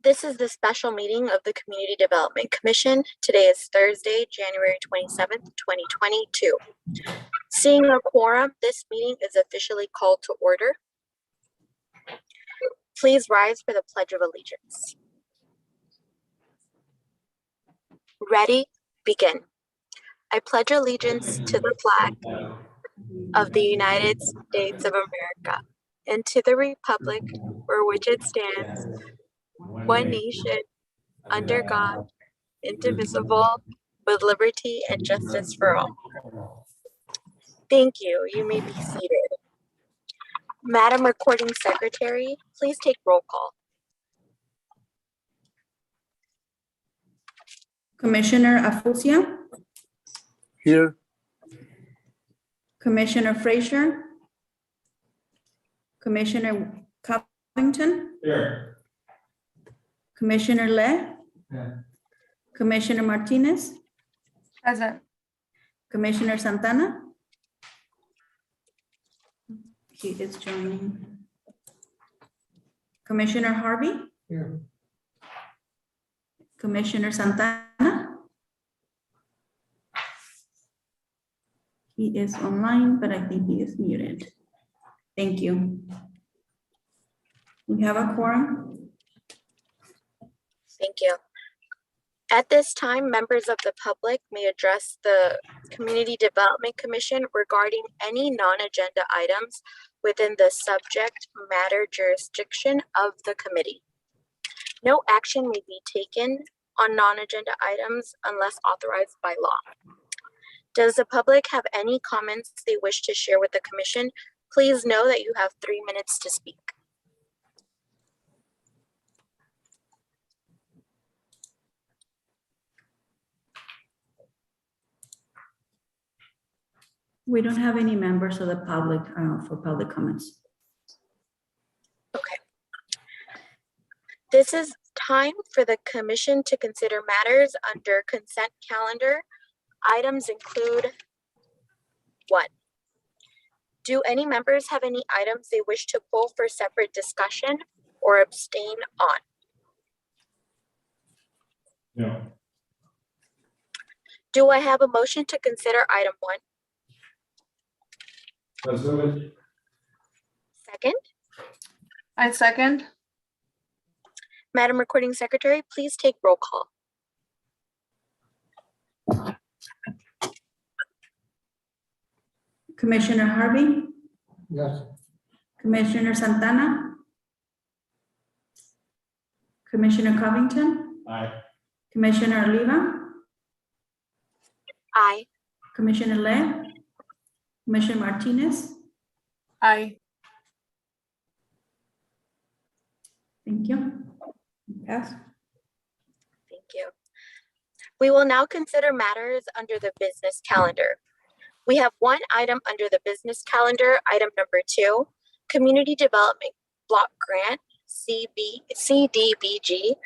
This is the special meeting of the Community Development Commission. Today is Thursday, January 27th, 2022. Seeing a quorum, this meeting is officially called to order. Please rise for the Pledge of Allegiance. Ready? Begin. I pledge allegiance to the flag of the United States of America and to the republic for which it stands, one nation, under God, indivisible, with liberty and justice for all. Thank you. You may be seated. Madam Recording Secretary, please take roll call. Commissioner Afusia, Here. Commissioner Frazier, Commissioner Covington, Here. Commissioner Le, Commissioner Martinez, Present. Commissioner Santana. He is joining. Commissioner Harvey, Here. Commissioner Santana. He is online, but I think he is muted. Thank you. We have a quorum. Thank you. At this time, members of the public may address the Community Development Commission regarding any non-agenda items within the subject matter jurisdiction of the committee. No action may be taken on non-agenda items unless authorized by law. Does the public have any comments they wish to share with the commission? Please know that you have 3 minutes to speak. We don't have any members of the public for public comments. Okay. This is time for the commission to consider matters under consent calendar. Items include 1. Do any members have any items they wish to pull for separate discussion or abstain on? No. Do I have a motion to consider item 1? Let's move it. Second, I second. Madam Recording Secretary, please take roll call. Commissioner Harvey, Yes. Commissioner Santana, Commissioner Covington, Aye. Commissioner Oliva, Aye. Commissioner Le, Commissioner Martinez. Aye. Thank you. Pass. Thank you. We will now consider matters under the business calendar. We have one item under the business calendar, item number 2, Community Development Block Grant, CDBG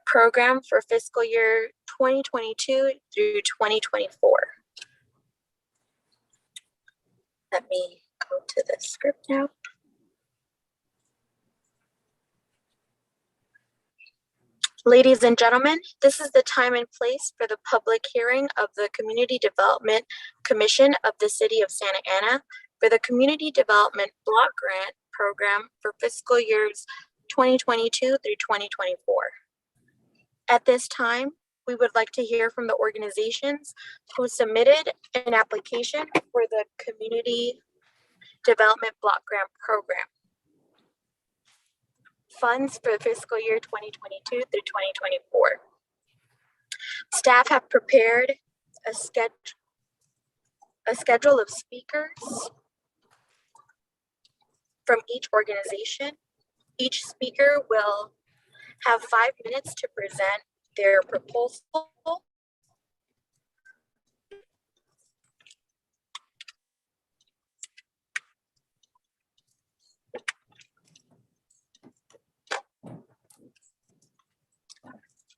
program for fiscal year 2022 through 2024. Let me go to the script now. Ladies and gentlemen, this is the time and place for the public hearing of the Community Development Commission of the City of Santa Ana for the Community Development Block Grant Program for fiscal years 2022 through 2024. At this time, we would like to hear from the organizations who submitted an application for the Community Development Block Grant Program. Funds for fiscal year 2022 through 2024. Staff have prepared a schedule of speakers from each organization. Each speaker will have 5 minutes to present their proposal.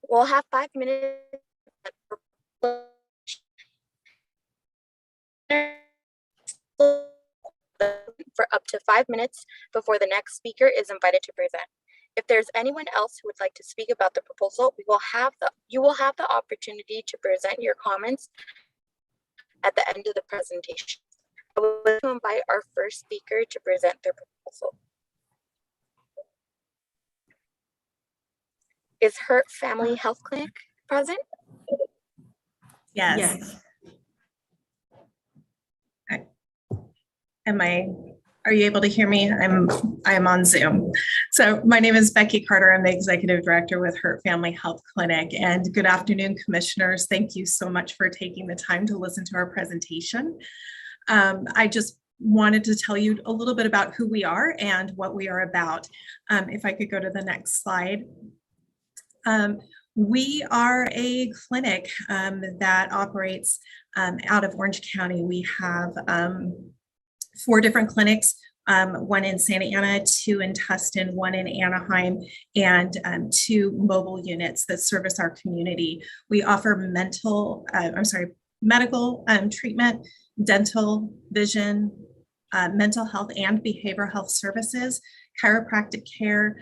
We'll have 5 minutes for up to 5 minutes before the next speaker is invited to present. If there's anyone else who would like to speak about the proposal, you will have the opportunity to present your comments at the end of the presentation. I would like to invite our first speaker to present their proposal. Is Hurt Family Health Clinic present? Yes. Are you able to hear me? I'm on Zoom. So my name is Becky Carter. I'm the executive director with Hurt Family Health Clinic. And good afternoon, commissioners. Thank you so much for taking the time to listen to our presentation. I just wanted to tell you a little bit about who we are and what we are about. If I could go to the next slide. We are a clinic that operates out of Orange County. We have 4 different clinics, one in Santa Ana, 2 in Tustin, 1 in Anaheim, and 2 mobile units that service our community. We offer medical treatment, dental, vision, mental health and behavioral health services, chiropractic care.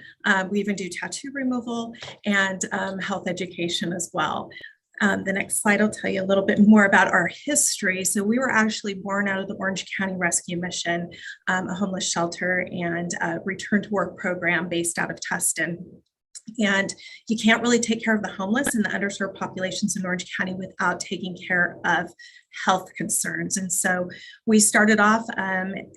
We even do tattoo removal and health education as well. The next slide will tell you a little bit more about our history. So we were actually born out of the Orange County Rescue Mission, a homeless shelter and return to work program based out of Tustin. And you can't really take care of the homeless and the underserved populations in Orange County without taking care of health concerns. And so we started off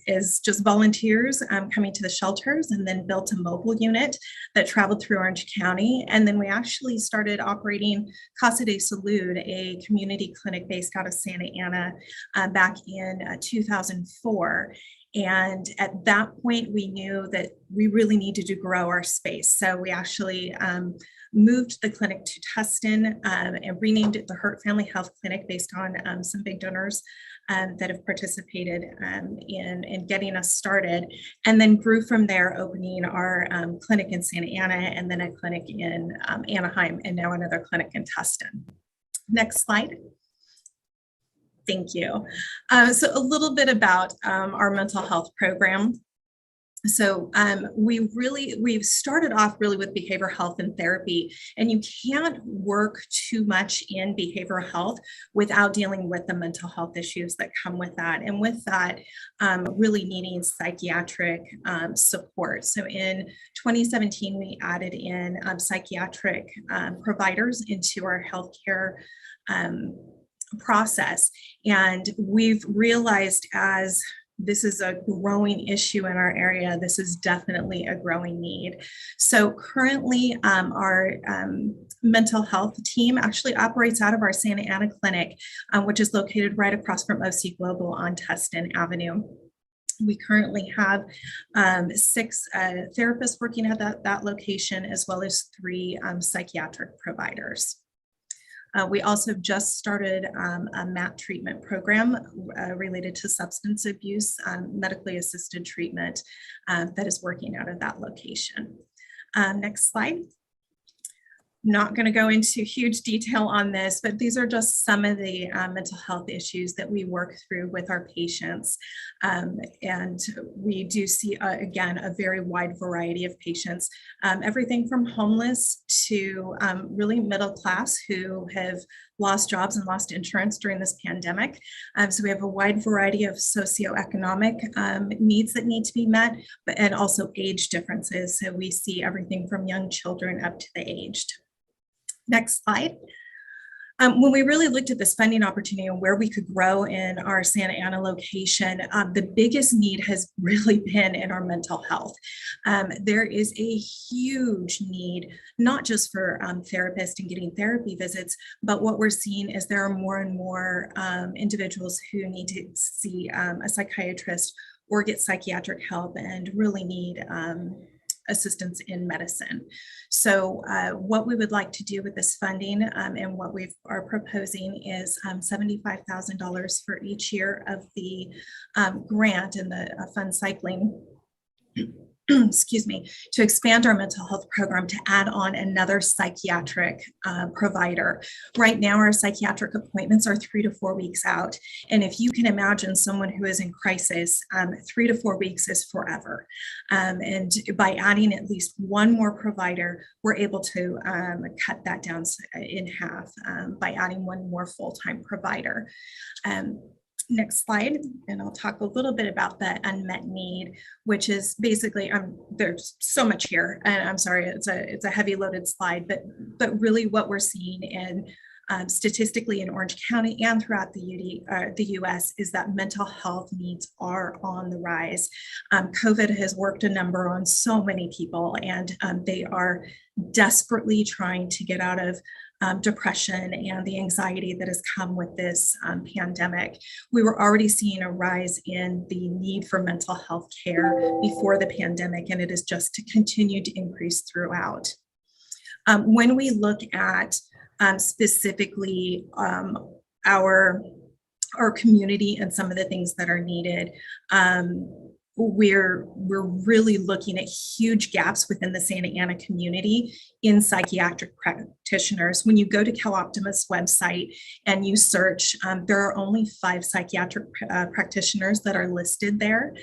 as just volunteers coming to the shelters, and then built a mobile unit that traveled through Orange County. And then we actually started operating Casa de Salud, a community clinic based out of Santa Ana back in 2004. And at that point, we knew that we really needed to grow our space. So we actually moved the clinic to Tustin and renamed it the Hurt Family Health Clinic based on some big donors that have participated in getting us started, and then grew from there, opening our clinic in Santa Ana, and then a clinic in Anaheim, and now another clinic in Tustin. Next slide. Thank you. So a little bit about our mental health program. So we've started off really with behavioral health and therapy, and you can't work too much in behavioral health without dealing with the mental health issues that come with that. And with that, really needing psychiatric support. So in 2017, we added in psychiatric providers into our healthcare process. And we've realized, as this is a growing issue in our area, this is definitely a growing need. So currently our mental health team actually operates out of our Santa Ana clinic, which is located right across from OC Global on Tustin Avenue. We currently have 6 therapists working at that location, as well as 3 psychiatric providers. We also just started a MAT treatment program related to substance abuse, medically assisted treatment that is working out of that location. Next slide. Not going to go into huge detail on this, but these are just some of the mental health issues that we work through with our patients. And we do see, again, a very wide variety of patients, everything from homeless to really middle class who have lost jobs and lost insurance during this pandemic. So we have a wide variety of socioeconomic needs that need to be met, and also age differences. So we see everything from young children up to the aged. Next slide. When we really looked at this funding opportunity and where we could grow in our Santa Ana location, the biggest need has really been in our mental health. There is a huge need, not just for therapists and getting therapy visits, but what we're seeing is there are more and more individuals who need to see a psychiatrist or get psychiatric help and really need assistance in medicine. So what we would like to do with this funding and what we are proposing is $75,000 for each year of the grant and the fund cycling. excuse me, to expand our mental health program to add on another psychiatric provider. Right now, our psychiatric appointments are 3 to 4 weeks out. And if you can imagine someone who is in crisis, 3 to 4 weeks is forever. And by adding at least one more provider, we're able to cut that down in half by adding one more full-time provider. Next slide, and I'll talk a little bit about the unmet need, which is basically, there's so much here, and I'm sorry, it's a heavy loaded slide, but really what we're seeing in statistically in Orange County and throughout the US is that mental health needs are on the rise. COVID has worked a number on so many people, and they are desperately trying to get out of depression and the anxiety that has come with this pandemic. We were already seeing a rise in the need for mental health care before the pandemic, and it is just to continue to increase throughout. When we look at specifically our community and some of the things that are needed, we're really looking at huge gaps within the Santa Ana community in psychiatric practitioners. When you go to CalOptima's website and you search, there are only 5 psychiatric practitioners that are listed there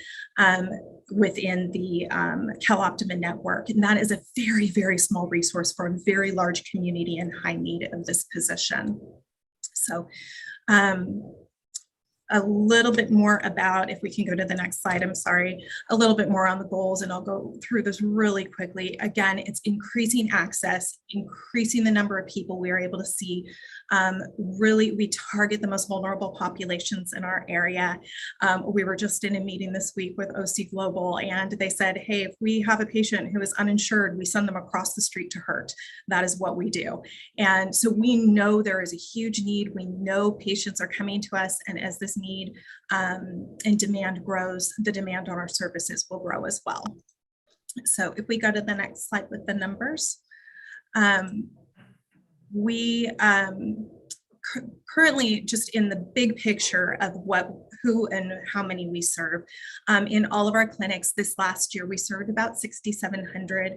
within the CalOptima network. And that is a very, very small resource for a very large community in high need of this position. So, a little bit more about, if we can go to the next slide, I'm sorry, a little bit more on the goals, and I'll go through this really quickly. Again, it's increasing access, increasing the number of people we are able to see. Really, we target the most vulnerable populations in our area. We were just in a meeting this week with OC Global, and they said, hey, if we have a patient who is uninsured, we send them across the street to HURT. That is what we do. And so we know there is a huge need. We know patients are coming to us, and as this need and demand grows, the demand on our services will grow as well. So if we go to the next slide with the numbers, we currently, just in the big picture of who and how many we serve, in all of our clinics this last year, we served about 6,700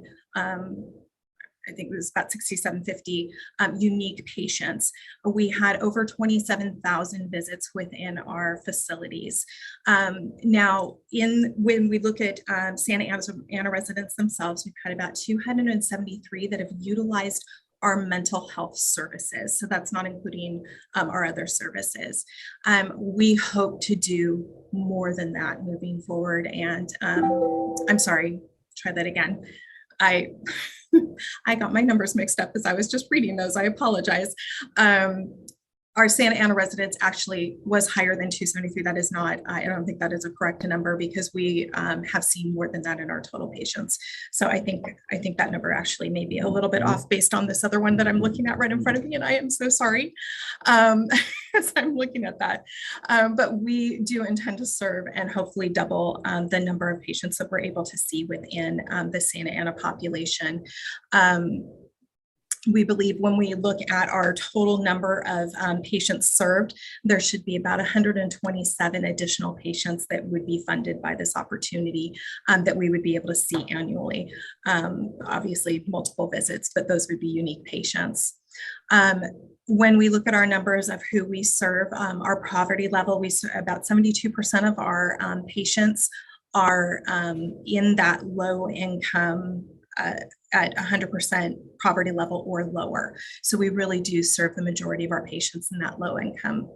I think it was about 6,750 unique patients. We had over 27,000 visits within our facilities. Now, when we look at Santa Ana residents themselves, we've had about 273 that have utilized our mental health services. So that's not including our other services. We hope to do more than that moving forward. And I'm sorry, try that again. I got my numbers mixed up as I was just reading those. I apologize. Our Santa Ana residents actually was higher than 273. That is not, I don't think that is a correct number, because we have seen more than that in our total patients. So I think that number actually may be a little bit off based on this other one that I'm looking at right in front of me, and I am so sorry as I'm looking at that. But we do intend to serve and hopefully double the number of patients that we're able to see within the Santa Ana population. We believe when we look at our total number of patients served, there should be about 127 additional patients that would be funded by this opportunity that we would be able to see annually. Obviously, multiple visits, but those would be unique patients. When we look at our numbers of who we serve, our poverty level, about 72% of our patients are in that low income at 100% poverty level or lower. So we really do serve the majority of our patients in that low income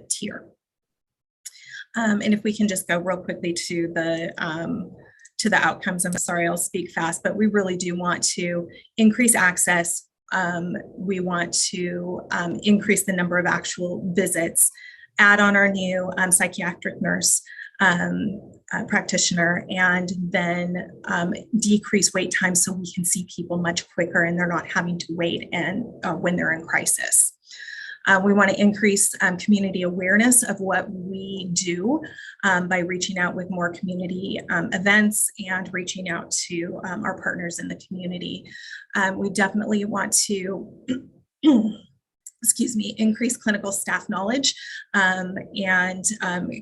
tier. And if we can just go real quickly to the outcomes, I'm sorry, I'll speak fast, but we really do want to increase access. We want to increase the number of actual visits, add on our new psychiatric nurse practitioner, and then decrease wait time so we can see people much quicker and they're not having to wait and when they're in crisis. We want to increase community awareness of what we do by reaching out with more community events and reaching out to our partners in the community. We definitely want to increase clinical staff knowledge, and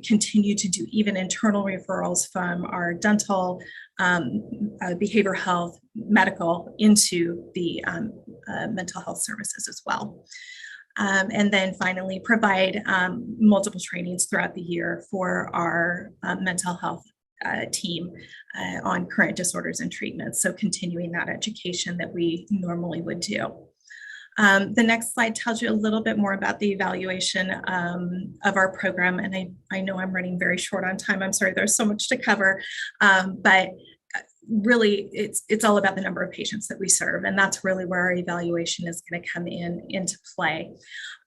continue to do even internal referrals from our dental, behavioral health, medical into the mental health services as well. And then finally, provide multiple trainings throughout the year for our mental health team on current disorders and treatments. So continuing that education that we normally would do. The next slide tells you a little bit more about the evaluation of our program. And I know I'm running very short on time. I'm sorry, there's so much to cover, but really it's all about the number of patients that we serve. And that's really where our evaluation is going to come into play.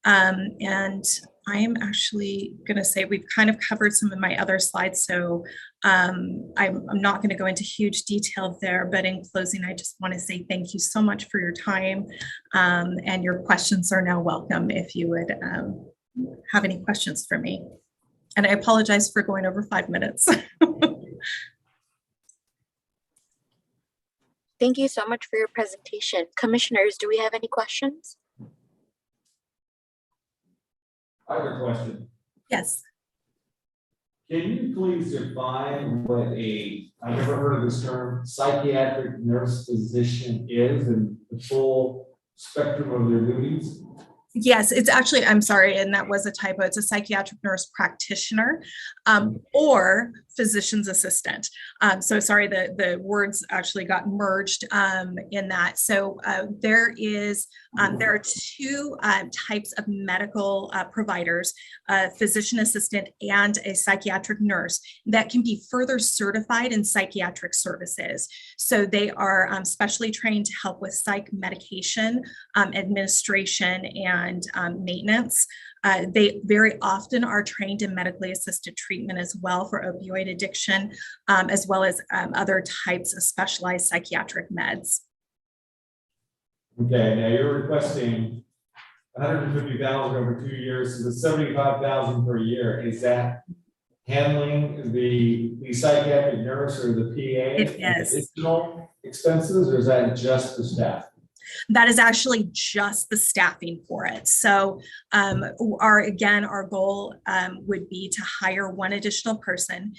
And I am actually going to say we've kind of covered some of my other slides. So I'm not going to go into huge detail there, but in closing, I just want to say thank you so much for your time, and your questions are now welcome if you would have any questions for me. And I apologize for going over 5 minutes. Thank you so much for your presentation. Commissioners, do we have any questions? I have a question. Yes. Can you please define what I've never heard of this term, psychiatric nurse physician is and the full spectrum of their duties? Yes, it's actually, I'm sorry, and that was a typo. It's a psychiatric nurse practitioner, or physician's assistant. So sorry, the words actually got merged in that. So there are two types of medical providers, a physician assistant and a psychiatric nurse that can be further certified in psychiatric services. So they are specially trained to help with psych medication, administration, and maintenance. They very often are trained in medically assisted treatment as well for opioid addiction, as well as other types of specialized psychiatric meds. Okay, now you're requesting 150,000 over 2 years, so the 75,000 per year. Is that handling the psychiatric nurse or the PA? It is. Additional expenses, or is that just the staff? That is actually just the staffing for it. So our goal would be to hire one additional person.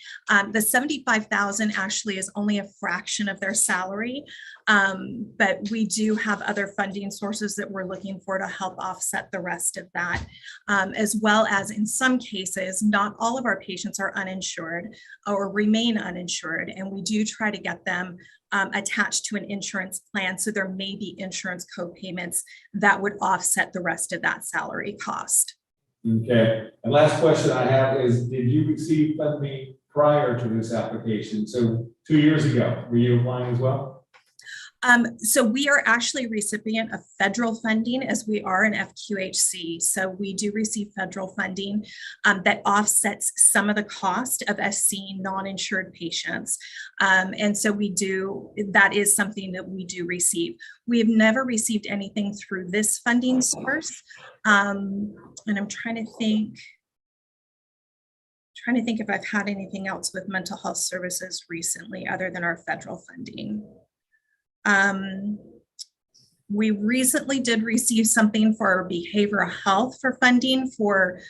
The 75,000 actually is only a fraction of their salary, but we do have other funding sources that we're looking for to help offset the rest of that, as well as in some cases, not all of our patients are uninsured or remain uninsured, and we do try to get them attached to an insurance plan. So there may be insurance co-payments that would offset the rest of that salary cost. Okay, and last question I have is, did you receive funding prior to this application? So 2 years ago, were you applying as well? So we are actually recipient of federal funding as we are an FQHC. So we do receive federal funding that offsets some of the cost of us seeing non-insured patients. And so that is something that we do receive. We have never received anything through this funding source. And I'm trying to think if I've had anything else with mental health services recently other than our federal funding. We recently did receive something for our behavioral health for funding for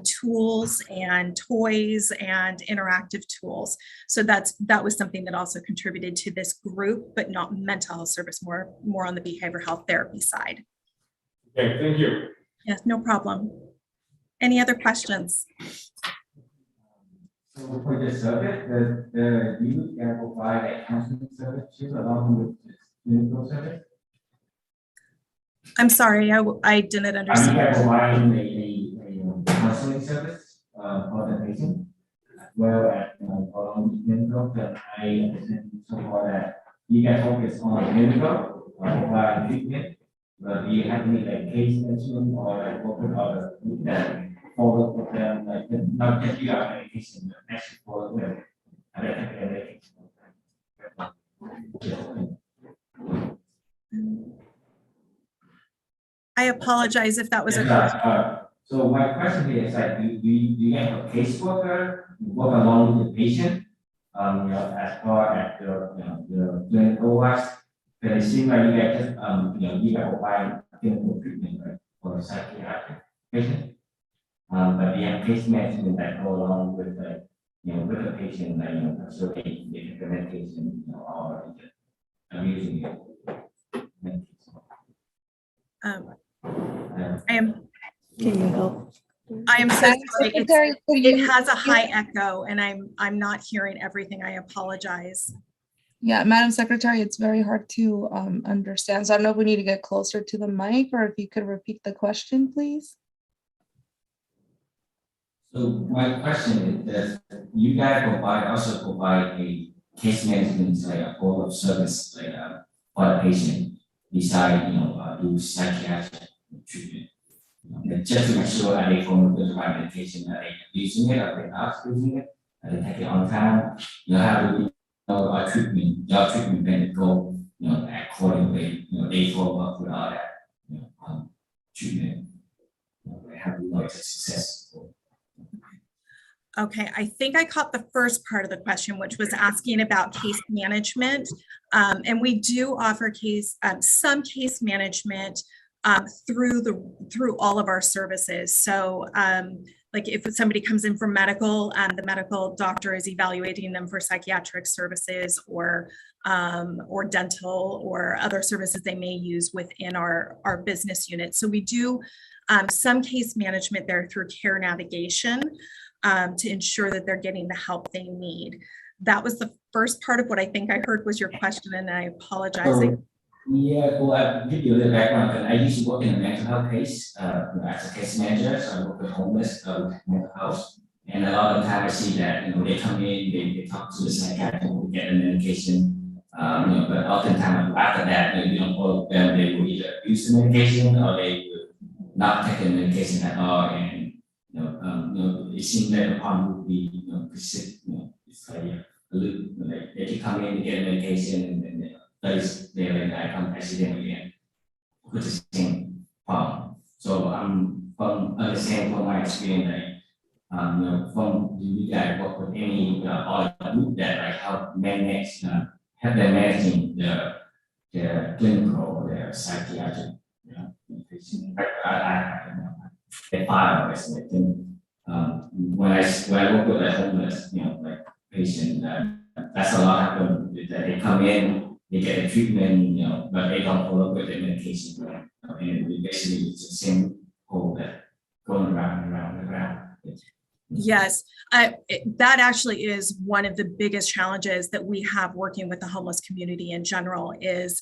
tools and toys and interactive tools. So that was something that also contributed to this group, but not mental health service, more on the behavioral health therapy side. Okay, thank you. Yes, no problem. Any other questions? So for the service, the you can provide a counseling service too, along with the clinical service? I'm sorry, I didn't understand. Are you providing a counseling service for the patient? Well, along with clinical, that I understand so far that you can focus on clinical or treatment, but do you have any case management or open other that follow with them, not just you are medication, but actually follow them. I apologize if that was a so my question is do you have a caseworker work along with the patient? As far as the clinical wise, but it seems like you guys just you have provide clinical treatment, right? for psychiatric patient. But we have case management that go along with the, with the patient, so they take the medication, or using it. Can you help? I am so Madam sorry. Secretary, could It you- has a high echo and I'm not hearing everything. I apologize. Yeah, Madam Secretary, it's very hard to understand. So I don't know if we need to get closer to the mic or if you could repeat the question, please. So my question is that you guys also provide a case management, like a full of service, like for the patient, beside, do psychiatric treatment. Just to make sure that they follow the right medication, that they using it, are they not using it, are they taking it on time, how do we know our treatment, your treatment benefit, accordingly, they follow up with all that, treatment. How do we know it's a successful? Okay, I think I caught the first part of the question, which was asking about case management. And we do offer some case management through all of our services. So like if somebody comes in for medical, the medical doctor is evaluating them for psychiatric services or dental or other services they may use within our business unit. So we do some case management there through care navigation to ensure that they're getting the help they need. That was the first part of what I think I heard was your question, and I apologize. Yeah, well, I'll give you a little background, because I used to work in a mental health case, as a case manager, so I work with homeless, mental health. And a lot of the time I see that, they come in, they talk to the psychiatrist, they get a medication, but oftentimes after that, all of them, they will either use the medication or they will not take the medication at all. And, it seems that the harm would be, it's like a loop, like they can come in, they get a medication, and then they like I come accidentally again with the same problem. So I'm from understanding from my experience, like from you guys work with any group that like help manage help them managing the clinical or the psychiatric patient. They file this like thing. When I work with a homeless like patient, that's a lot happen that they come in, they get a treatment, but they don't follow with the medication. And basically it's the same hole that going around and around and around. Yes, that actually is one of the biggest challenges that we have working with the homeless community in general is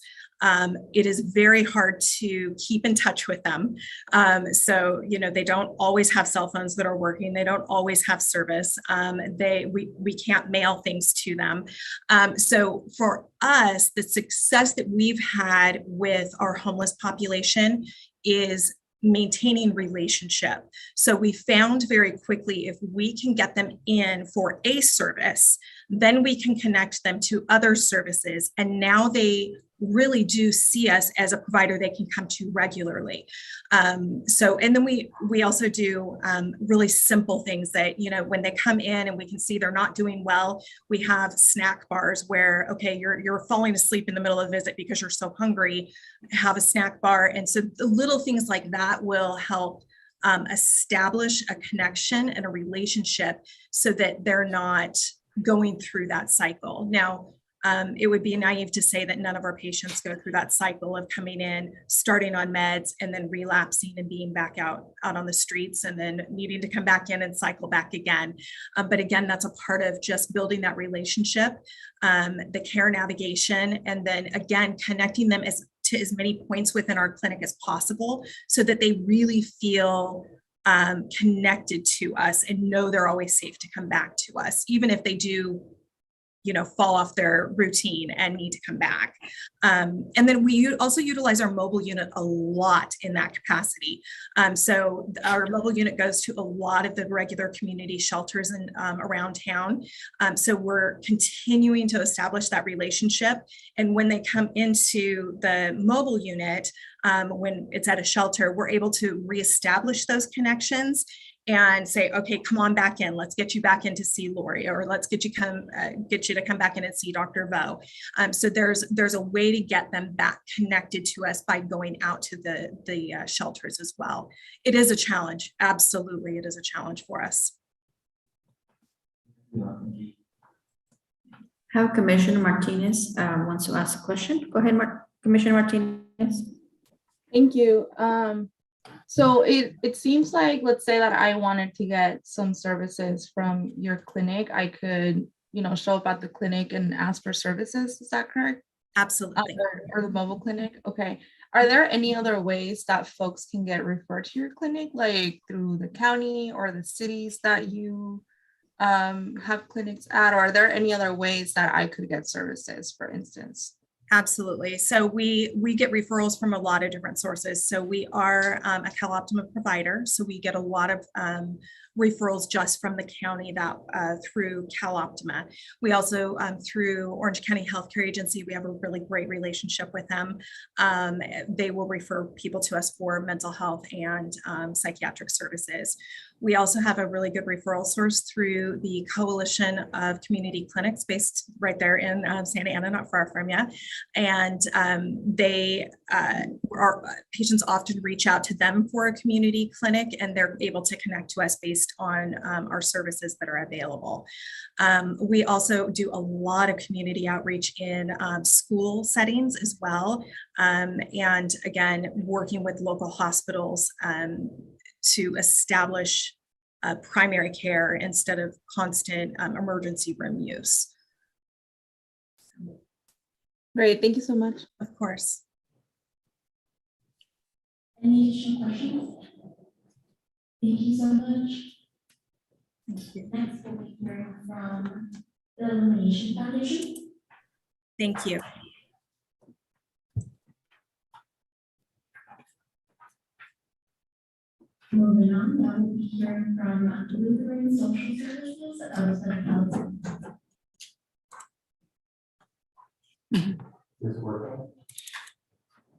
it is very hard to keep in touch with them. So, they don't always have cell phones that are working. They don't always have service. We can't mail things to them. So for us, the success that we've had with our homeless population is maintaining relationship. So we found very quickly if we can get them in for a service, then we can connect them to other services. And now they really do see us as a provider they can come to regularly. And then we also do really simple things that, when they come in and we can see they're not doing well, we have snack bars where, okay, you're falling asleep in the middle of the visit because you're so hungry, have a snack bar. And so the little things like that will help establish a connection and a relationship so that they're not going through that cycle. Now, it would be naive to say that none of our patients go through that cycle of coming in, starting on meds, and then relapsing and being back out on the streets and then needing to come back in and cycle back again. But again, that's a part of just building that relationship, the care navigation, and then again, connecting them to as many points within our clinic as possible so that they really feel connected to us and know they're always safe to come back to us, even if they do fall off their routine and need to come back. And then we also utilize our mobile unit a lot in that capacity. So our mobile unit goes to a lot of the regular community shelters and around town. So we're continuing to establish that relationship. And when they come into the mobile unit, when it's at a shelter, we're able to reestablish those connections and say, okay, come on back in, let's get you back in to see Lori, or let's get you to come back in and see Dr. Vo. So there's a way to get them back connected to us by going out to the shelters as well. It is a challenge. Absolutely, it is a challenge for us. How Commissioner Martinez wants to ask a question. Go ahead, Commissioner Martinez. Thank you. So it seems like, let's say that I wanted to get some services from your clinic, I could, show up at the clinic and ask for services. Is that correct? Absolutely. Or the mobile clinic. Okay. Are there any other ways that folks can get referred to your clinic, like through the county or the cities that you have clinics at? Or are there any other ways that I could get services, for instance? Absolutely. So we get referrals from a lot of different sources. So we are a CalOptima provider. So we get a lot of referrals just from the county that through CalOptima. We also through Orange County Healthcare Agency, we have a really great relationship with them. They will refer people to us for mental health and psychiatric services. We also have a really good referral source through the Coalition of Community Clinics based right there in Santa Ana, not far from you. And our patients often reach out to them for a community clinic, and they're able to connect to us based on our services that are available. We also do a lot of community outreach in school settings as well. And again, working with local hospitals to establish primary care instead of constant emergency room use. Great, thank you so much. Of course. Any additional questions? Thank you so much. Thank you. Next, we'll be hearing from the Elimination Foundation. Thank you. Moving on, now we'll be hearing from Lutheran Social Services of St. Helens. Is working.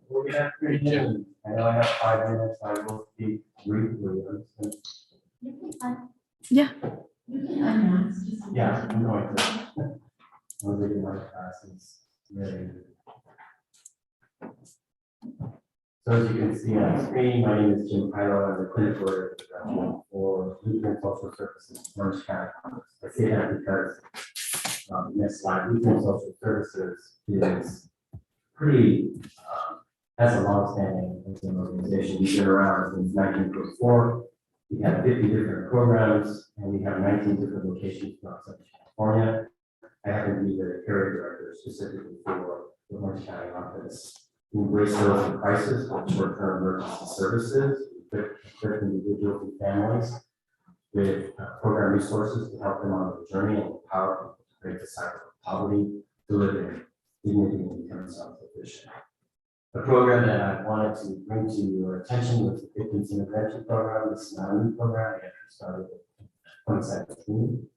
Well, good afternoon. I know I have 5 minutes. I will speak briefly. Yeah. You can unmask. Yeah, I'm going to. I'm reading my classes. Ready. So as you can see on the screen, my name is Jim Pilo. I'm the clinical director for Lutheran Social Services, Orange County. I say that because next slide, Lutheran Social Services is pretty, has a long-standing organization. We've been around since 1944. We have 50 different programs, and we have 19 different locations throughout Southern California. I happen to be the area director specifically for the Orange County office. We embrace those in crisis with short-term emergency services, equip individuals and families with program resources to help them on the journey and empower people to break the cycle of poverty, to live in dignity, and become self-sufficient. The program that I wanted to bring to your attention was the Victims Intervention Program. This is not a new program. We actually started in 2017.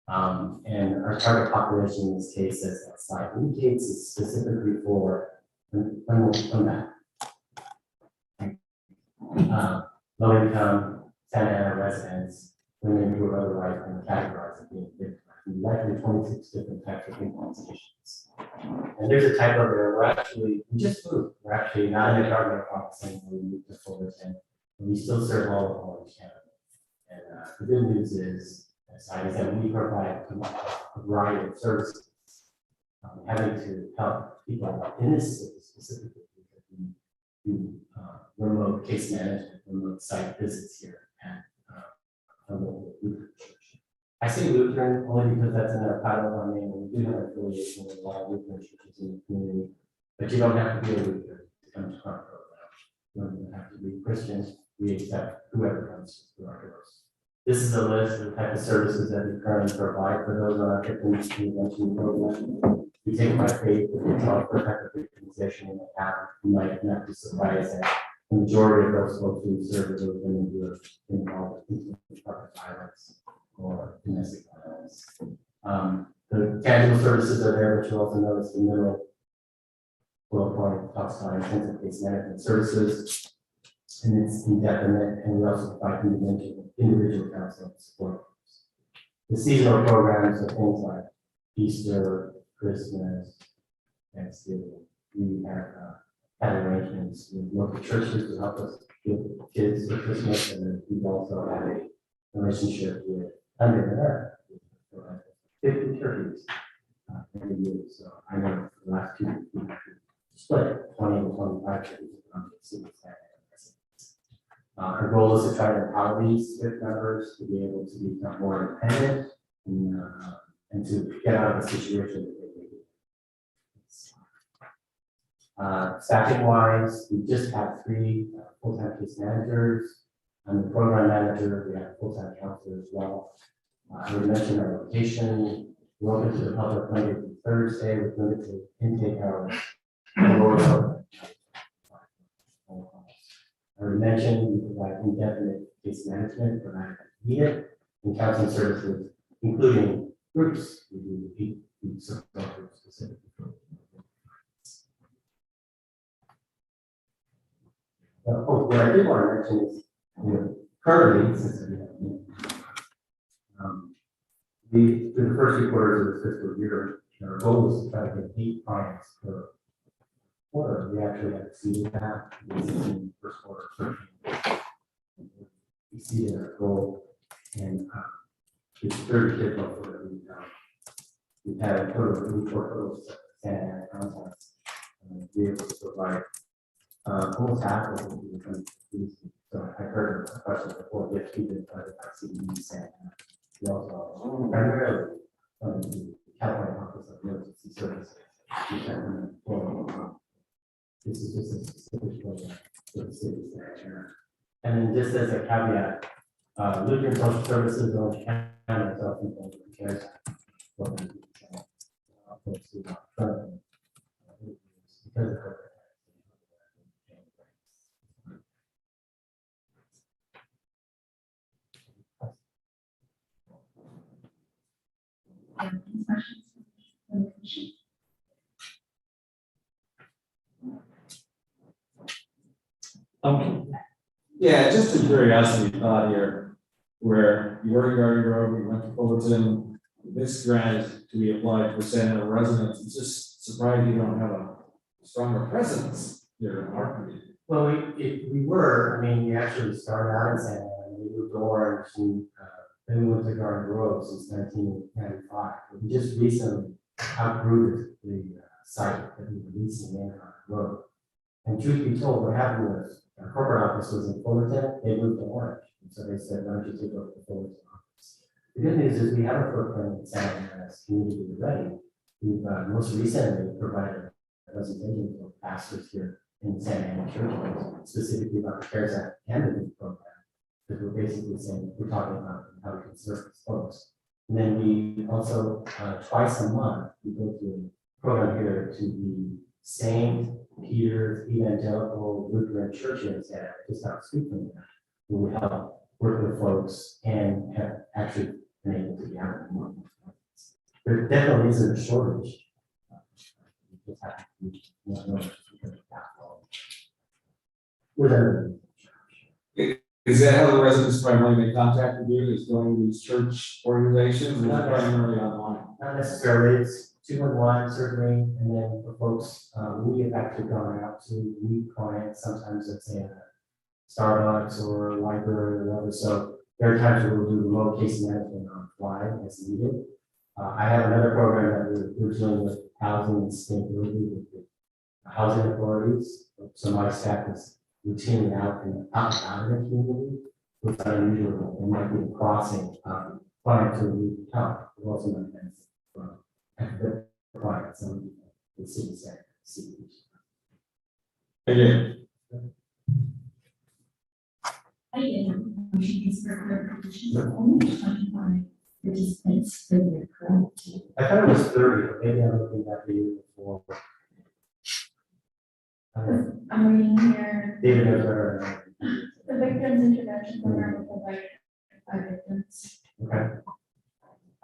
And our target population in this case, as that slide indicates, is specifically for low income, Santa Ana residents, women who are otherwise been categorized as being victims. We likely 26 different types of victimizations. And there's a typo there. We just moved. We're actually not in the target office anymore. We moved to Fullerton, and we still serve all of Orange County. And the good news is that we provide a variety of services. Having to help people in this city specifically, because we do remote case management, remote site visits here at a local Lutheran church. I say Lutheran only because that's in our title of our name, and we do have an affiliation with a lot of Lutheran churches in the community, but you don't have to be a Lutheran to come to our program. You don't even have to be Christians. We accept whoever comes through our doors. This is a list of the type of services that we currently provide for those on our Victims Intervention program. We take by faith that we tell what type of victimization in the past. You might not be surprised that the majority of those folks who serve as those women who are involved in violence or domestic violence. The tangible services are there, but you also notice the middle bullet point talks about intensive case management services, and it's indefinite, and we also provide individual individual counseling support groups. The seasonal programs are things like Easter, Christmas, Thanksgiving. We have had arrangements with local churches to help us give kids for Christmas, and then we've also had a relationship with Unmet Need for 50 turkeys every year. So I know for the last 2 years, we've split 20 to 25 turkeys around the city. Our goal is to try to empower these SWIFT members to be able to become more independent and to get out of the situation that they may be. Staffing wise, we just have 3 full-time case managers. I'm the program manager. We have a full-time counselor as well. I would mention our location. We're open to the public Monday through Thursday with limited intake hours. I already mentioned we provide indefinite case management for matters needed and counseling services, including groups. We do repeat support groups specifically. What I did want to mention is, currently, since through the first 3 quarters of the fiscal year, our goal is to try to get 8 clients per quarter. We actually have exceeded that in the first quarter. 13. Exceeded our goal, and it's 30 kids before that we've had a total of 84 totals and contacts. Be able to provide almost half of what we were. So I heard a question before, which we did CDE saying we also primarily the California Office of Emergency Services. This is just a specific program for the cities there. And then just as a caveat, Lutheran Social Services don't count itself in the CARES Act. Any questions from the commission? Yeah, just a curiosity thought here, where you were in Garden Grove, you went to Fullerton, this grant is to be applied for Santa Ana residents. It's just surprised you don't have a stronger presence here in our community. Well, we were, I mean, we actually started out in Santa Ana, and we moved to Orange, and then we went to Garden Grove since 1995. We just recently outgrew the site that we were leasing in Garden Grove. And truth be told, what happened was our corporate office was in Fullerton, they moved to Orange. And so they said, why don't you take over the Fullerton office? The good news is we have a footprint in Santa Ana as community already. We've most recently provided a presentation for pastors here in Santa Ana Church, specifically about the CARES Act and the youth program. Because we're basically saying, we're talking about how we can serve these folks. And then we also, twice a month, we go through a program here to the St. Peter's Evangelical Lutheran Church in Santa Ana, just out street from there, where we help work with folks and have actually been able to be out in the market. There definitely isn't a shortage. We just have to be whatever. Is that how the residents primarily they contacted you, is going to these church organizations, or is it primarily online? Not necessarily, it's 211 certainly, and then for folks, we have actually gone out to meet clients, sometimes it's in a Starbucks or a library or whatever, so there are times where we'll do remote case management on fly as needed. I have another program that we're doing with housing and sustainability with the housing authorities, so my staff is routinely out in the community, which is unusual. It might be a crossing, client to a new town, but also might be clients and the city center. Again, I did have a motion is for clarification, but only 25 participants for the correct. I thought it was 30, but maybe I'm looking at the year before. I'm reading here, David knows better. the victims intervention program will provide 5 victims. Okay.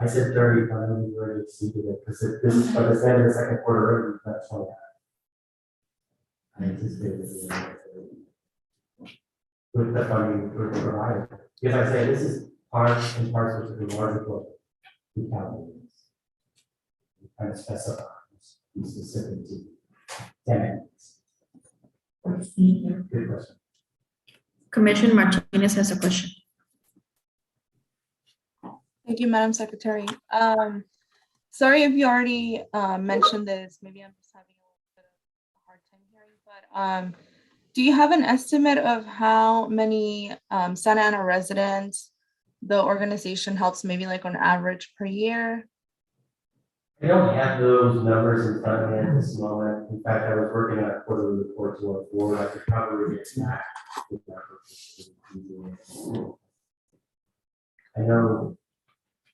I said 30, but I know you already exceeded it, because this is, but it's the end of the second quarter, we've got 20. I anticipated it. with the funding for the provider. Because I say this is part and parcel to the larger book. We kind of specify, be specific to tenants. Good question. Commissioner Martinez has a question. Thank you, Madam Secretary. Sorry if you already mentioned this, maybe I'm just having a little bit of a hard time hearing, but do you have an estimate of how many Santa Ana residents the organization helps, maybe like on average per year? I don't have those numbers in front of me at this moment. In fact, I was working on a quarterly report to our board. I could probably get back with that. I know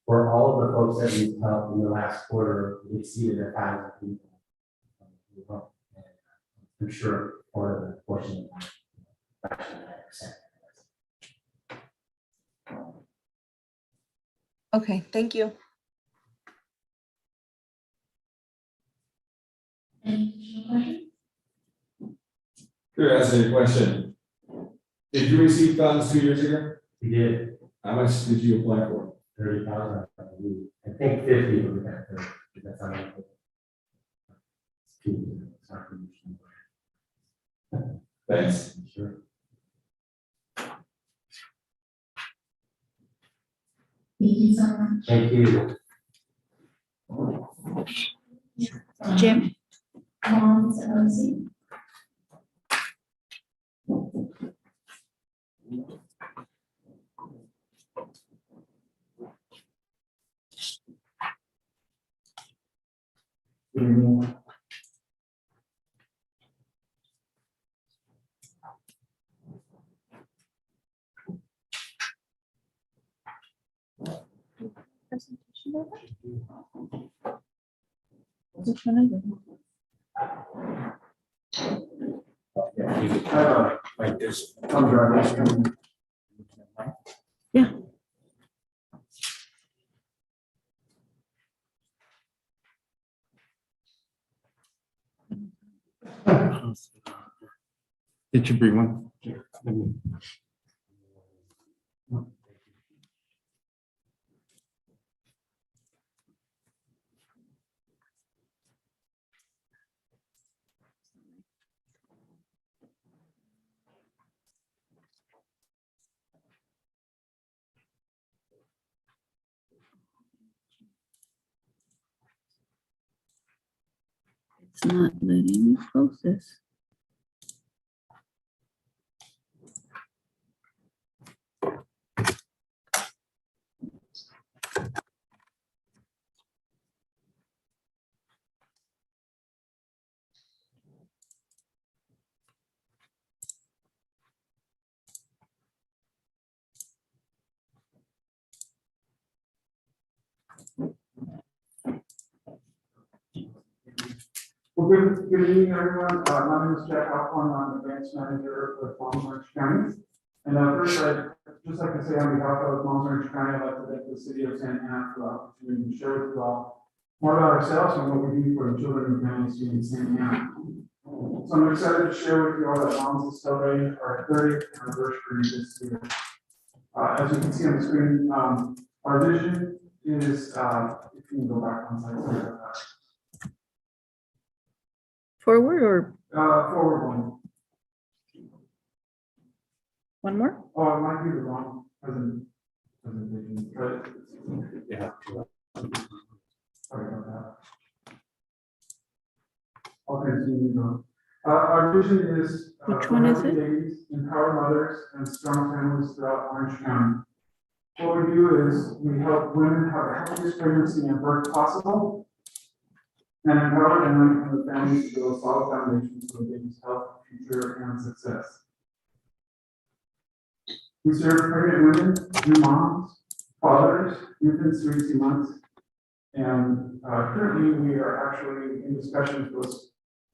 for all of the folks that we've helped in the last quarter, we exceeded 1,000 people. I'm sure part of the portion of that. Okay, thank you. Any additional questions? Here, answer your question. Did you receive funds 2 years ago? We did How much did you apply for? 30,000, I believe. I think 50 would be that 30. That's how I Thanks. Sure. Thank you so much. Thank you. Jim? Mom's OC. Like this, thumb drive. Yeah. Did you bring one? It's not letting me close this. Well, good evening, everyone. My name is Jack Alcorn. I'm the Advanced Manager with Palm Orange County. And first, I'd just like to say on behalf of Palm Orange County, I'd like to thank the city of Santa Ana for the opportunity to share with you all more about ourselves and what we do for the children and families here in Santa Ana. So I'm excited to share with you all that Moms is celebrating our 30th anniversary this year. As you can see on the screen, our vision is, if you can go back one slide, sorry about that. Forward or Forward one. one more? Oh, it might be the wrong presentation, but yeah. Sorry about that. I'll continue though. Our vision is Which one is it? babies, empower mothers, and strong families throughout Orange County. What we do is we help women have the healthiest pregnancy and birth possible, and empower them and the families to build a solid foundation for the baby's health, future, and success. We serve pregnant women, new moms, fathers, infants 3 to 2 months, and currently we are actually in discussions with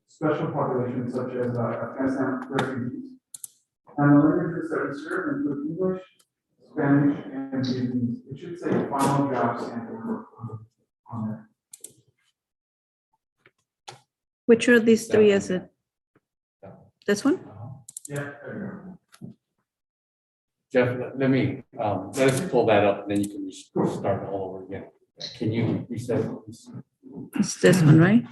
special populations such as Afghanistan refugees. And the languages that we serve include English, Spanish, and Vietnamese. It should say final job sample on there. Which of these three is it? This one? Yeah, there you go. Jeff, let me, let us pull that up, and then you can start all over again. Can you reset it, please? It's this one, right?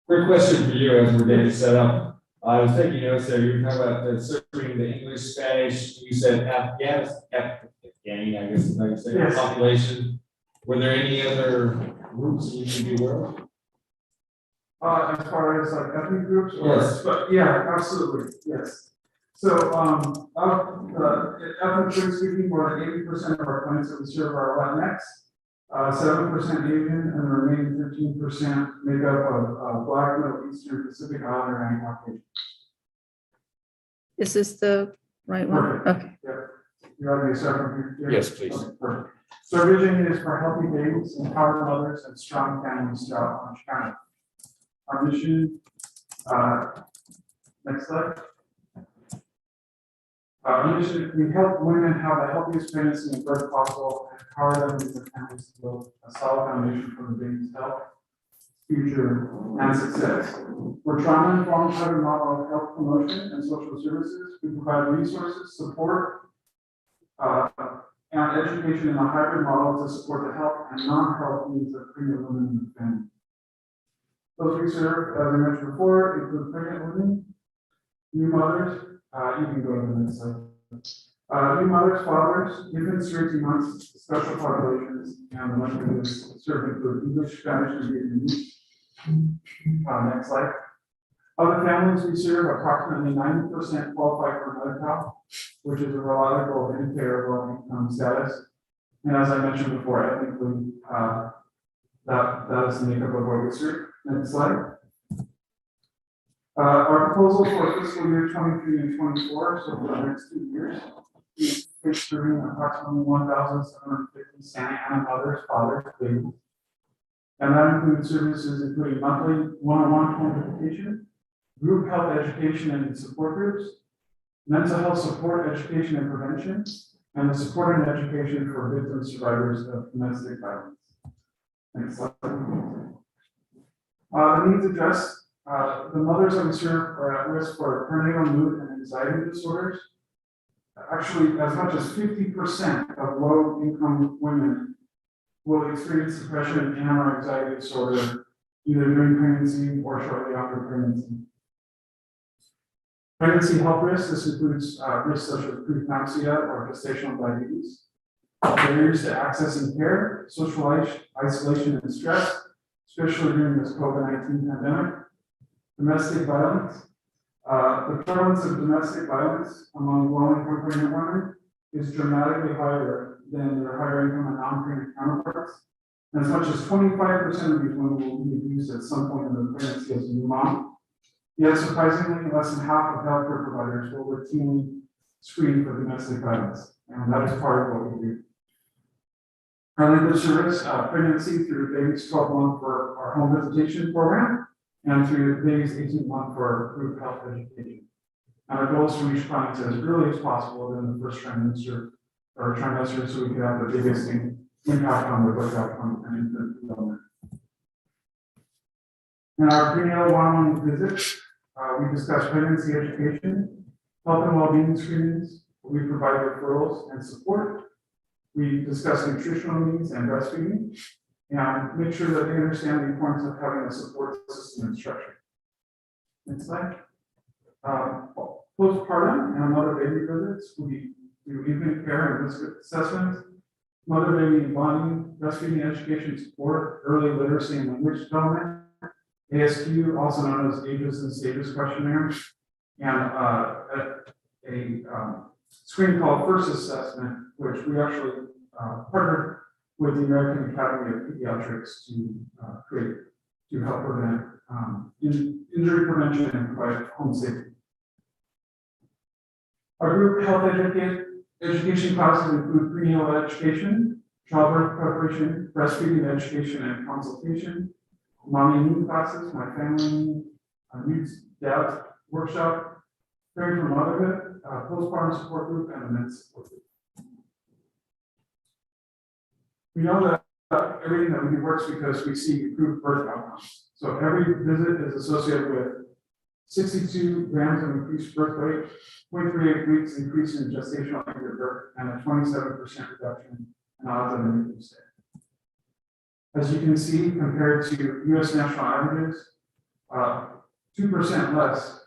Quick question for you as we're getting set up. I was taking notes there, you were talking about serving the English, Spanish, you said Afghanistan, I guess is how you say it, Yes. population. Were there any other groups we should be aware of? As far as like ethnic groups? Or- Yes. But yeah, absolutely, yes. So, of the ethnically speaking, more than 80% of our clients that we serve are Latinx. 7% Asian, and the remaining 15% make up of Black, Middle Eastern, Pacific Islander, and Caucasian. Is this the right one? Perfect. Okay. You already started here? Yes, please. Okay, perfect. So our vision is for healthy babies, empowered mothers, and strong families throughout Orange County. Our mission, next slide. Our mission, we help women have the healthiest pregnancy and birth possible, and empower them and their families to build a solid foundation for the baby's health, future, and success. We're trauma-informed hybrid model of health promotion and social services. We provide resources, support, and education in a hybrid model to support the health and non-health needs of pregnant women and family. Those we serve, as I mentioned before, include pregnant women, new mothers, you can go to the next slide. New mothers, fathers, infants 3 to 2 months, special populations, and the monthly is served include English, Spanish, and Vietnamese. Next slide. Of the families we serve, approximately 90% qualify for Medi-Cal, which is a reliable and fair low-income status. And as I mentioned before, ethnically, that is the makeup of what we serve. Next slide. Our proposal for fiscal year 23 and 24, so for the next 2 years, is serving approximately 1,750 Santa Ana mothers, fathers, babies. And that includes services including monthly one-on-one home visitation, group health education and support groups, mental health support, education and prevention, and the support and education for victims, survivors of domestic violence. Next slide. The needs addressed, the mothers that we serve are at risk for perinatal mood and anxiety disorders. Actually, as much as 50% of low-income women will experience depression and or anxiety disorder either during pregnancy or shortly after pregnancy. Pregnancy health risks, this includes risks such as preeclampsia or gestational diabetes, barriers to access and care, social isolation and stress, especially during this COVID-19 pandemic, domestic violence. The prevalence of domestic violence among low-income pregnant women is dramatically higher than their higher income and non-pregnant counterparts. And as much as 25% of these women will be abused at some point in their pregnancy as a new mom. Yet surprisingly, less than half of healthcare providers will routinely screen for domestic violence, and that is part of what we do. Our legal service, pregnancy through baby's 12-month for our home visitation program, and through baby's 18-month for our group health education. And our goal is to reach clients as early as possible in the first trimester, so we can have the biggest impact on the birth outcome and infant development. In our prenatal one-on-one visits, we discuss pregnancy education, health and well-being screenings. We provide referrals and support. We discuss nutritional needs and breastfeeding, and make sure that they understand the importance of having a support system and structure. Next slide. Postpartum and mother baby visits. We do infant care and risk assessment, mother baby bonding, breastfeeding education support, early literacy and language development, ASQ, also known as Ages and Stages Questionnaire, and a screen called First Assessment, which we actually partnered with the American Academy of Pediatrics to create to help prevent injury prevention and provide home safety. Our group health education classes include prenatal education, childbirth preparation, breastfeeding education and consultation, mommy and me classes, my family needs dad workshop, caring for motherhood, postpartum support group, and a men's support group. We know that everything that we do works because we see improved birth outcomes. So every visit is associated with 62 grams of increased birth weight, 0.38 weeks increase in gestational age of birth, and a 27% reduction in odds of an infant stay. As you can see, compared to US national averages, 2% less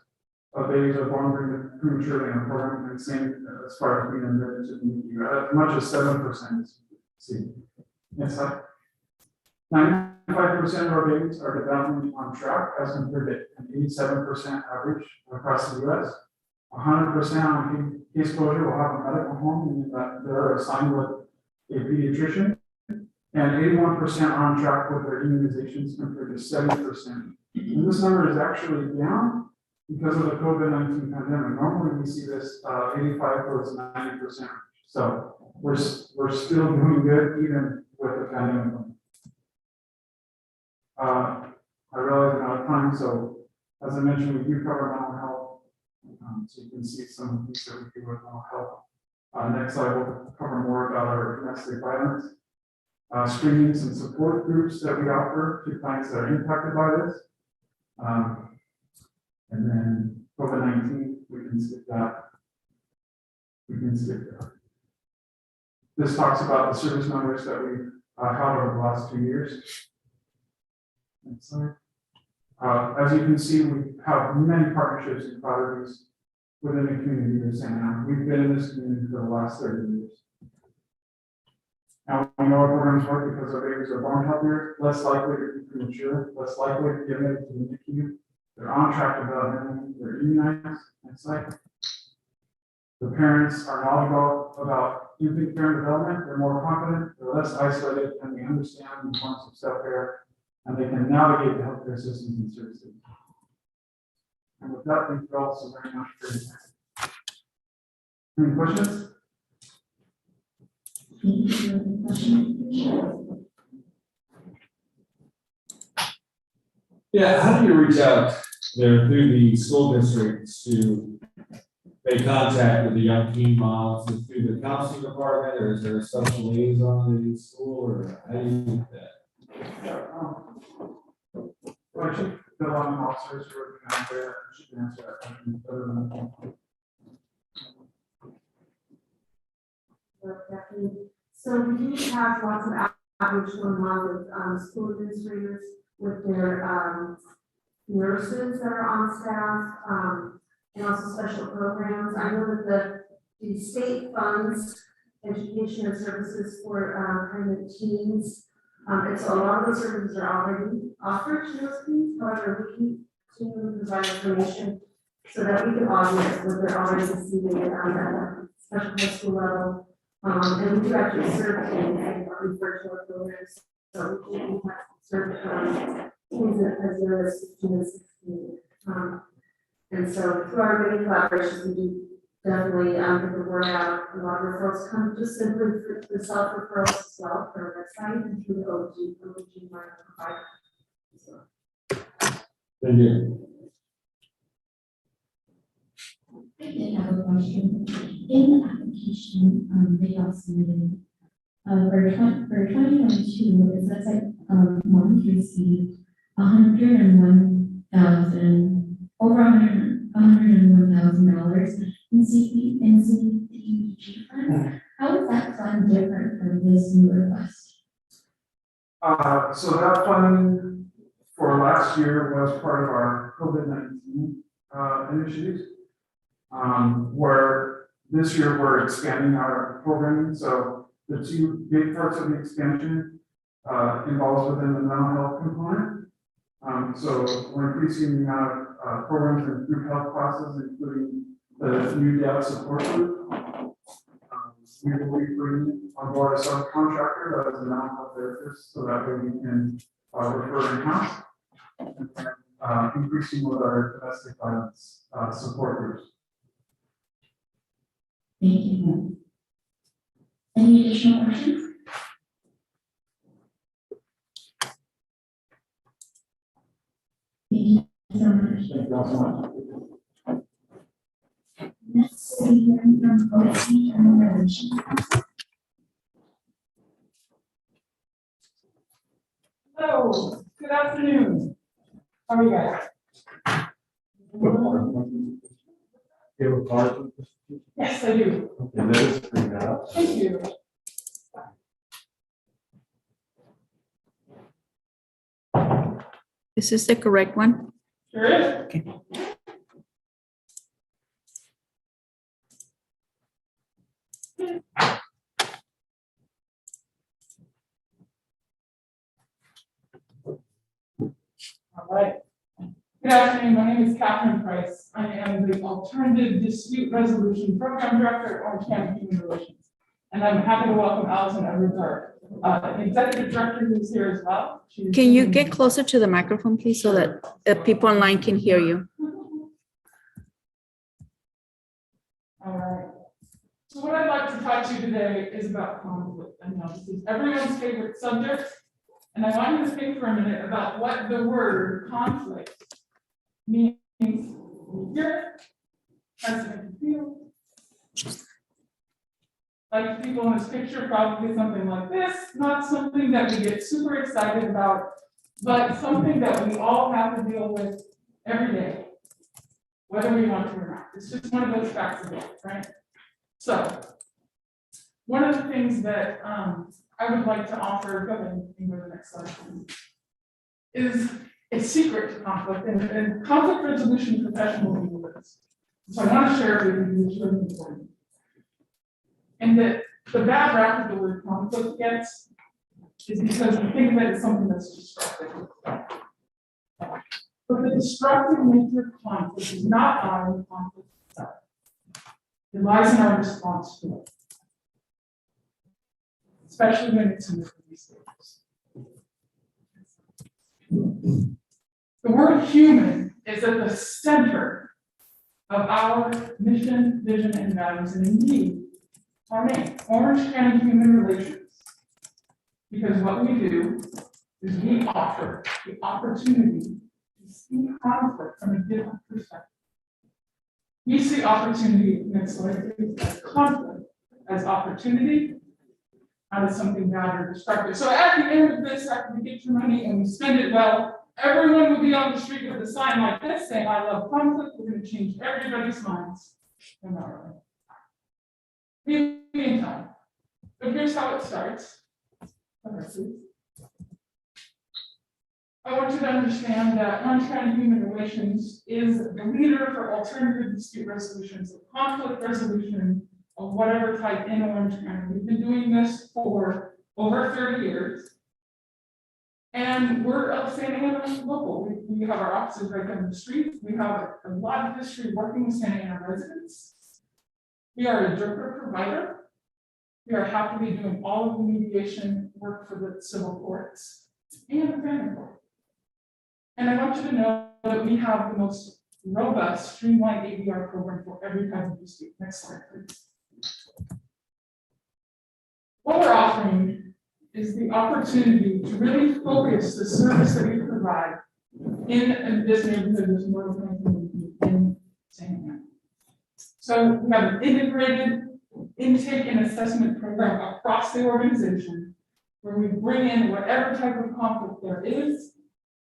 of babies are born prematurely in a program, and the same as far as being admitted to the NICU, as much as 7%. See, next slide. 95% of our babies are developmentally on track as compared to an 87% average across the US. 100% on case closure will have a medical home, meaning that they're assigned with a pediatrician. And 81% are on track with their immunizations compared to 70%. And this number is actually down because of the COVID-19 pandemic. Normally we see this 85 towards 90%. So we're still doing good even with the pandemic. I realize I'm out of time, so as I mentioned, we do cover mental health. So you can see some of the things that we do with mental health. Next slide, we'll cover more about our domestic violence. Screenings and support groups that we offer to clients that are impacted by this. And then COVID-19, we can skip that. This talks about the service numbers that we've had over the last 2 years. Next slide. As you can see, we have many partnerships and priorities within the community of Santa Ana. We've been in this community for the last 30 years. Now, we know our programs work because our babies are born healthier, less likely to be premature, less likely to get admitted to the NICU. They're on track to development, they're immunized. Next slide. The parents are knowledgeable about infant care and development, they're more confident, they're less isolated, and they understand the importance of self-care, and they can navigate the healthcare systems and services. And with that, thank you all so very much for your time. Any questions? Yeah, how do you reach out there through the school districts to make contact with the young teen moms? Is it through the counseling department, or is there a social liaison in the school, or how do you do that? Well, I should fill out an officers who are out there, she can answer that question better than I can. So we do have lots of outreach going on with school administrators, with their nurses that are on staff, and also special programs. I know that the state funds education and services for kind of teens. And so a lot of those services are already offered to those teens. However, we can continue to provide information so that we can augment what they're already receiving at that special high school level. And we do actually serve teens and refer to our programs. So we have served teens as young as 15 and 16. And so through our many collaborations, we do definitely get the word out. A lot of referrals come just simply through the self-referrals as well for our website and through the OG provider. So. Thank you. I did have a question. In the application, they also submitted for 2022, it says that moms received $101,000 in CDBG funds. How is that fund different from this new request? So that funding for last year was part of our COVID-19 initiatives, where this year we're expanding our programming. So the two big parts of the expansion involves within the mental health component. So we're increasing the amount of programs and group health classes, including the new dad support group. We will be bringing on board a subcontractor that is a mental health therapist, so that way we can refer in-house. And increasing with our domestic violence support groups. Thank you. Any additional questions? Thank you so much. Thank you all so much. Next, we'll be hearing from OC and Relations. Hello, good afternoon. How are you guys? You have a card? Yes, I do. Okay, let us bring that up. Thank you. Is this the correct one? Sure is. Okay. All right. Good afternoon. My name is Catherine Price. I am the Alternative Dispute Resolution Program Director at Orange County Human Relations. And I'm happy to welcome Allison Edwards, our Executive Director, who's here as well. She's Can you get closer to the microphone, please, so that people online can hear you? All right. So what I'd like to talk to you today is about conflict. I know this is everyone's favorite subject. And I want you to think for a minute about what the word conflict means here, as it feels. Like people in this picture, probably something like this, not something that we get super excited about, but something that we all have to deal with every day, whether we want to or not. It's just one of those facts of life, right? So, one of the things that I would like to offer, go ahead and go to the next slide, is a secret to conflict and conflict resolution professional leaders. So I want to share it with you, it's really important. And that the bad rap that the word conflict gets is because we think of it as something that's destructive. But the destructive nature of conflict is not our conflict itself. It lies in our response to it, especially when it's in the early stages. The word human is at the center of our mission, vision, and values, and indeed, our name, Orange County Human Relations. Because what we do is we offer the opportunity to see conflict from a different perspective. We see opportunity, next slide, as conflict, as opportunity, not as something bad or destructive. So at the end of this, after we get your money and we spend it well, everyone will be on the street with a sign like this saying, I love conflict. We're going to change everybody's minds. Maybe in time. But here's how it starts. Okay, please. I want you to understand that Orange County Human Relations is the leader for alternative dispute resolutions, conflict resolution of whatever type in Orange County. We've been doing this for over 30 years. And we're of Santa Ana local. We have our offices right down the street. We have a lot of history working with Santa Ana residents. We are a DRPA provider. We are happily doing all of the mediation work for the civil courts and the family court. And I want you to know that we have the most robust, streamlined ADR program for every type of dispute. Next slide, please. What we're offering is the opportunity to really focus the service that we provide in this neighborhood, this Northern community in Santa Ana. So we have an integrated intake and assessment program across the organization where we bring in whatever type of conflict there is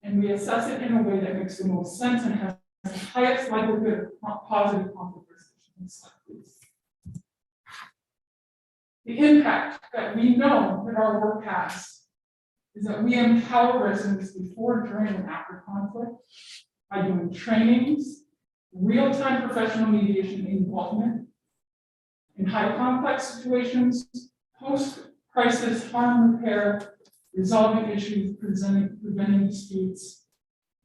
and we assess it in a way that makes the most sense and has the highest likelihood of positive conflict resolution. The impact that we know that our work has is that we empower residents before, during, and after conflict by doing trainings, real-time professional mediation involvement in high complex situations, post-crisis harm repair, resolving issues, preventing disputes.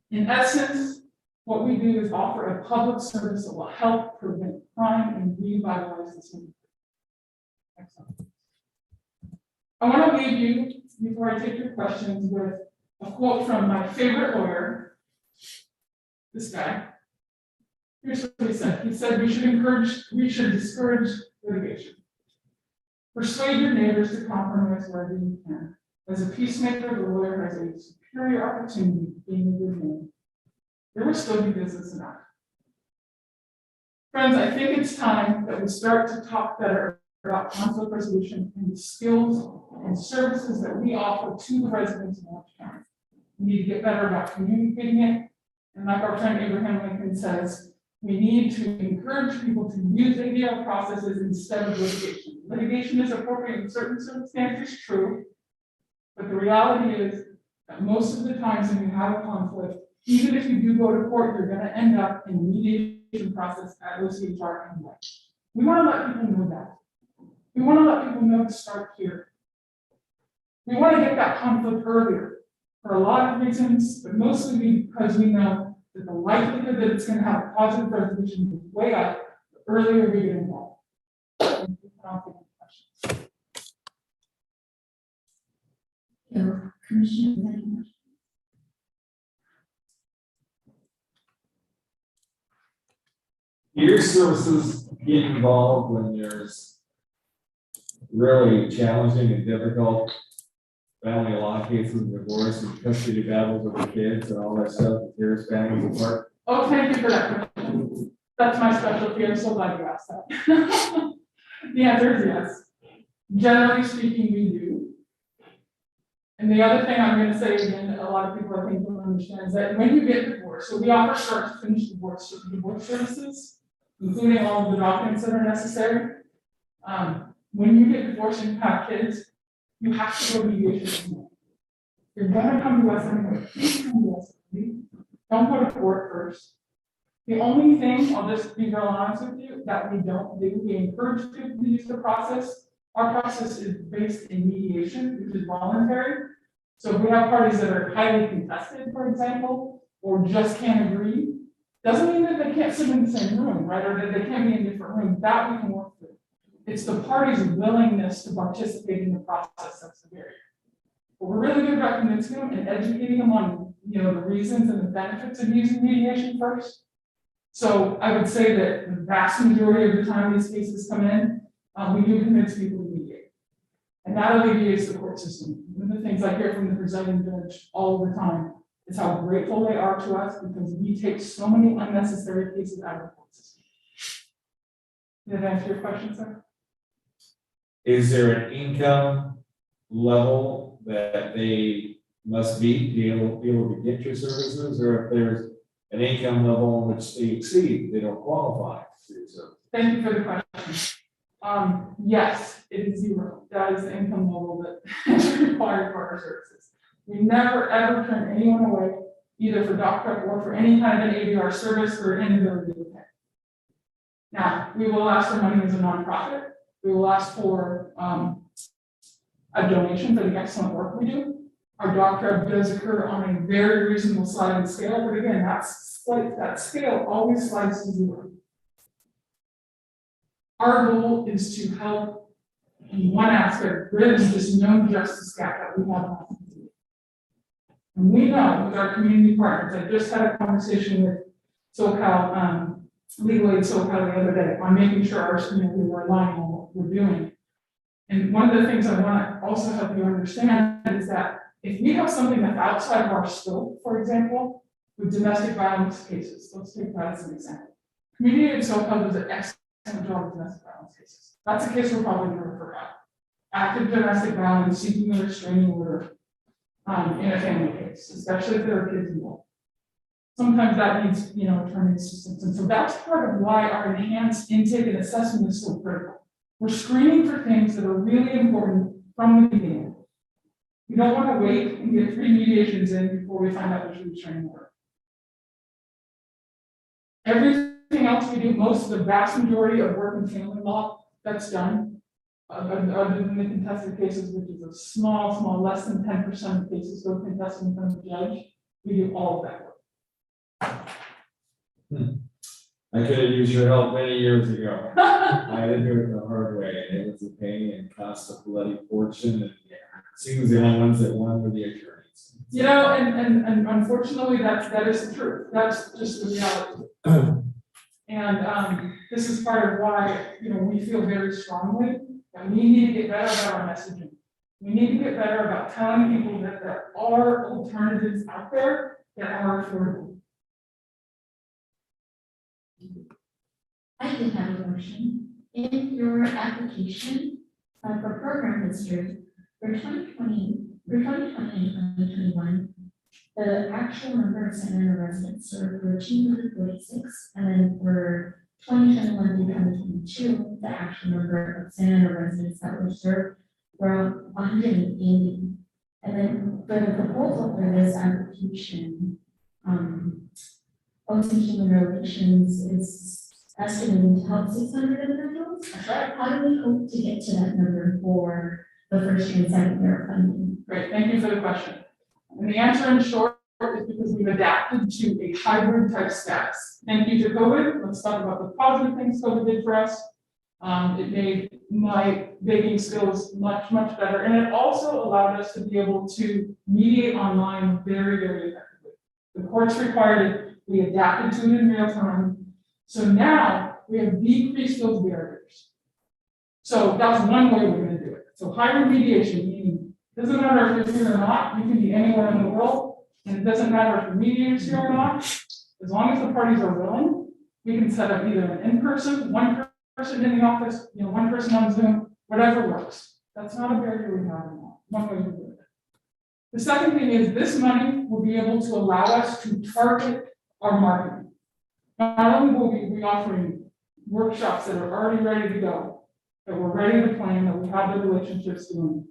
In essence, what we do is offer a public service that will help prevent crime and revitalize the city. Excellent. I want to leave you, before I take your questions, with a quote from my favorite lawyer, this guy. Here's what he said. He said, we should discourage litigation. Persuade your neighbors to compromise wherever you can. As a peacemaker, the lawyer has a superior opportunity of being a good man. There will still be business enough. Friends, I think it's time that we start to talk better about conflict resolution and the skills and services that we offer to the residents of Orange County. We need to get better about communicating it And like our friend Abraham Lincoln says, we need to encourage people to use ADL processes instead of litigation. Litigation is appropriate in certain circumstances, true. But the reality is that most of the times when you have a conflict, even if you do go to court, you're going to end up in a mediation process at OCHR anyway. We want to let people know that. We want to let people know to start here. We want to get that conflict earlier for a lot of reasons, but mostly because we know that the likelihood that it's going to have a positive resolution is way up the earlier we get involved. Commissioner, any more? Your services get involved when there's really challenging and difficult family law cases, divorce and custody battles over kids and all that stuff that tears families apart. Oh, thank you for that question. That's my specialty. I'm so glad you asked that. The answer is yes. Generally speaking, we do. And the other thing I'm going to say again, that a lot of people I think don't understand is that when you get divorced, so we offer start to finish divorce services, including all of the documents that are necessary. When you get divorced and you have kids, you have to go to mediation. You're going to come to us anyway. Please come to us. Don't go to court first. The only thing, I'll just be real honest with you, that we don't do, we encourage people to use the process. Our process is based in mediation, which is voluntary. So if we have parties that are highly contested, for example, or just can't agree, doesn't mean that they can't sit in the same room, right? Or that they can't be in different rooms. That we can work through. It's the party's willingness to participate in the process that's the barrier. But we're really good about convincing them and educating them on, the reasons and the benefits of using mediation first. So I would say that the vast majority of the time these cases come in, we do convince people to mediate. And that alleviates the court system. One of the things I hear from the presiding judge all the time is how grateful they are to us because we take so many unnecessary cases out of the court system. Did that answer your question, sir? Is there an income level that they must be to be able to get your services, or if there's an income level in which they exceed, they don't qualify for your service? Thank you for the question. Yes, it is zero. That is the income level that is required for our services. We never ever turn anyone away, either for doctorate or for any kind of an ADR service or inability to pay. Now, we will ask for money as a nonprofit. We will ask for a donation for the excellent work we do. Our doctorate does occur on a very reasonable sliding scale, but again, that scale always slides to zero. Our goal is to help in one aspect bridge this no justice gap that we have. And we know with our community partners, I just had a conversation with SoCal, Legal Aid SoCal the other day on making sure we were aligning on what we're doing. And one of the things I want to also help you understand is that if we have something that's outside of our scope, for example, with domestic violence cases, let's take that as an example. Community Aid SoCal does an excellent job with domestic violence cases. That's a case we're probably going to refer out. Active domestic violence, seeking a restraining order in a family case, especially if there are kids involved. Sometimes that needs, attorney assistance. And so that's part of why our enhanced intake and assessment is so critical. We're screening for things that are really important from the beginning. We don't want to wait and get 3 mediations in before we find out there's a restraining order. Everything else we do, most of the vast majority of work in family law, that's done. Other than the contested cases, which is a small, less than 10% of cases go contested in front of the judge, we do all of that work. I could have used your help many years ago. I had to do it the hard way, and it was a pain and cost a bloody fortune, and seems the only ones that won were the attorneys. And unfortunately, that is the truth. That's just the reality. And this is part of why we feel very strongly that we need to get better about our messaging. We need to get better about telling people that there are alternatives out there that are affordable. I did have a question. In your application for program this year, for 2020 and 2021, the actual number of Santa Ana residents served were 246, and then for 2021 through 2022, the actual number of Santa Ana residents that were served were 180. And then for the proposal for this application, OC Human Relations is estimating to help 600 individuals. That's right. How do we hope to get to that number for the first year and second year of funding? Great, thank you for the question. And the answer in short is because we've adapted to a hybrid type status. Thank you to COVID. Let's talk about the positive things COVID did for us. It made my baking skills much, much better. And it also allowed us to be able to mediate online very, very effectively. The courts required it. We adapted to it in real time. So now we have decreased those barriers. So that's one way we're going to do it. So hybrid mediation, meaning it doesn't matter if you're here or not, you can be anywhere in the world, and it doesn't matter if the mediator's here or not. As long as the parties are willing, we can set up either an in-person, one person in the office, one person on Zoom, whatever works. That's not a barrier we have now. One way to do it. The second thing is this money will be able to allow us to target our marketing. Not only will we be offering workshops that are already ready to go, that we're ready to plan, that we have the relationships doing.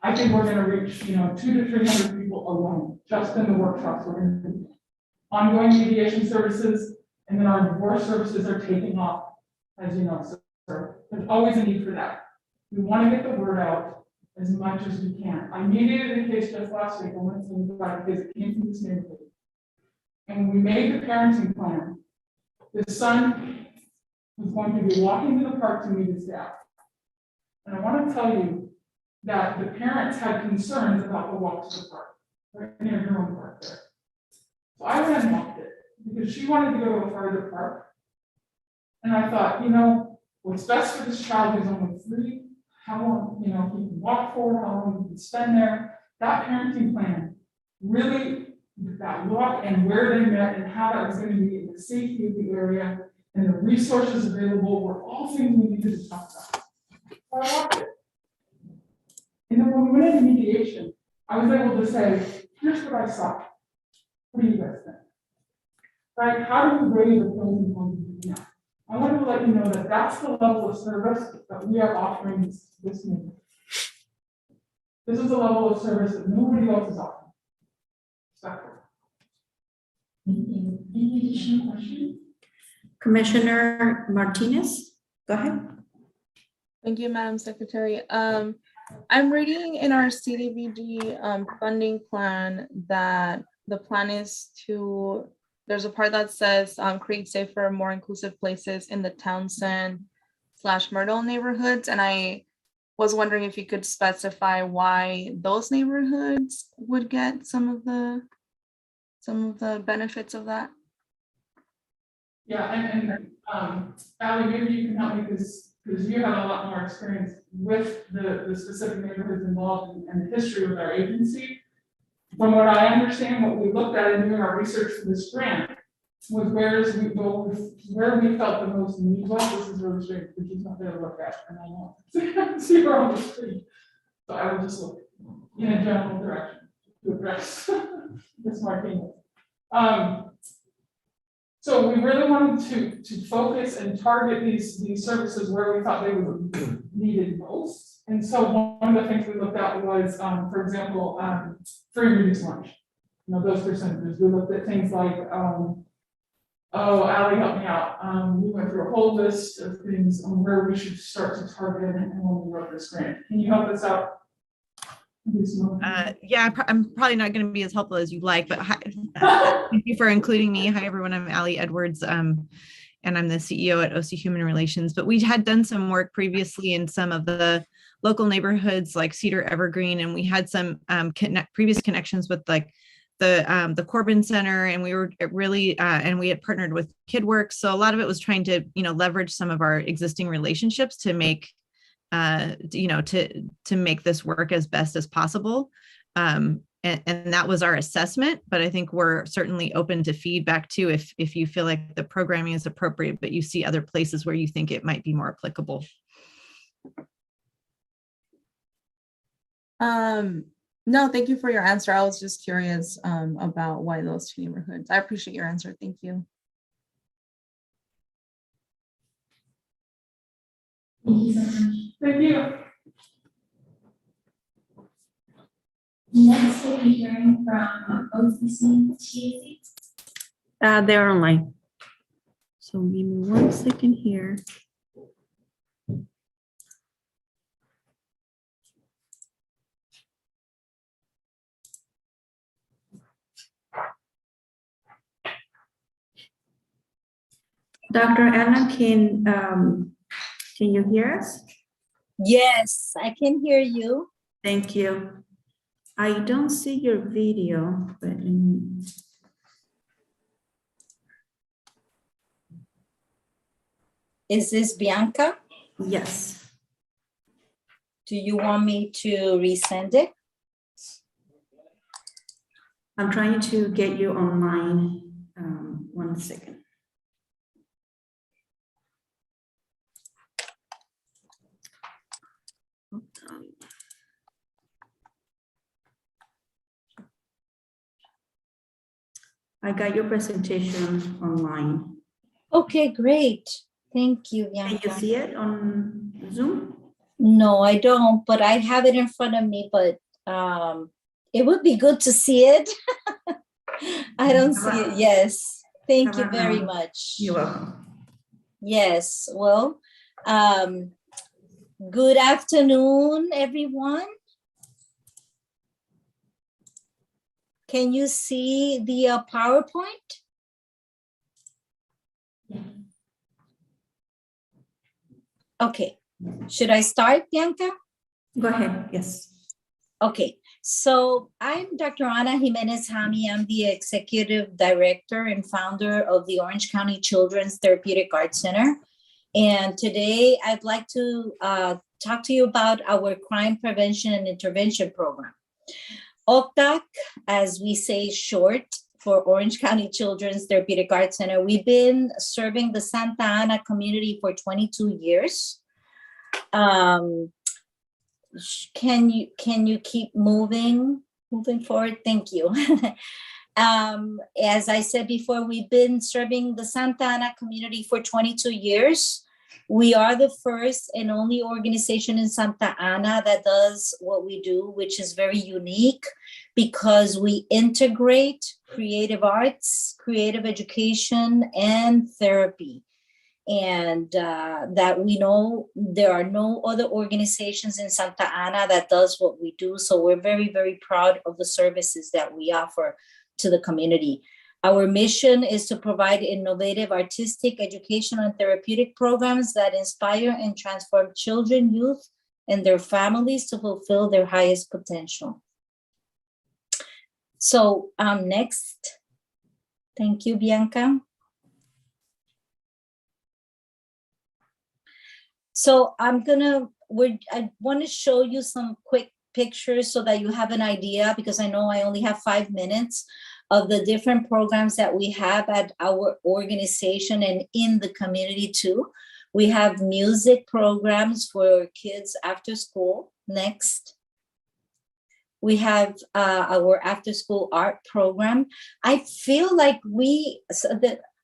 I think we're going to reach, 200 to 300 people alone, just in the workshops we're going to do. Ongoing mediation services, and then our divorce services are taking off, as you know. So there's always a need for that. We want to get the word out as much as we can. I mediated a case just last week. I went to about a case that came from this neighborhood. And when we made the parenting plan, the son was going to be walking to the park to meet his dad. And I want to tell you that the parents had concerns about the walk to the park, right near her own park there. So I went and walked it because she wanted to go to a farther park. And I thought, what's best for this child who's only 3, how long, he can walk for, how long he can spend there. That parenting plan really, that walk and where they met and how that was going to be in the safety of the area and the resources available were all things we needed to talk about. So I walked it. And then when we went into mediation, I was able to say, here's what I saw. What do you guys think? Right? How do we weigh the pros and cons now? I wanted to let you know that that's the level of service that we are offering this neighborhood. This is the level of service that nobody else is offering. Exactly. Thank you. Any additional questions? Commissioner Martinez, go ahead. Thank you, Madam Secretary. I'm reading in our CDBG funding plan that the plan is to, there's a part that says create safer, more inclusive places in the Townsend/Myrtle neighborhoods. And I was wondering if you could specify why those neighborhoods would get some of the benefits of that. Yeah, and Allie, maybe you can help me because you have a lot more experience with the specific neighborhoods involved and the history with our agency. From what I understand, what we looked at in doing our research for this grant was where we felt the most need was. This is really strange, which is not there to look at, and I know. See her on the screen. So I will just look in a general direction to address this Martinez. So we really wanted to focus and target these services where we thought they were needed most. And so one of the things we looked at was, for example, free reduced lunch. Those percentages. We looked at things like, Allie, help me out. We went through a whole list of things on where we should start to target and when we wrote this grant. Can you help us out? Yeah, I'm probably not going to be as helpful as you'd like, but thank you for including me. Hi, everyone. I'm Allie Edwards, and I'm the CEO at OC Human Relations. But we had done some work previously in some of the local neighborhoods like Cedar Evergreen, and we had some previous connections with like the Corbin Center, and we were really and we had partnered with KidWorks. So a lot of it was trying to leverage some of our existing relationships to make to make this work as best as possible. And that was our assessment, but I think we're certainly open to feedback too, if you feel like the programming is appropriate, but you see other places where you think it might be more applicable. No, thank you for your answer. I was just curious about why those two neighborhoods. I appreciate your answer. Thank you. Thank you so much. Thank you. Next, we'll be hearing from OCC TAC. They're online. So give me 1 second here. Dr. Anna, can you hear us? Yes, I can hear you. Thank you. I don't see your video, but let me. Is this Bianca? Yes. Do you want me to resend it? I'm trying to get you online. 1 second. I got your presentation online. Okay, great. Thank you, Can Bianca. you see it on Zoom? No, I don't, but I have it in front of me, but it would be good to see it. I don't see it. Yes. Thank you very much. You're welcome. Yes. Well, good afternoon, everyone. Can you see the PowerPoint? Okay. Should I start, Bianca? Go ahead. Yes. Okay. So I'm Dr. Ana Jimenez Jami. I'm the executive director and founder of the Orange County Children's Therapeutic Arts Center. And today I'd like to talk to you about our crime prevention and intervention program. OCTAC, as we say short for Orange County Children's Therapeutic Arts Center, we've been serving the Santa Ana community for 22 years. Can you keep moving forward? Thank you. As I said before, we've been serving the Santa Ana community for 22 years. We are the first and only organization in Santa Ana that does what we do, which is very unique because we integrate creative arts, creative education, and therapy. And that we know there are no other organizations in Santa Ana that does what we do. So we're very, very proud of the services that we offer to the community. Our mission is to provide innovative artistic, educational, and therapeutic programs that inspire and transform children, youth, and their families to fulfill their highest potential. So next, thank you, Bianca. So I want to show you some quick pictures so that you have an idea, because I know I only have 5 minutes, of the different programs that we have at our organization and in the community too. We have music programs for kids after school. Next. We have our after school art program. I feel like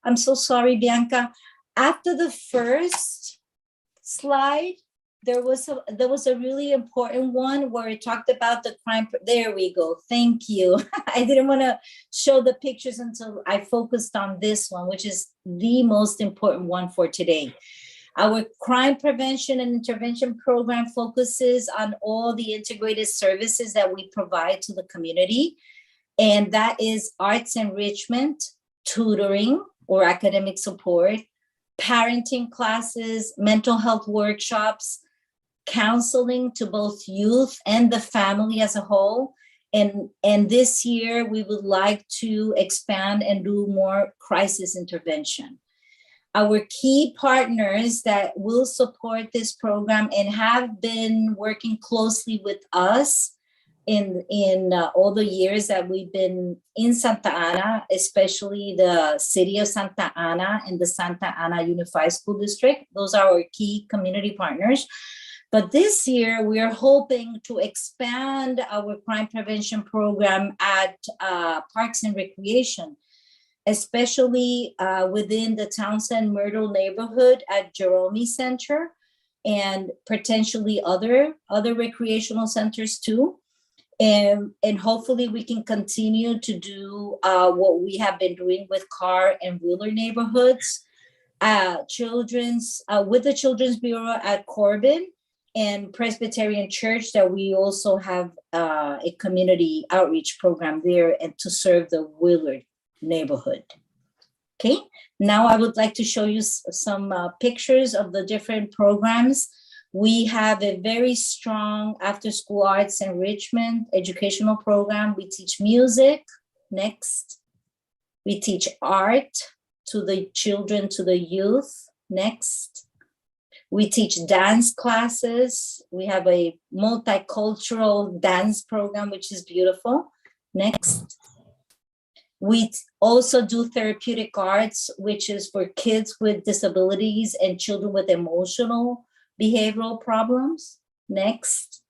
I'm so sorry, Bianca. After the first slide, there was a really important one where it talked about the crime. There we go. Thank you. I didn't want to show the pictures until I focused on this one, which is the most important one for today. Our crime prevention and intervention program focuses on all the integrated services that we provide to the community. And that is arts enrichment, tutoring or academic support, parenting classes, mental health workshops, counseling to both youth and the family as a whole. And this year, we would like to expand and do more crisis intervention. Our key partners that will support this program and have been working closely with us in all the years that we've been in Santa Ana, especially the city of Santa Ana and the Santa Ana Unified School District. Those are our key community partners. But this year, we are hoping to expand our crime prevention program at Parks and Recreation, especially within the Townsend Myrtle neighborhood at Jerome Center, and potentially other recreational centers too. And hopefully we can continue to do what we have been doing with Carr and Wheeler neighborhoods, with the Children's Bureau at Corbin and Presbyterian Church, that we also have a community outreach program there and to serve the Willard neighborhood. Okay, now I would like to show you some pictures of the different programs. We have a very strong after-school arts enrichment educational program. We teach music. Next. We teach art to the children, to the youth. Next. We teach dance classes. We have a multicultural dance program, which is beautiful. Next. We also do therapeutic arts, which is for kids with disabilities and children with emotional behavioral problems. Next.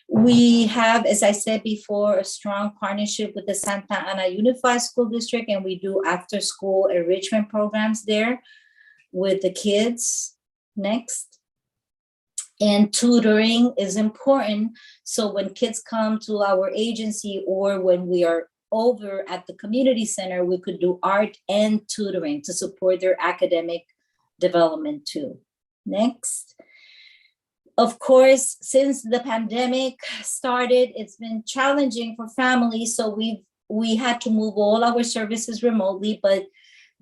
We have, as I said before, a strong partnership with the Santa Ana Unified School District, and we do after-school enrichment programs there with the kids. Next. And tutoring is important. So when kids come to our agency or when we are over at the community center, we could do art and tutoring to support their academic development too. Next. Of course, since the pandemic started, it's been challenging for families. So we had to move all our services remotely, but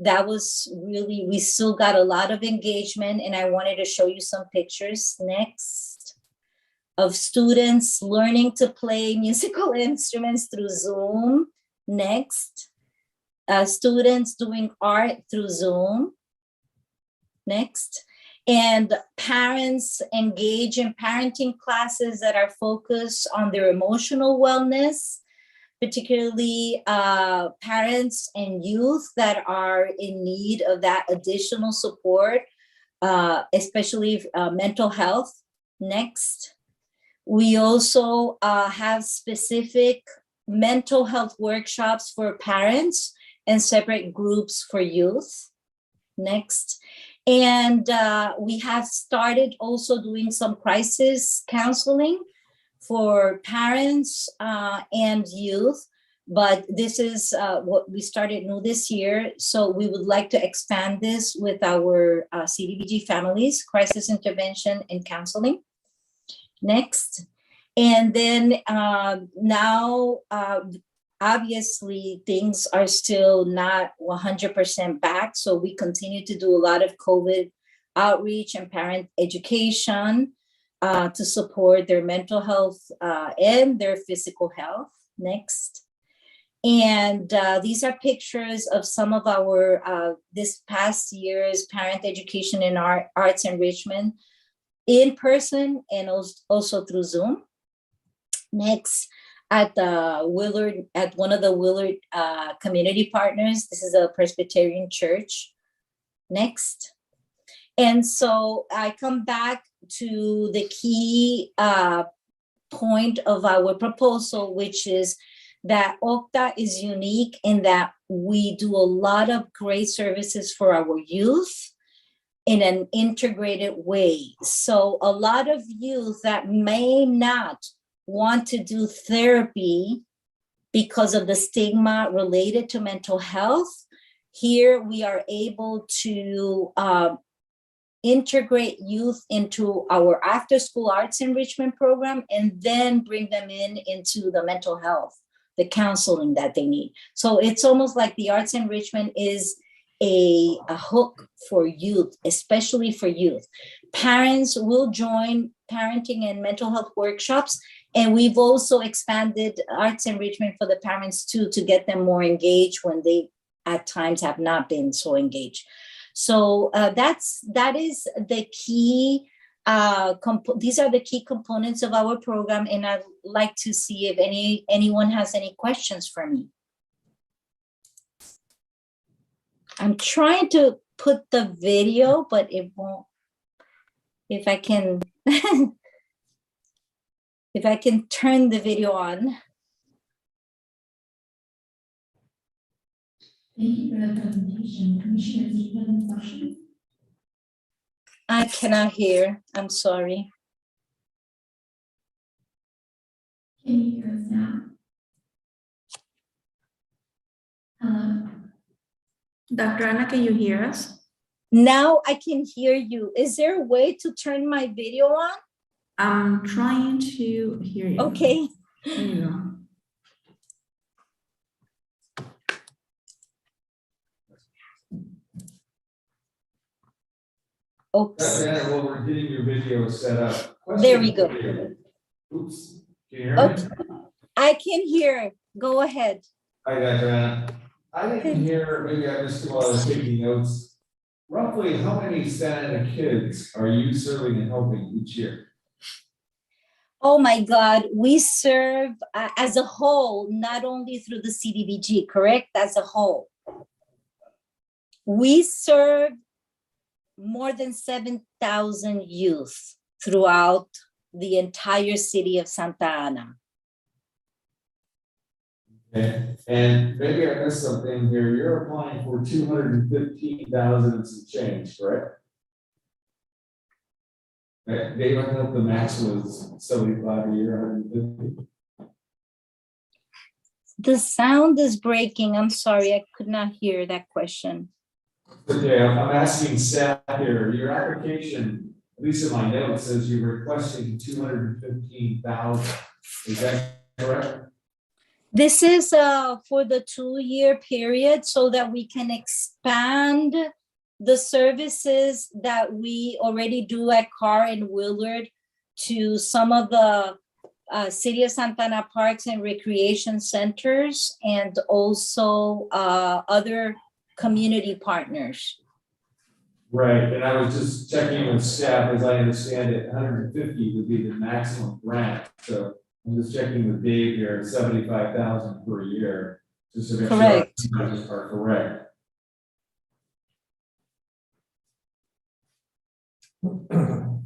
that was really, we still got a lot of engagement, and I wanted to show you some pictures next of students learning to play musical instruments through Zoom. Next, students doing art through Zoom. Next, and parents engage in parenting classes that are focused on their emotional wellness, particularly parents and youth that are in need of that additional support, especially mental health. Next, we also have specific mental health workshops for parents and separate groups for youth. Next. And we have started also doing some crisis counseling for parents and youth, but this is what we started new this year. So we would like to expand this with our CDBG families, crisis intervention and counseling. Next. And then now, obviously, things are still not 100% back. So we continue to do a lot of COVID outreach and parent education to support their mental health and their physical health. Next. And these are pictures of some of our this past year's parent education and arts enrichment in person and also through Zoom. Next, at Willard, at one of the Willard community partners. This is a Presbyterian church. Next. And so I come back to the key point of our proposal, which is that OCTA is unique in that we do a lot of great services for our youth in an integrated way. So a lot of youth that may not want to do therapy because of the stigma related to mental health, here we are able to integrate youth into our after-school arts enrichment program and then bring them into the mental health, the counseling that they need. So it's almost like the arts enrichment is a hook for youth, especially for youth. Parents will join parenting and mental health workshops, and we've also expanded arts enrichment for the parents too, to get them more engaged when they at times have not been so engaged. So that is the key. These are the key components of our program, and I'd like to see if anyone has any questions for me. I'm trying to put the video, but it won't. if I can, if I can turn the video on. Thank you for the presentation. Commissioners, do you have any questions? I cannot hear. I'm sorry. Can you hear us now? Hello? Dr. Anna, can you hear us? Now I can hear you. Is there a way to turn my video on? I'm trying to hear you. Okay. There you go. Oops. Diana, while we're getting your video set up. There we go. Oops, can you hear Okay. me? I can hear. Go ahead. Hi, Dr. Anna. I didn't hear, maybe I missed it while I was taking notes. Roughly how many Santa Ana kids are you serving and helping each year? Oh my God, we serve as a whole, not only through the CDBG, correct? As a whole. We serve more than 7,000 youth throughout the entire city of Santa Ana. Okay, and maybe I missed something here. You're applying for 215,000 and some change, correct? Dave, I thought the max was 75 a year, 150. The sound is breaking. I'm sorry, I could not hear that question. Okay, I'm asking staff here, your application, at least in my notes, says you're requesting 215,000. Is that correct? This is for the 2-year period so that we can expand the services that we already do at Carr and Willard to some of the City of Santa Ana parks and recreation centers and also other community partners. Right, and I was just checking with staff, as I understand it, 150 would be the maximum grant, so I'm just checking with Dave here, 75,000 per year, just to make sure our Correct. numbers are correct.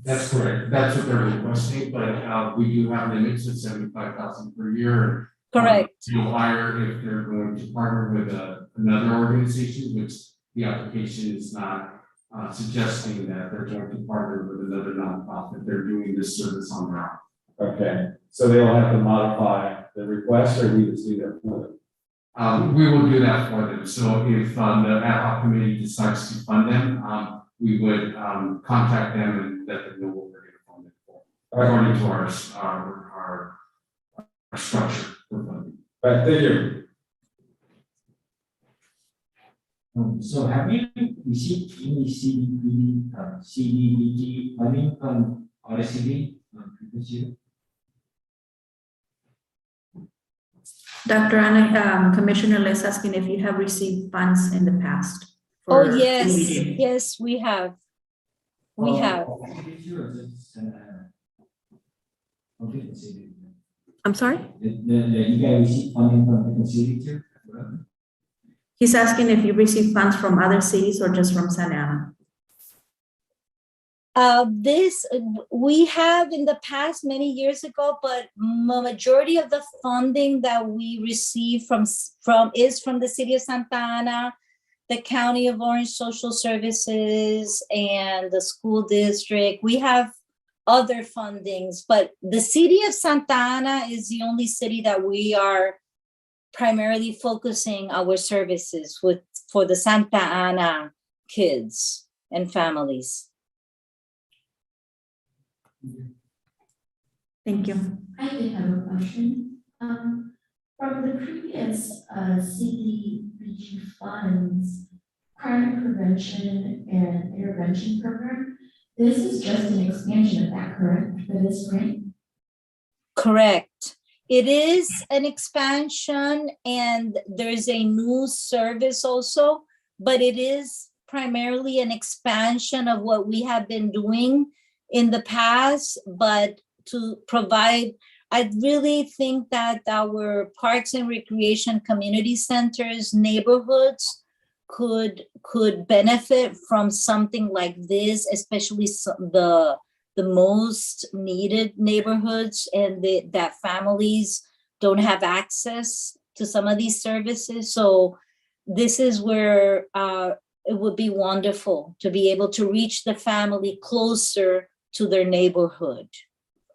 That's correct. That's what they're requesting, but we do have limits of 75,000 per year. Correct. To hire if they're going to partner with another organization, which the application is not suggesting that they're going to partner with another nonprofit. They're doing this service on their own. Okay, so they will have to modify the request, or we just do that for them? We will do that for them. So if the ad hoc committee decides to fund them, we would contact them and let them know what we're going to fund them for, according to our structure for funding. All right, thank you. So have you received any CDBG funding from RSCD previous year? Dr. Anna, Commissioner Les asking if you have received funds in the past. Oh, for yes, CDBG. yes, we have. We have. I'm sorry? You guys receive funding from different cities too? He's asking if you receive funds from other cities or just from Santa Ana. We have in the past many years ago, but majority of the funding that we receive is from the City of Santa Ana, the County of Orange Social Services, and the school district. We have other fundings, but the City of Santa Ana is the only city that we are primarily focusing our services for the Santa Ana kids and families. Thank you. I did have a question. From the previous CDBG funds, crime prevention and intervention program, this is just an expansion of that, correct, for this grant? Correct. It is an expansion and there's a new service also, but it is primarily an expansion of what we have been doing in the past, but to provide, I really think that our parks and recreation community centers, neighborhoods could benefit from something like this, especially the the most needed neighborhoods and that families don't have access to some of these services. So this is where it would be wonderful to be able to reach the family closer to their neighborhood.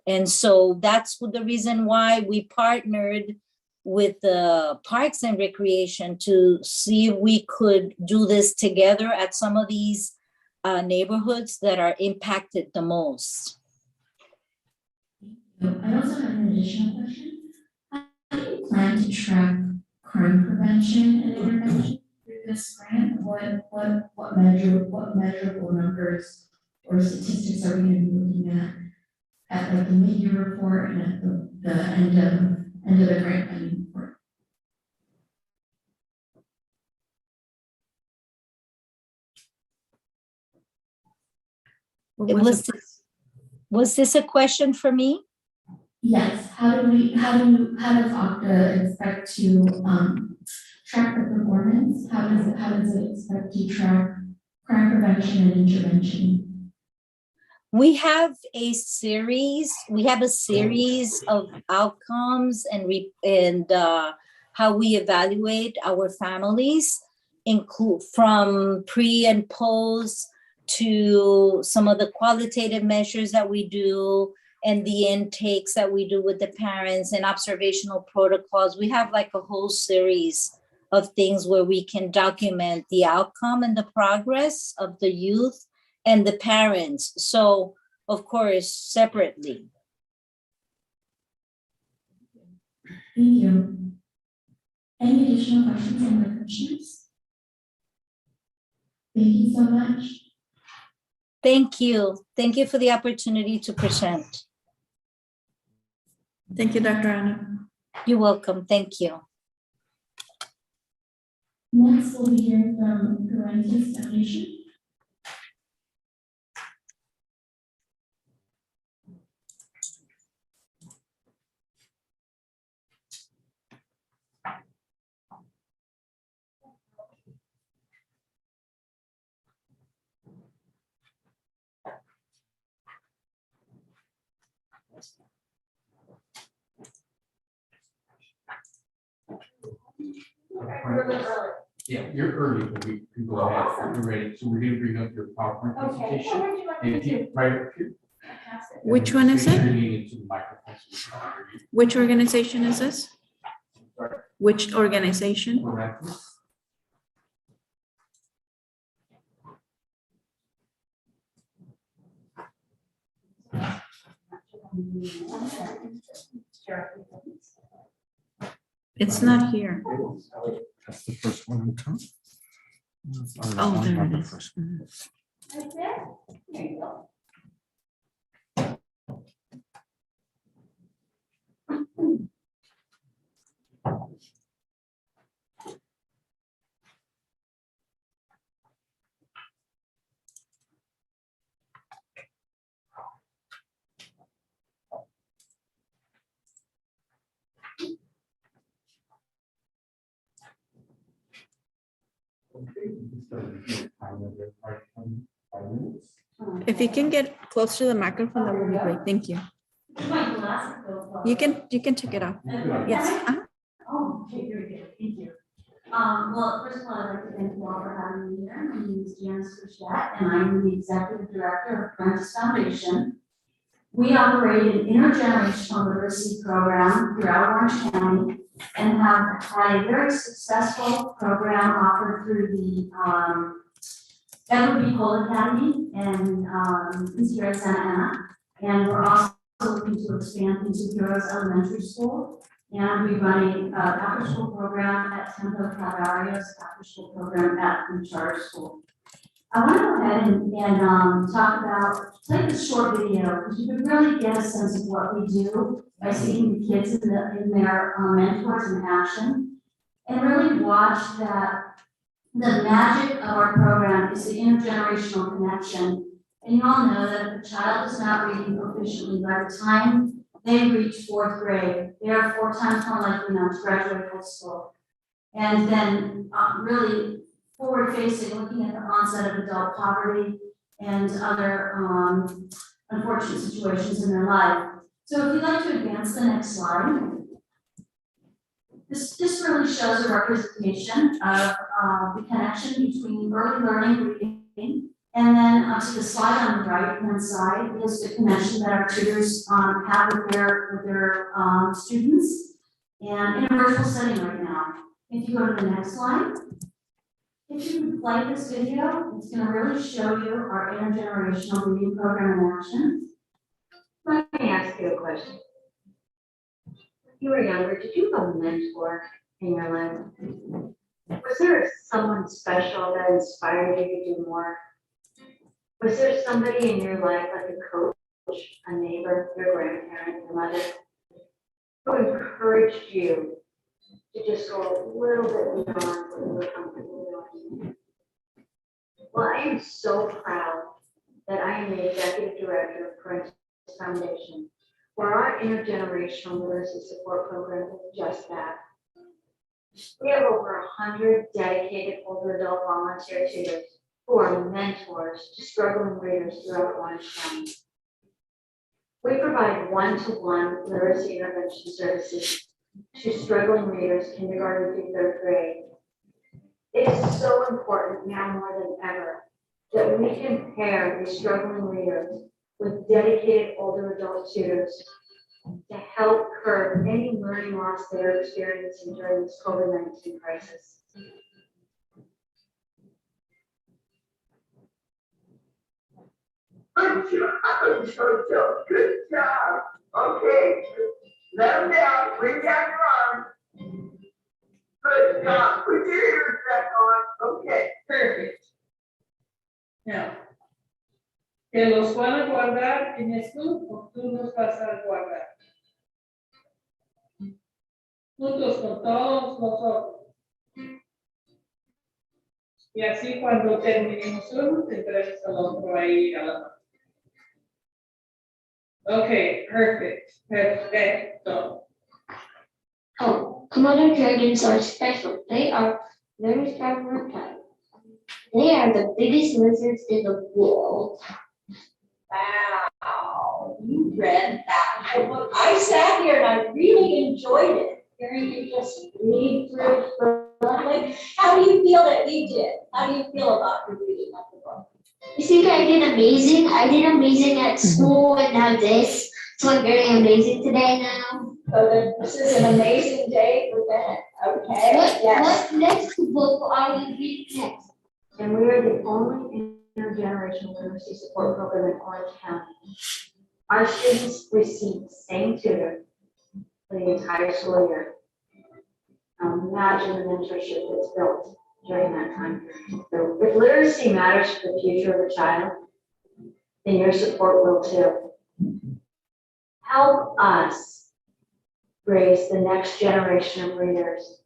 And so that's the reason why we partnered with the Parks and Recreation to see if we could do this together at some of these neighborhoods that are impacted the most. I also have an additional question. How do you plan to track crime prevention and intervention through this grant? What measurable numbers or statistics are we going to be looking at like the mid-year report and at the end of the grant funding report? Was this a question for me? Yes. How does Okta expect to track the performance? How does it expect to track crime prevention and intervention? We have a series of outcomes and how we evaluate our families, include from pre and post to some of the qualitative measures that we do and the intakes that we do with the parents and observational protocols. We have like a whole series of things where we can document the outcome and the progress of the youth and the parents. So, of course, separately. Thank you. Any additional questions on the questions? Thank you so much. Thank you. Thank you for the opportunity to present. Thank you, Dr. Anna. You're welcome. Thank you. Next, we'll be hearing from Parentis Foundation. Yeah, you're early, but we can go ahead. You're ready. So we're gonna bring up your PowerPoint presentation. And keep right up here. Which one is it? Lean into the microphone so we can all hear you. Which organization is this? Which organization? Parentis. It's not here. That's the first one on top. Oh, there it is. Right there? There you go. If you can get close to the microphone, that would be great. Thank you. My glasses go. You can take it off. Yes. Oh, okay, very good, thank you. Well, first of all, I'd like to thank you all for having me here. My name is Janice Frechette, and I'm the Executive Director of Parentis Foundation. We operate an intergenerational literacy program throughout Orange County and have had a very successful program offered through the Edward B. Cole Academy and here at Santa Ana. And we're also looking to expand into Heroes Elementary School. And we run a after-school program at Temple Calvario's after-school program at the charter school. I want to go ahead and talk about, play this short video, because you can really get a sense of what we do by seeing the kids in their mentors in action, and really watch that the magic of our program is the intergenerational connection. And you all know that if a child is not reading proficiently by the time they reach fourth grade, they are 4 times more likely now to graduate high school. And then really forward facing, looking at the onset of adult poverty and other unfortunate situations in their life. So if you'd like to advance the next slide. This really shows a representation of the connection between early learning, reading, and then to the slide on the right-hand side is the connection that our tutors have with their students, and in a virtual setting right now. If you go to the next slide, if you would play this video, it's going to really show you our intergenerational reading program in action. Let me ask you a question. When you were younger, did you have a mentor in your life? Was there someone special that inspired you to do more? Was there somebody in your life, like a coach, a neighbor, your grandparent, your mother, who encouraged you to just go a little bit beyond what you were comfortable doing? Well, I am so proud that I am the executive director of Parental Foundation, where our intergenerational literacy support program is just that. We have over 100 dedicated older adult volunteer tutors who are mentors to struggling readers throughout Orange County. We provide one-to-one literacy intervention services to struggling readers kindergarten through third grade. It is so important now more than ever that we can pair these struggling readers with dedicated older adult tutors to help curb any learning loss they're experiencing during this COVID-19 crisis. Good job. Good job. Okay. Let them down. Bring down your arms. Good job. Put your ears back on. Okay. Perfect. Now, ¿te los van a guardar tienes tú o tú los vas a guardar? Juntos con todos nosotros. Y así cuando terminemos uno, te entregas al otro ahí a la mano. Okay, perfect. Perfecto. Oh, Komodo dragons are special. They are very strong reptiles. They are the biggest lizards in the world. Wow, you read that book. I sat here and I really enjoyed it. Hearing you just read through it. How do you feel that we did? How do you feel about your reading of the book? You think I did amazing? I did amazing at school and now this. So I'm very amazing today now. So this is an amazing day for that. Okay. What next book are we reading next? And we are the only intergenerational literacy support program in Orange County. Our students receive the same tutor for the entire school year. Imagine the mentorship that's built during that time period. So if literacy matters for the future of a child, then your support will too. Help us raise the next generation of readers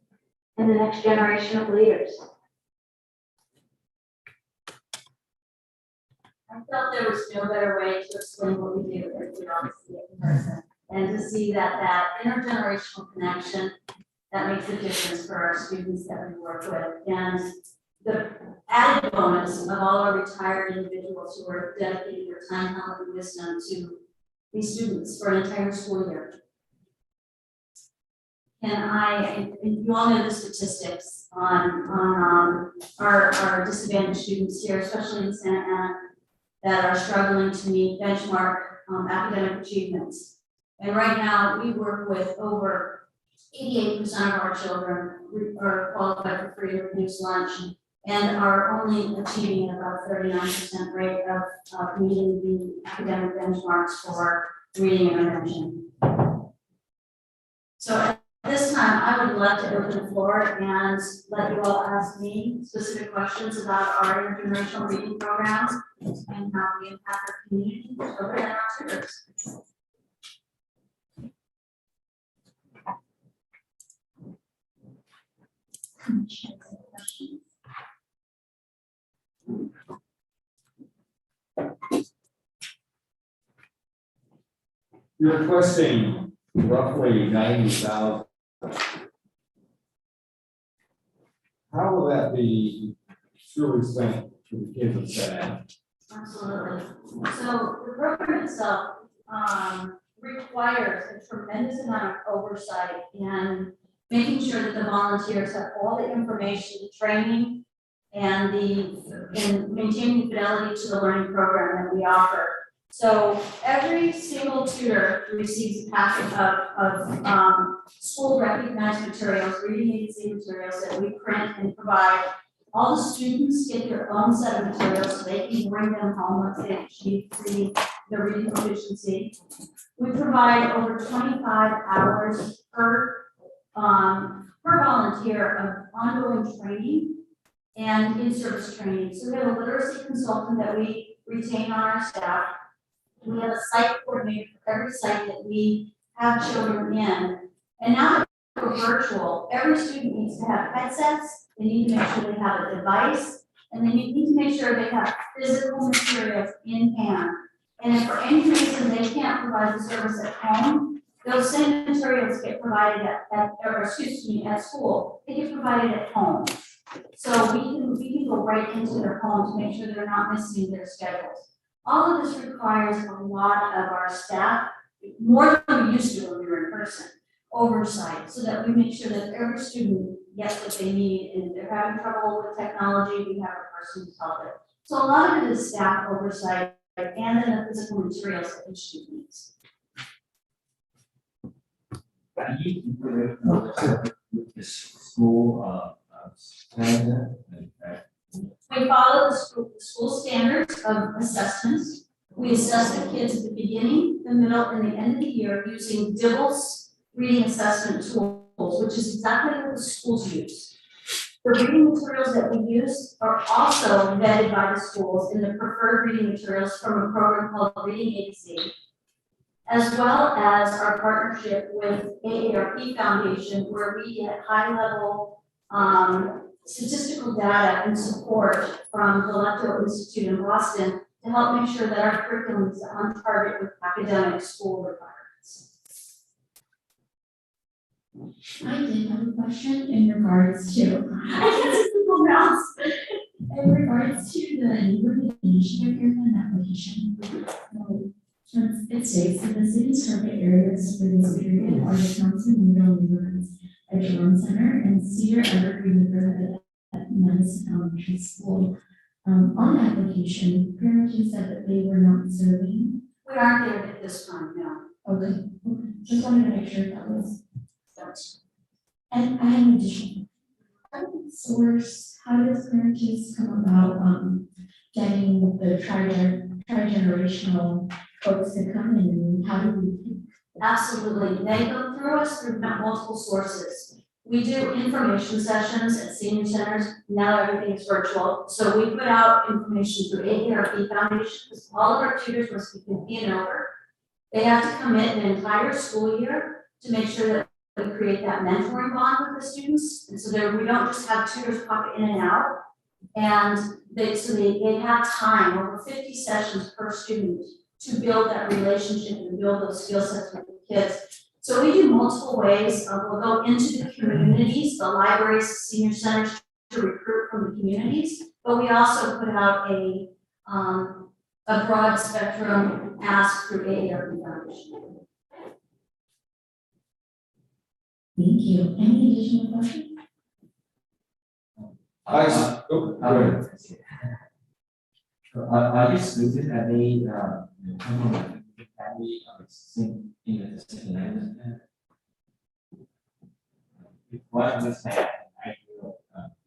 and the next generation of leaders. I felt there was no better way to explain what we do if we don't see it in person. And to see that intergenerational connection, that makes a difference for our students that we work with. And the added bonus of all our retired individuals who are dedicating their time, talent, and wisdom to these students for an entire school year. And you all know the statistics on our disadvantaged students here, especially in Santa Ana, that are struggling to meet benchmark academic achievements. And right now, we work with over 88% of our children are qualified for free or reduced lunch and are only achieving about 39% rate of meeting the academic benchmarks for reading intervention. So at this time, I would love to open the floor and let you all ask me specific questions about our intergenerational reading programs and how we impact our community over at our tutors. You're requesting roughly 90,000. How will that be truly spent for the kids of Santa Ana? Absolutely. So the program itself requires a tremendous amount of oversight and making sure that the volunteers have all the information, the training, and maintaining fidelity to the learning program that we offer. So every single tutor receives a packet of school recognized materials, reading agency materials that we print and provide. All the students get their own set of materials, so they can bring them home once they achieve the reading proficiency. We provide over 25 hours per volunteer of ongoing training and in-service training. So we have a literacy consultant that we retain on our staff. We have a site coordinator for every site that we have children in. And now that we're virtual, every student needs to have headsets. They need to make sure they have a device, and they need to make sure they have physical materials in hand. And if for any reason they can't provide the service at home, those same materials get provided at school. They get provided at home. So we can go right into their home to make sure they're not missing their schedules. All of this requires a lot of our staff, more than we used to when we were in person, oversight, so that we make sure that every student gets what they need. And if they're having trouble with technology, we have a person to help it. So a lot of it is staff oversight and then the physical materials that each student needs. With this school, standard, We follow the school standards of assessments. We assess the kids at the beginning, the middle, and the end of the year using DIBELS reading assessment tools, which is exactly what the schools use. The reading materials that we use are also vetted by the schools in the preferred reading materials from a program called Reading Agency, as well as our partnership with AARP Foundation, where we get high-level statistical data and support from the Lecto Institute in Boston to help make sure that our curriculum is on target with academic school requirements. I did have a question in regards to, in regards to the neighborhood initiative area and application. It states that the city's target areas for this period are the Thompson Middle neighborhoods at Jerome Center and Cedar Evergreen neighborhood at Madison Elementary School. On the application, parents said that they were not serving. We aren't there at this time, no. Okay, just wanted to make sure that was. And I have an additional. Source, how does parentage come about getting the tri-generational folks to come in, and how do we? Absolutely, they go through us through multiple sources. We do information sessions at senior centers. Now everything is virtual. So we put out information through AARP Foundation, because all of our tutors must be 50 and over. They have to commit an entire school year to make sure that we create that mentoring bond with the students. And so there, we don't just have tutors pop in and out. And they have time, over 50 sessions per student, to build that relationship and build those skill sets with the kids. So we do multiple ways. We'll go into the communities, the libraries, senior centers, to recruit from the communities, but we also put out a broad spectrum ask through AARP Foundation. Thank you. Any additional questions? Are you students at the in the second language? What understand I will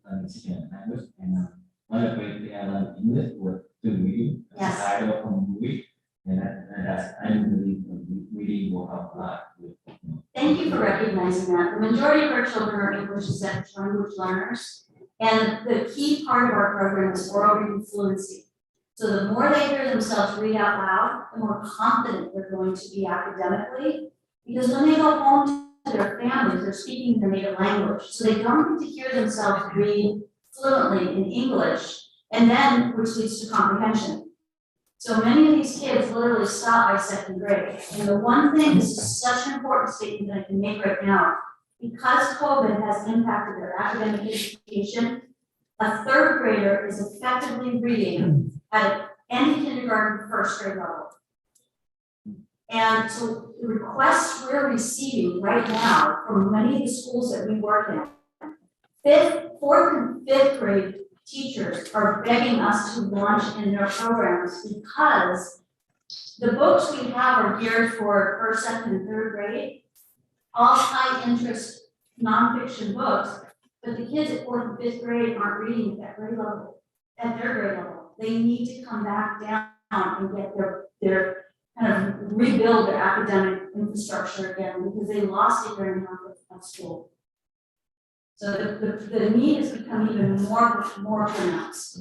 learn the second language, and one of the ways they learn English was through reading. Yes. Title from a movie, and that's I believe reading will help a lot with. Thank you for recognizing that. The majority of our children are English as second language learners, and the key part of our program is oral reading fluency. So the more they hear themselves read out loud, the more confident they're going to be academically, because when they go home to their families, they're speaking their native language. So they don't get to hear themselves read fluently in English, and then which leads to comprehension. So many of these kids literally stop by second grade. And the one thing, this is such an important statement that I can make right now, because COVID has impacted their academic education, a third grader is effectively reading at any kindergarten, first grade level. And so the requests we're receiving right now from many of the schools that we work in, fourth and fifth grade teachers are begging us to launch in their programs because the books we have are geared for first, second, and third grade, all high interest nonfiction books, but the kids at fourth and fifth grade aren't reading at that grade level, at their grade level. They need to come back down and get their kind of rebuild their academic infrastructure again because they lost it during of school. So the need has become even more pronounced.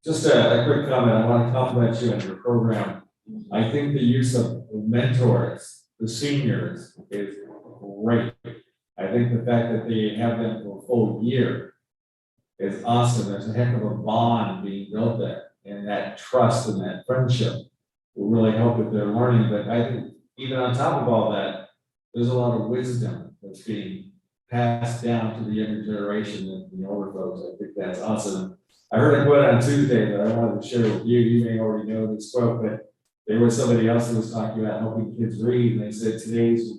Just a quick comment, I want to compliment you on your program. I think the use of mentors, the seniors, is great. I think the fact that they have them for a full year is awesome. There's a heck of a bond being built there, and that trust and that friendship will really help with their learning. But I think even on top of all that, there's a lot of wisdom that's being passed down to the younger generation and the older folks. I think that's awesome. I heard a quote on Tuesday that I wanted to share with you. You may already know this quote, but there was somebody else who was talking about helping kids read, and they said today's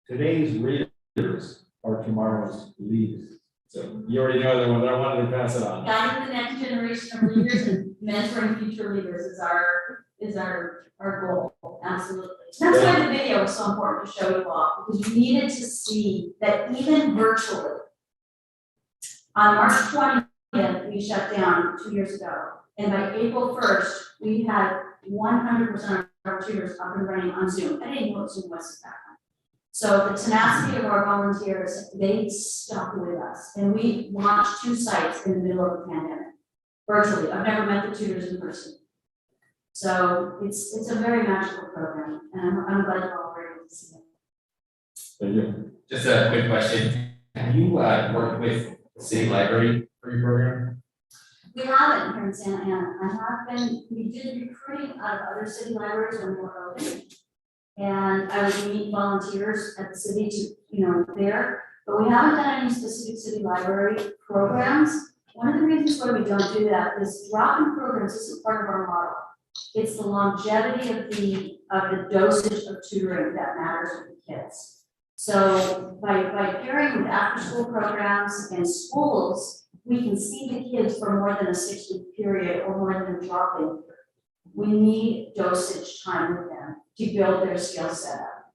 readers are tomorrow's leaders. So you already know that one, but I wanted to pass it on. Guiding the next generation of leaders and mentoring future leaders is our goal, absolutely. That's why the video was so important to show you all, because you needed to see that even virtually, on March 20th, we shut down 2 years ago. And by April 1st, we had 100% of our tutors up and running on Zoom. I didn't know what Zoom was back then. So the tenacity of our volunteers, they stuck with us. And we launched 2 sites in the middle of the pandemic, virtually. I've never met the tutors in person. So it's a very magical program, and I'm glad you're all able to see it. Thank you. Just a quick question. Have you worked with the city library for your program? We haven't here in Santa Ana. We did recruiting out of other city libraries when we were open. And I would meet volunteers at the city to, there, but we haven't done any specific city library programs. One of the reasons why we don't do that is drop-in programs isn't part of our model. It's the longevity of the dosage of tutoring that matters with the kids. So by pairing with after-school programs and schools, we can see the kids for more than a 6-week period or more than a drop-in. We need dosage time with them to build their skill set up.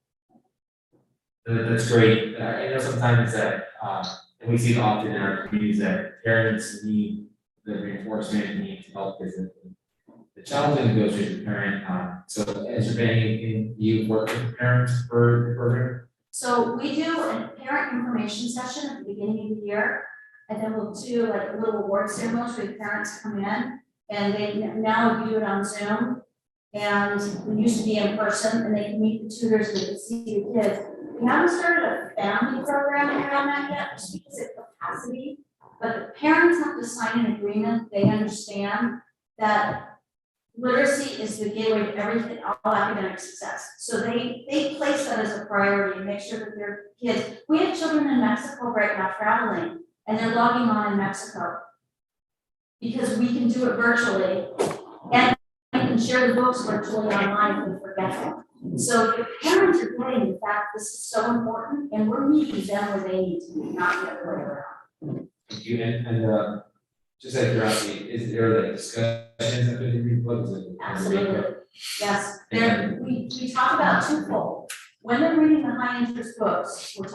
That's great. I know sometimes that, and we see it often in our communities, that parents need the reinforcement, need help with the challenging goes with the parent. So has there been anything you work with parents for the program? So we do a parent information session at the beginning of the year, and then we'll do like a little award ceremony where the parents come in, and now we do it on Zoom. And we used to be in person, and they can meet the tutors and they can see the kids. We haven't started a family program around that yet, just because of capacity. But the parents have to sign an agreement. They understand that literacy is the gateway to everything, all academic success. So they place that as a priority and make sure that their kids. We have children in Mexico right now traveling, and they're logging on in Mexico because we can do it virtually, and we can share the books virtually online if we forget them. So the parents are getting the fact this is so important, and we're meeting them where they need to be, not the other way around. Thank you. And just out of curiosity, is there like discussions that could be books? Absolutely, yes. We talk about twofold. When they're reading the high interest books, we're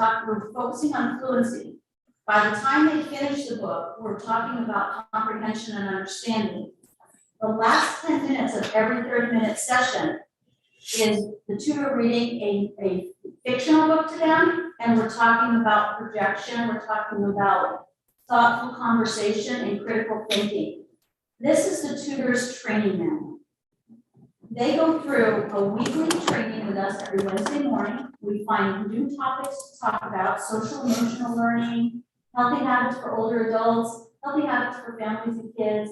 focusing on fluency. By the time they finish the book, we're talking about comprehension and understanding. The last 10 minutes of every 30-minute session is the tutor reading a fictional book to them, and we're talking about projection, we're talking about thoughtful conversation and critical thinking. This is the tutor's training manual. They go through a weekly training with us every Wednesday morning. We find new topics to talk about: social emotional learning, healthy habits for older adults, healthy habits for families and kids,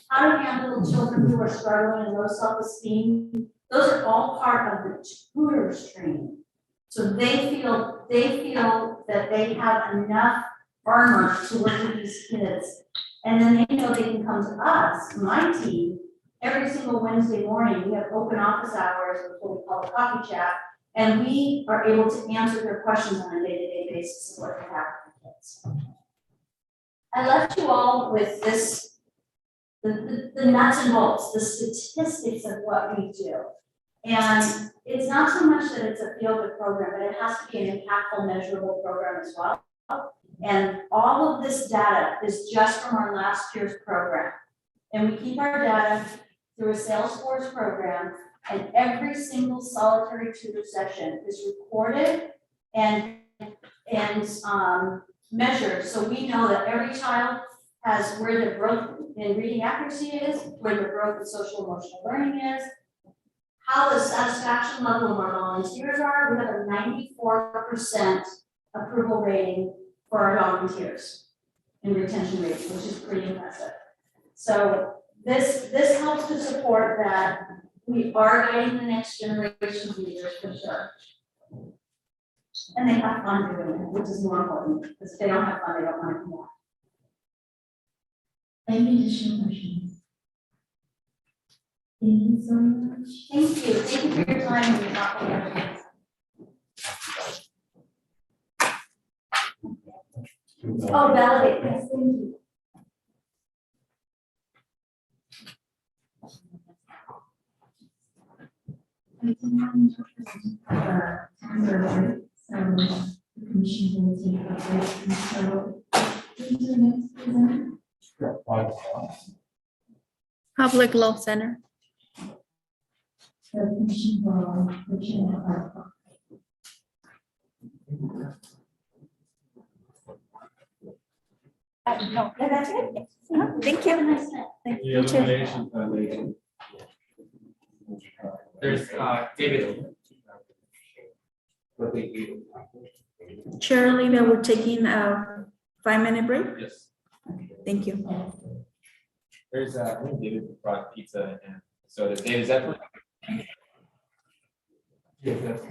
how to handle children who are struggling and low self-esteem. Those are all part of the tutor's training. So they feel that they have enough farmers to work with these kids. And then they know they can come to us, my team, every single Wednesday morning. We have open office hours, what we call a coffee chat, and we are able to answer their questions on a day-to-day basis of what they have with their kids. I left you all with this, the nuts and bolts, the statistics of what we do. And it's not so much that it's a feel-good program, but it has to be an impactful, measurable program as well. And all of this data is just from our last year's program. And we keep our data through a Salesforce program, and every single solitary tutor session is recorded and measured. So we know that every child has where their growth in reading accuracy is, where their growth in social emotional learning is, how the satisfaction level of our volunteers are. We have a 94% approval rating for our volunteers in retention rate, which is pretty impressive. So this helps to support that we are guiding the next generation of leaders for sure. And they have fun doing it, which is more important, because if they don't have fun, they don't want to come back. Any additional questions? Thank you so much. Thank you. Thank you for your time and your thoughtful questions. Oh, validate. Yes, thank you. So the commission will take a break until the next presenter. Public Law Center. The commission will return at 5 o'clock. No, that's it. Thank you. Have a nice night. The Illumination Foundation. There's David. Shirley, that we're taking a 5-minute break? Yes. Thank you. There's I think David brought pizza and soda. David, is that? Yeah, that's.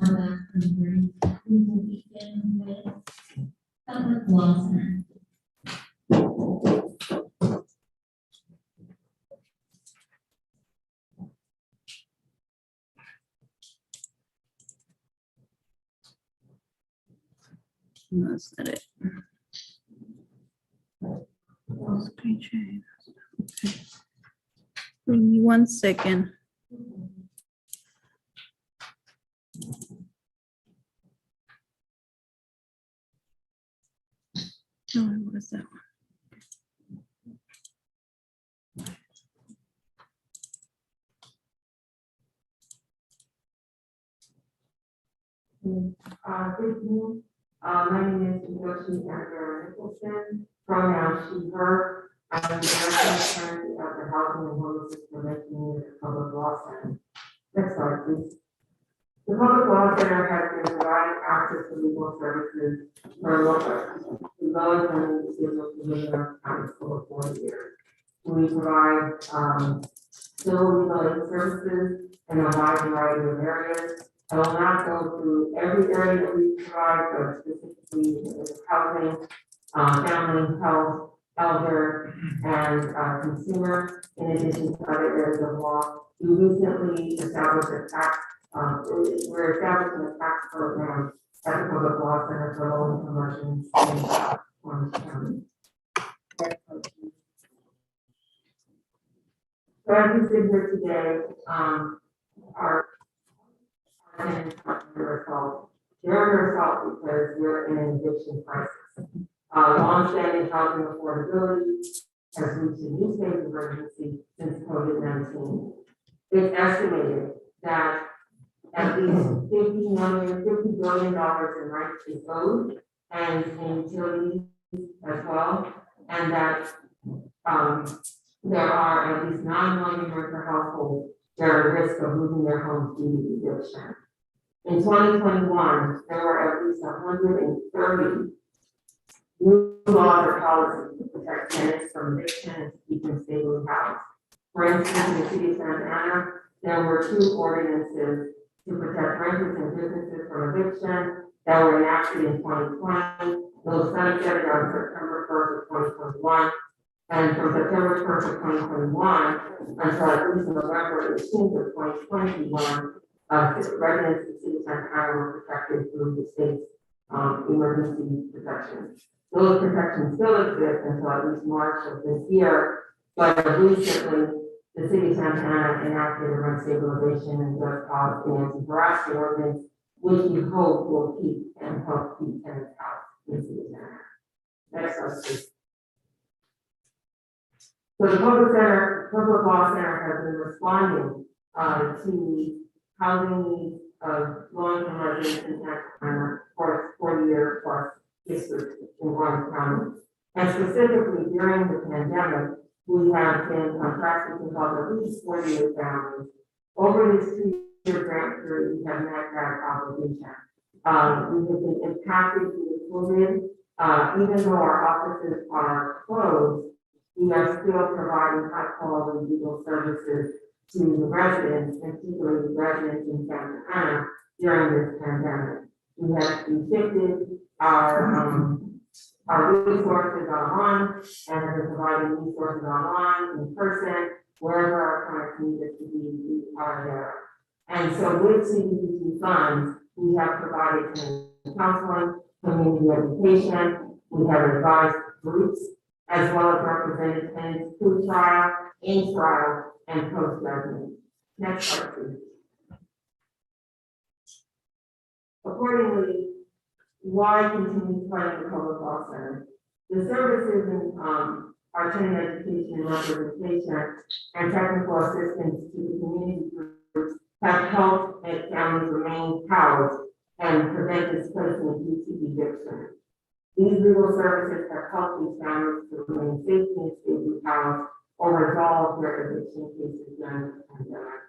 We will begin with public law center. That's not it. Screen sharing. Okay. Give me 1 second. Oh, what is that one? Good evening. My name is Yoshi Andrew Nicholson, pronoun she, her. I'm the director of the Housing and Homeless Information Unit at Public Law Center. Next slide, please. The Public Law Center has been providing access to legal services for low income individuals who live in our county for 4 years. We provide civil legal aid services in a wide variety of areas. I will not go through every area that we provide, but specifically housing, family, health, elder, and consumer, in addition to other areas of law. We recently established a tax, we're establishing a tax program at the Public Law Center for low-income residents in Orange County. Next slide, please. So as we sit here today, our tenants are under assault. They're under assault because we're in an eviction crisis. Longstanding housing affordability has reached a new state of emergency since COVID-19. It's estimated that at least $50 billion in rent is owed and in utilities as well, and that there are at least 9 million renter households that are at risk of losing their homes due to eviction. In 2021, there were at least 130 new laws or policies to protect tenants from eviction and to keep them stably housed. For instance, in the city of Santa Ana, there were 2 ordinances to protect renters and businesses from eviction that were enacted in 2020. Those sunsetted on September 1st of 2021. And from September 1st of 2021 until at least November 18th of 2021, residents of the city of Santa Ana were protected through the state's emergency protections. Those protections still exist until at least March of this year, but recently the city of Santa Ana enacted a rent stabilization and just cause and anti-harassment ordinance, which we hope will keep and help keep tenants out in the city of Santa Ana. Next slide, please. So the Public Law Center has been responding to housing needs of low-income residents in Santa Ana for 40-year plus history in Orange County. And specifically during the pandemic, we have been contracted to help at least 48 families. Over this 2-year grant period, we have met that obligation. We have been impacted due to COVID. Even though our offices are closed, we are still providing high-quality legal services to the residents, and particularly the residents in Santa Ana during this pandemic. We have shifted our resources online and have been providing resources online, in person, wherever our clients need us to be, we are there. And so with CDBG funds, we have provided counseling, community education, we have advised groups, as well as represented tenants pre-trial, in trial, and post-judgment. Next slide, please. Accordingly, why continue funding the Public Law Center? The services in our tenant education and representation and technical assistance to the community groups have helped families remain housed and prevent displacement due to eviction. These legal services have helped these families to remain safely and stably housed or resolve their eviction cases during the pandemic.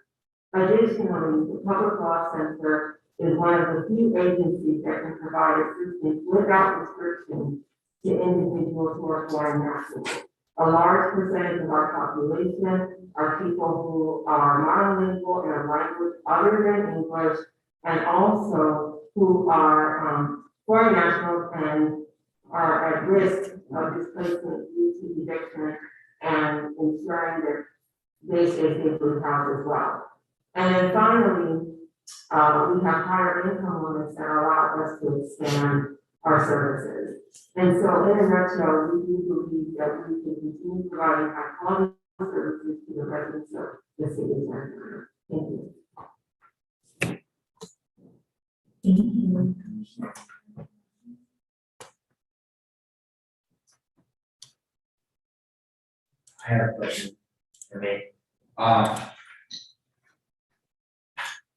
Additionally, the Public Law Center is one of the few agencies that can provide assistance without restrictions to individuals who are foreign nationals. A large percentage of our population are people who are monolingual in a language other than English and also who are, foreign nationals and are at risk of displacement due to eviction and ensuring that they stay safely housed as well. And then finally, we have higher income limits that allow us to expand our services. And so in a nutshell, we do believe that we can continue providing high quality services to the residents of the city of Santa Ana. Thank you. I have a question for me.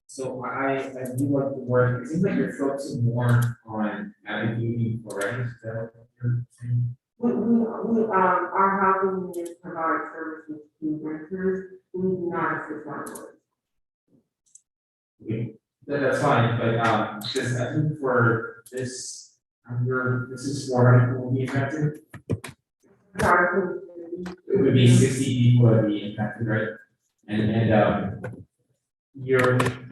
So I do like the work, it seems like you're focusing more on advocating for residents, is that what you're saying? Our housing units provide services to renters, we do not assist landlords. Okay, that's fine, but, because I think for this, this is 400 will be impacted. Sorry, It would be 60 people that would be impacted, right? And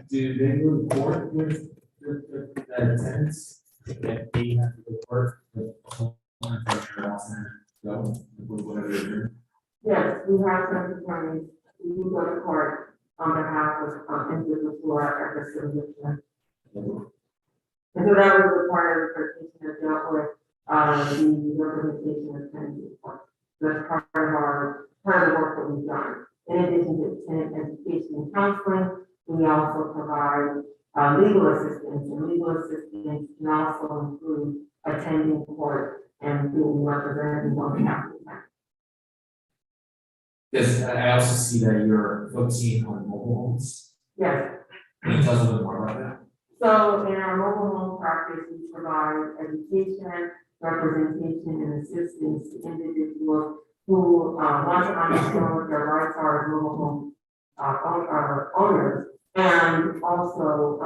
do they report with the tenants that they have to report with someone from your house and go with whatever they're doing? yes, we have some attorneys, we do go to court on behalf of individuals who are at risk of eviction. And so that was the part of the presentation that dealt with, the representation of tenants in court. That's part of the work that we've done. In addition to tenant education and counseling, we also provide legal assistance, and legal assistance can also include attending court and being represented on behalf of the tenant. Because I also see that you're focusing on mobile homes. Yes. Can you tell us a little more about that? So in our mobile home practice, we provide education, representation, and assistance to individuals who want to understand what their rights are as mobile home owners, and also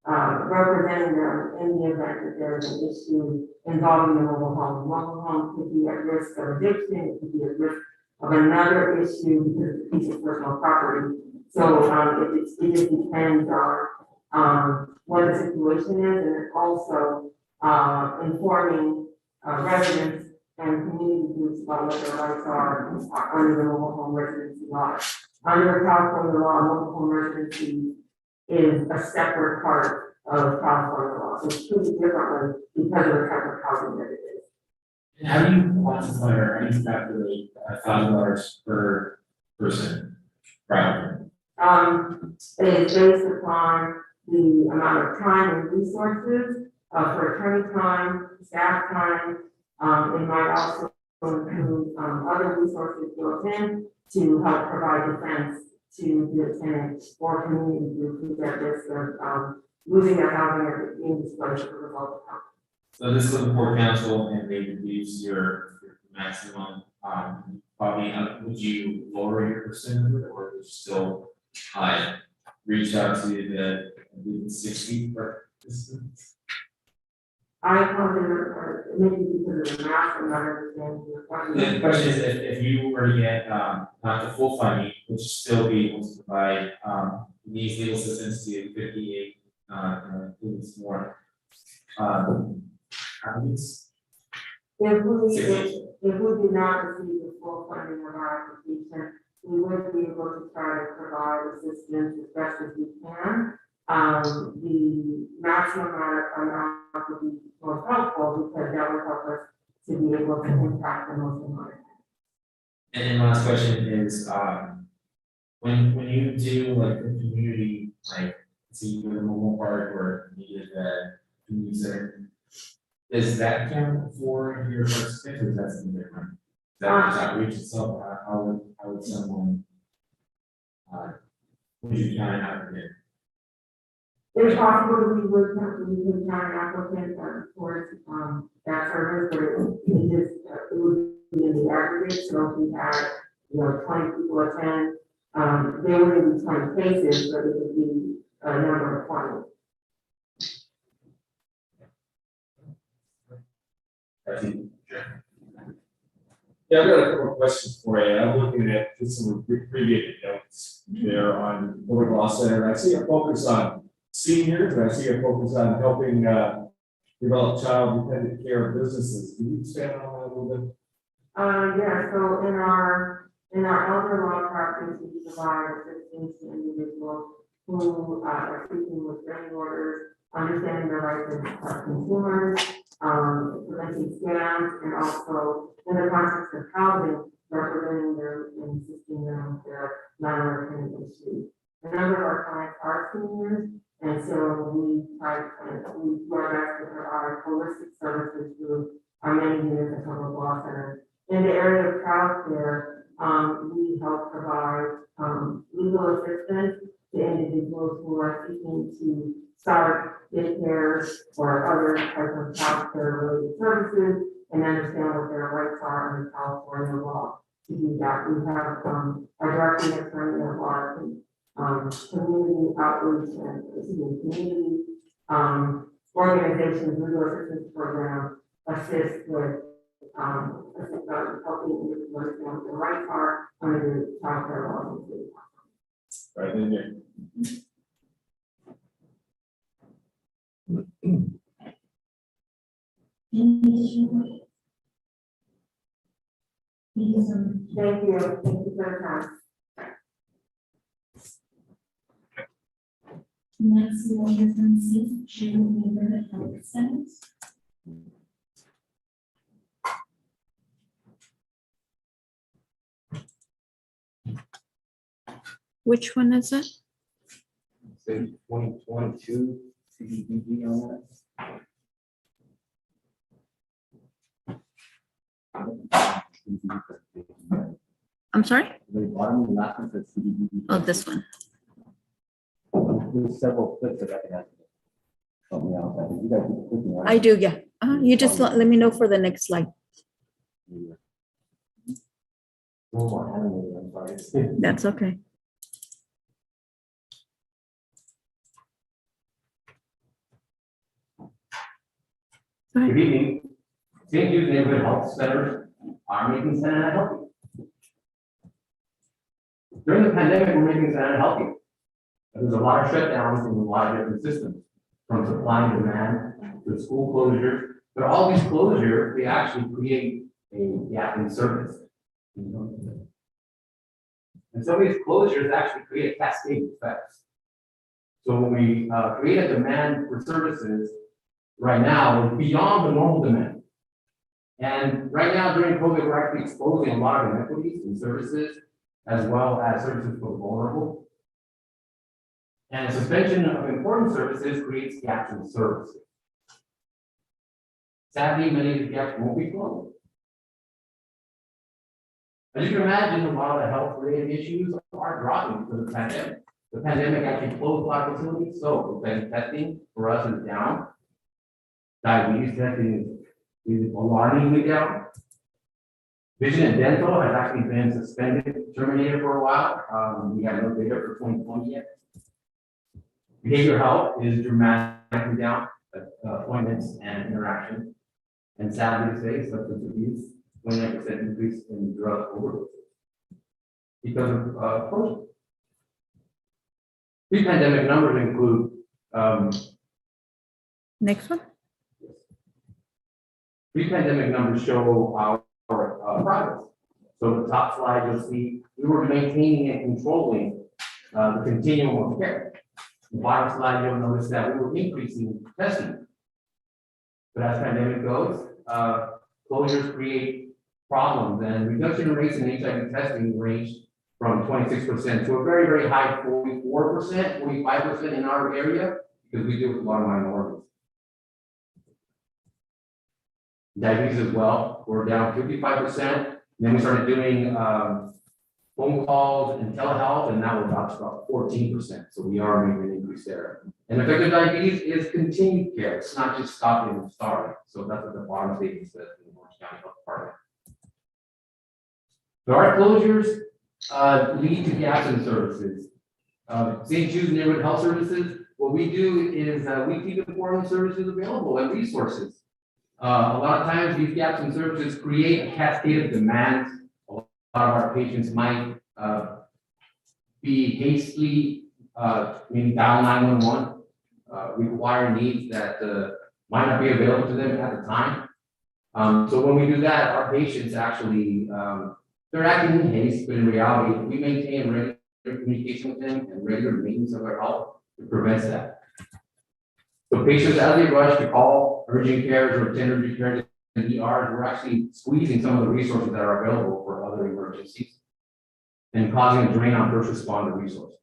representing them in the event that there is an issue involving the mobile home. Mobile home could be at risk of eviction, it could be at risk of another issue because it's a piece of personal property. So it just depends on what the situation is, and also informing residents and community groups about what their rights are under the mobile home residency law. Under California law, mobile home residency is a separate part of California law, so it's treated differently because of the type of housing that it is. And how do you quantify or how do you calculate $1,000 per person? Right. It is based upon the amount of time and resources for attorney time, staff time. It might also include other resources built in to help provide defense to the tenant or community groups who are at risk of losing their housing or being displaced as a result of housing. So this is for council and they reduce your maximum, probably, would you lower your percentage or would you still, reach out to the, I believe it's 60 participants? I wonder, maybe because of the math, I'm not understanding your question. The question is, if you were to get, not the full funding, would you still be able to provide, these legal assistance to 58, includes more, applicants? If we did not receive the full funding of our application, we would be able to try to provide assistance as best as we can. The maximum amount would be most helpful because that would help us to be able to impact the most amount. And last question is, when you do like the community, like, see the mobile park or needed that community center, does that count for your participants or is that something different? Does that outreach itself, how would someone, would you count an applicant? It's possible that we would count an applicant towards that service, but it would be in the aggregate. So if we had 20 people attend, there wouldn't be 20 cases, but it would be a number of 20. Yeah, I've got a couple of questions for you. I'm looking at just some abbreviated notes there on Public Law Center. I see a focus on seniors, and I see a focus on helping develop child-dependent care businesses. Can you expand on that a little bit? Yeah, so in our elder law practice, we provide assistance to individuals who are seeking restraining orders, understanding their rights as consumers, preventing scams, and also in the context of housing, representing them and assisting them with their non-resident issues. A number of our clients are seniors, and so we try we do our best to provide holistic services through our many units of public law centers. In the area of childcare, we help provide legal assistance to individuals who are seeking to start daycares or other types of childcare related services and understand what their rights are under California law. To do that, we have a directing attorney of our community outreach and community organizations, legal assistance program assist with helping individuals understand what their rights are under the child care law. Right in there. Thank you for your time. Next, we'll hear from St. Jude Neighborhood Health Centers. Which one is it? Say 2022 CDBG on that. I'm sorry? The bottom last one says CDBG. Oh, this one. There's several clips that I can have. Help me out. I think you guys keep clicking, right? I do, yeah. You just let me know for the next slide. No more animated, I'm sorry. That's okay. Good evening. St. Jude Neighborhood Health Centers are making Santa Ana healthy. During the pandemic, we're making Santa Ana healthy. There's a lot of shutdowns in a lot of different systems, from supply and demand to school closures. But all these closures, they actually create a gap in service. And some of these closures actually create cascade effects. So when we create a demand for services, right now is beyond the normal demand. And right now during COVID, we're actually exposing a lot of inequities in services, as well as services for the vulnerable. And suspension of important services creates gaps in services. Sadly, many of the gaps won't be closed. As you can imagine, a lot of the health-related issues are dropping because of the pandemic. The pandemic actually closed a lot of facilities, so testing for us is down. Diabetes testing is alarmingly down. Vision and dental has actually been suspended, terminated for a while. We have no data for 2020 yet. Behavioral health is dramatically down, appointments and interaction. And sadly to say, substance abuse, 29% increase in drug overdoses because of closure. Pre-pandemic numbers include Next one. pre-pandemic numbers show our progress. So the top slide, you'll see we were maintaining and controlling the continuum of care. The bottom slide, you'll notice that we were increasing testing. But as pandemic goes, closures create problems, and reduction rates in HIV testing ranged from 26% to a very, very high 44%, 45% in our area, because we deal with a lot of minorities. Diabetes as well, we're down 55%. Then we started doing phone calls and telehealth, and now we're about 14%. So we are making an increase there. And effective diabetes is continued care. It's not just stopping and starting. So that's what the bottom statement says in the Orange County Health Department. So our closures lead to gaps in services. St. Jude's Neighborhood Health Services, what we do is we keep important services available and resources. A lot of times these gaps in services create a cascade of demands. A lot of our patients might be hastily maybe dial 911 require needs that might not be available to them at the time. So when we do that, our patients actually, they're acting in haste, but in reality, we maintain regular communication with them and regular maintenance of their health. It prevents that. So patients, as they rush to call urgent cares or attend urgent cares in ERs, we're actually squeezing some of the resources that are available for other emergencies and causing a drain on first responder resources.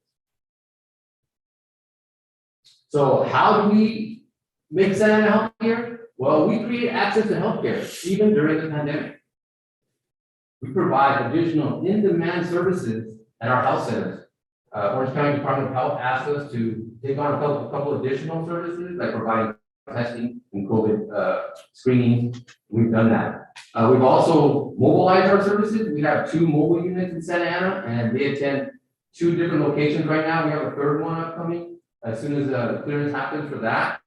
So how do we make Santa Ana healthier? Well, we create access to healthcare even during the pandemic. We provide additional in-demand services at our health centers. Orange County Department of Health asked us to take on a couple additional services, like providing testing and COVID screening. We've done that. We've also mobilized our services. We have 2 mobile units in Santa Ana, and they attend 2 different locations right now. We have a 3rd one upcoming as soon as the clearance happens for that.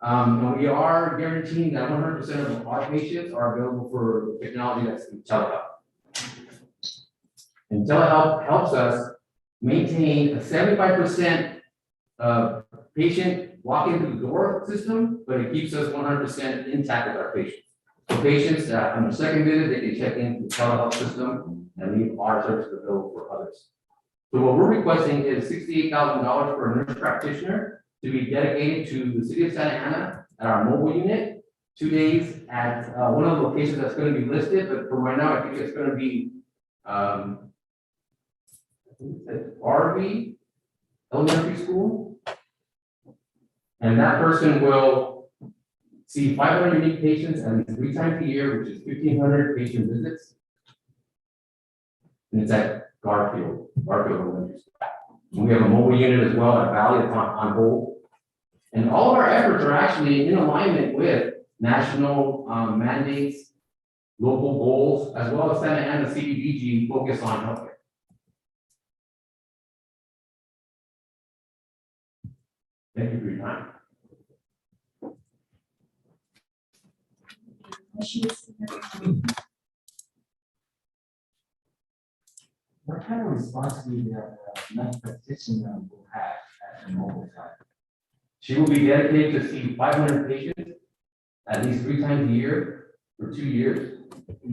And we are guaranteeing that 100% of our patients are available for technology that's telehealth. And telehealth helps us maintain a 75% patient walk-in through the door system, but it keeps us 100% intact with our patients. So patients on their second visit, they can check in the telehealth system and leave our services available for others. So what we're requesting is $68,000 for a nurse practitioner to be dedicated to the city of Santa Ana at our mobile unit, 2 days at one of the locations that's going to be listed, but for right now, I think it's going to be RV Elementary School. And that person will see 500 unique patients at least 3 times a year, which is 1,500 patient visits. And it's at Garfield Elementary School. And we have a mobile unit as well at Valley that's on hold. And all of our efforts are actually in alignment with national mandates, local goals, as well as Santa Ana CDBG focus on healthcare. Thank you for your time. What kind of responsibility a nurse practitioner will have at the mobile site? She will be dedicated to see 500 patients at least 3 times a year for 2 years. In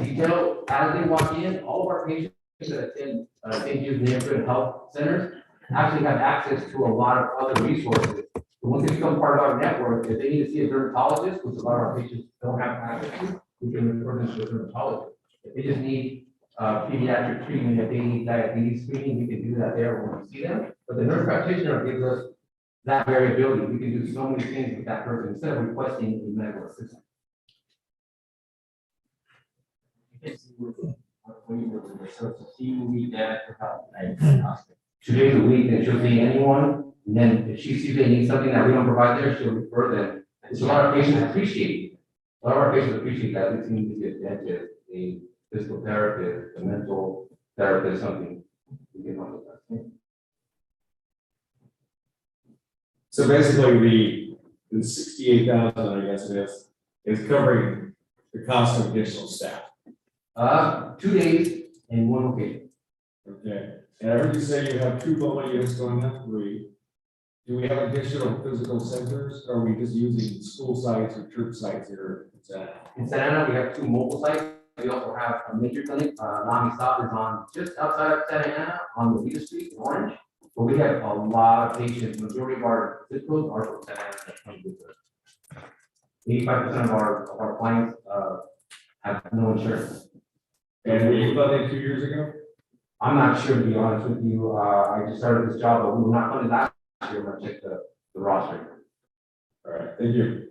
detail, as they walk in, all of our patients that attend St. Jude's neighborhood health centers actually have access to a lot of other resources. So once they become part of our network, if they need to see a dermatologist, which a lot of our patients don't have access to, we can refer them to a dermatologist. If they just need pediatric treatment, if they need diabetes screening, we can do that there when we see them. But the nurse practitioner gives us that variability. We can do so many things with that person instead of requesting a medical assistant. So she will be there to help, like, 2 days a week, and she'll see anyone, and then if she sees they need something that we don't provide there, she'll refer them. And so a lot of patients appreciate it. A lot of our patients appreciate that. We seem to see a dentist, a physical therapist, a mental therapist, something. We can help with that. So basically, the 68,000, I guess it is covering the cost of additional staff. 2 days in one location. Okay, and I heard you say you have 2 mobile units going up, 3. Do we have additional physical centers, or are we just using school sites or church sites here in Santa Ana? In Santa Ana, we have 2 mobile sites. We also have a major clinic. Nami Stop is on just outside of Santa Ana on the Vita Street in Orange. But we have a lot of patients. Majority of our zip codes are from Santa Ana that come with us. 85% of our clients have no insurance. And were you funded 2 years ago? I'm not sure, to be honest with you. I just started this job, but we were not funded last year when I checked the roster. All right, thank you.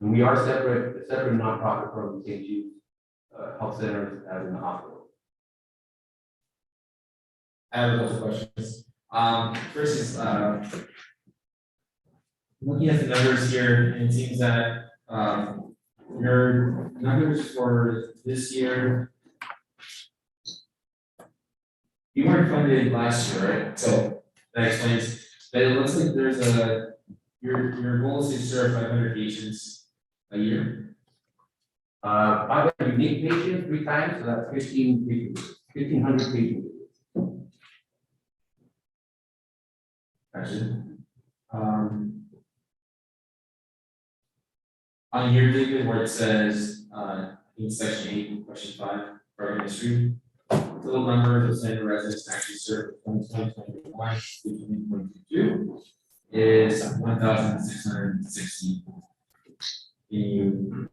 And we are a separate nonprofit from St. Jude's Health Centers as in the hospital. I have a couple questions. First is, looking at the numbers here, it seems that, your numbers for this year, you weren't funded last year, right? So that explains, but it looks like there's your goal is to serve 500 patients a year. 500 unique patients 3 times, so that's 1,500 patients. Gotcha. On your David, where it says, in section 8, question 5, program history, total numbers of center residents actually served from 2021 to 2022 is 1,660. Can you?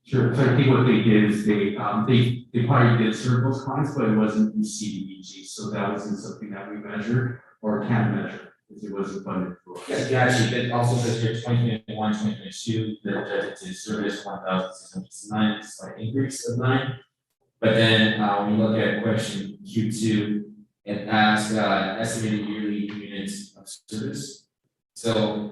Sure, so I think what they did is they probably did serve those clients, but it wasn't in CDBG, so that wasn't something that we measured or can measure, because it wasn't funded for us. Yes, you actually, it also says here 2021, 2022, the projected service 1,609, slight increase of 9. But then when you look at question Q2, it asks estimated yearly units of service. So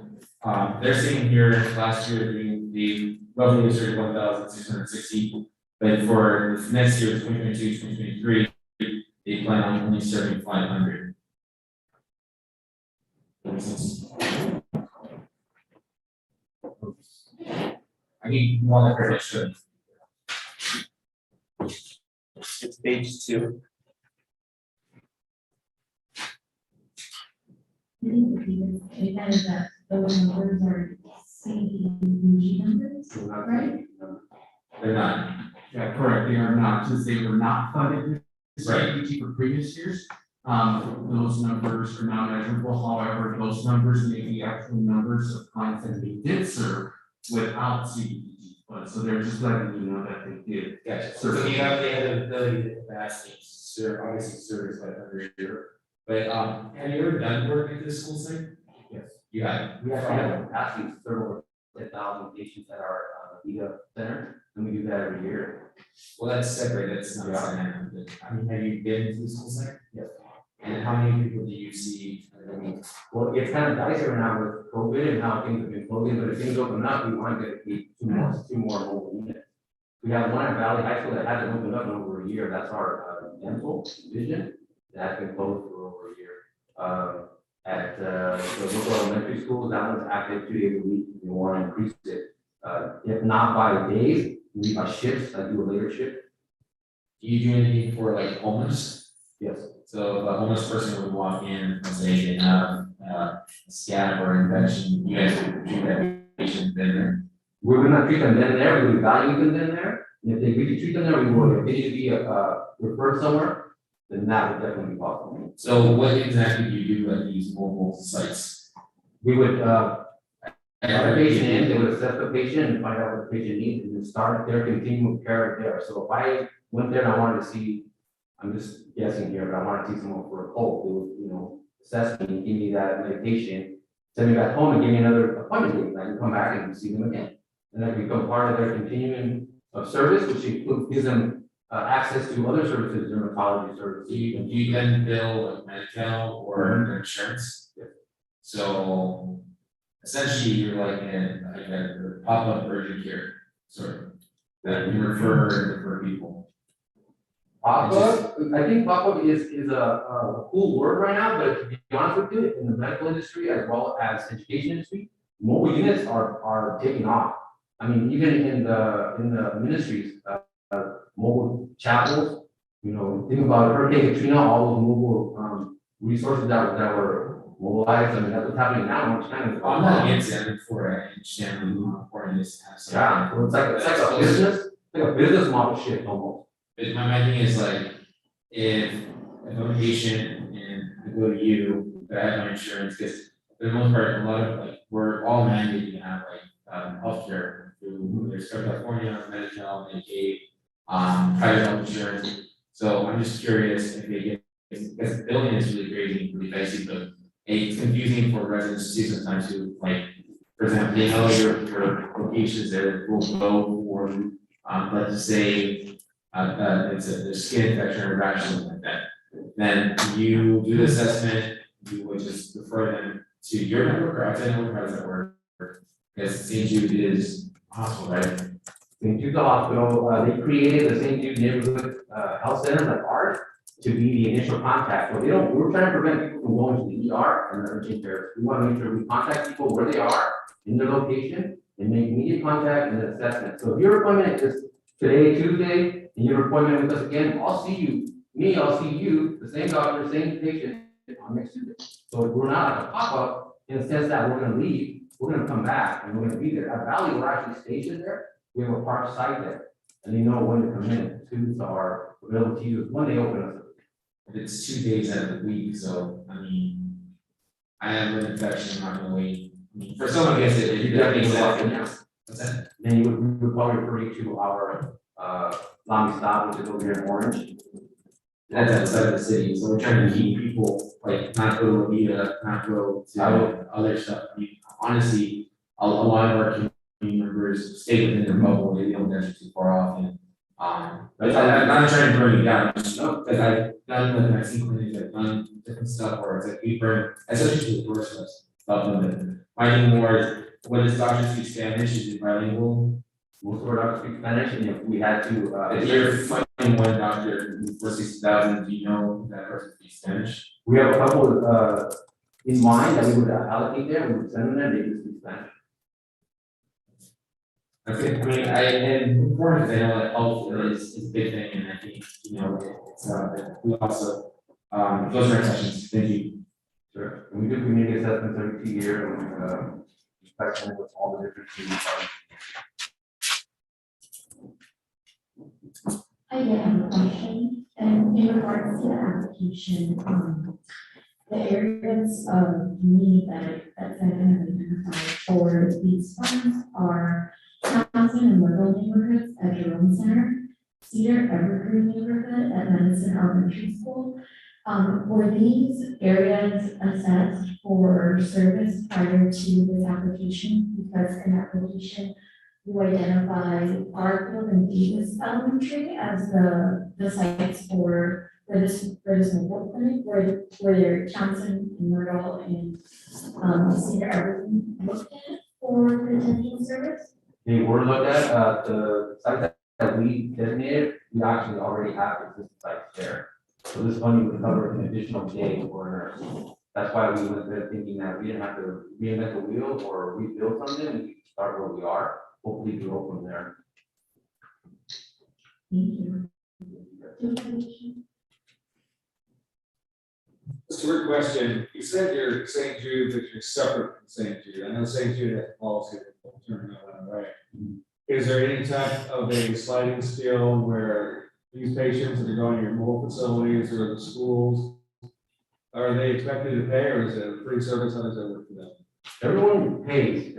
they're saying here last year they roughly asserted 1,660, but for next year, 2022, 2023, they plan on only serving 500. I need one information. It's page 2. That is that those numbers are CDBG numbers, right? They're not. Yeah, correct, they are not, since they were not funded with CDBG for previous years. Those numbers are not measurable, however, those numbers may be actual numbers of clients that they did serve without CDBG funds, so they're just letting you know that they did. Gotcha. So you have the ability to capacity to serve, obviously service by 100 a year. But have you ever done work at this school site? Yes. You have. We actually have capacity to serve over 10,000 patients at our VITA center, and we do that every year. Well, that's separate, that's not. Yeah. I mean, have you been to the school site? Yes. And how many people do you see? I mean, well, it's kind of dicey right now with COVID and how things have been closing, but if things open up, we want to get two more mobile units. We have one at Valley High School that hasn't opened up in over a year. That's our dental vision that has been closed for over a year. At the local elementary schools, that one's active 2 days a week. We want to increase it. If not by days, we by shifts. I do a later shift. Do you do anything for like homeless? Yes. So if a homeless person would walk in and say they have a scab or infection, you guys would treat that patient then there? We would not treat them then and there, we would evaluate them then and there. And if they really treat them there, we would. If they need to be referred somewhere, then that would definitely be possible. So what exactly do you do at these mobile sites? We would let the patient in, they would assess the patient and find out what the patient needs and then start their continuum of care there. So if I went there and I wanted to see, I'm just guessing here, but I want to see someone for a cold, they would, assess me, give me that medication, send me back home and give me another appointment date. I can come back and see them again. And that become part of their continuum of service, which includes, gives them access to other services, dermatology services. Do you then bill like Medi-Cal or insurance? Yeah. So essentially you're like a pop-up urgent care, sort of, that you refer people. Pop-up, I think pop-up is a cool word right now, but to be honest with you, in the medical industry as well as education industry, mobile units are taking off. I mean, even in the ministries, mobile chapels, think about Hurricane Katrina, all those mobile resources that were mobilized. I mean, that's what's happening now. I'm not against it for it. I understand how important this has. Yeah, well, it's like a business, like a business model shift almost. But my thing is like, if I'm a patient and I go to you, but I have my insurance, because for the most part, a lot of like, we're all mandated to have like healthcare through there's California, Medi-Cal, Medicaid, private health insurance. So I'm just curious if they get, because billing is really crazy, really dicey, but it's confusing for residents too sometimes who, like, for example, they know your locations there will go for, let's say, it's a skin infection or rash, something like that. Then you do the assessment, you would just refer them to your network or outside network, how does that work? Because St. Jude is hospital, right? St. Jude's a hospital, they created the St. Jude neighborhood health centers like ours to be the initial contact. So we're trying to prevent people from going to the ER and urgent care. We want to make sure we contact people where they are in their location and make immediate contact and assessment. So if your appointment is today, Tuesday, and your appointment with us again, I'll see you, the same doctor, same patient on next Tuesday. So we're not like a pop-up, in the sense that we're gonna leave, we're gonna come back and we're gonna be there. At Valley, we're actually stationed there. We have a park site there. And they know when to come in. Students are available to use when they open us. It's 2 days out of the week, so, I mean, I have an infection, I'm not gonna wait. I mean, for someone who gets it, you definitely said, what's that? Then you would probably refer you to our, Lobby Stop, which is over here in Orange. That's outside of the city, so we're trying to keep people, like, not go to Lomita, not go to other stuff. I mean, honestly, a lot of our community members stay within their bubble, they don't venture too far off, and, but I'm not trying to bring you down, just know that I've done the vaccine clinics, I've done different stuff where it's like, we burn, especially to the tourist us, about them. My thing more is, when does doctor speak Spanish, is it bilingual? Most of our doctors speak Spanish, and if we had to, If you're finding one doctor for 60,000, do you know that person speaks Spanish? we have a couple, in mind that we would allocate there, we would send them there, they would speak Spanish. Okay, I mean, and important, I know that health is a big thing, and I think, you know, it's, we also, those are our questions, thank you. Sure, and we do community assessments every 2 years, and we, inspection with all the different communities. I did have a question, and in regards to the application, the areas of need that's identified for these funds are housing and rural neighborhoods at Jerome Center, Cedar Evergreen neighborhood at Madison Elementary School. Were these areas assessed for service prior to this application? Because in application, you identify Garfield and Davis Elementary as the sites for this mobile clinic, where Johnson and Myrtle and Cedar Evergreen looked at for potential service? They were looked at, the sites that we designated, we actually already have existing sites there. So this funding would cover an additional day for a nurse. That's why we went there thinking that we didn't have to reinvent the wheel or rebuild something, we could start where we are, hopefully grow from there. Thank you. Just a quick question, you said you're St. Jude, but you're separate from St. Jude, I know St. Jude has policy, right? Is there any type of a sliding scale where these patients that are going to your mobile facilities or the schools, are they expected to pay, or is it a free service, how does that work for them? Everyone pays,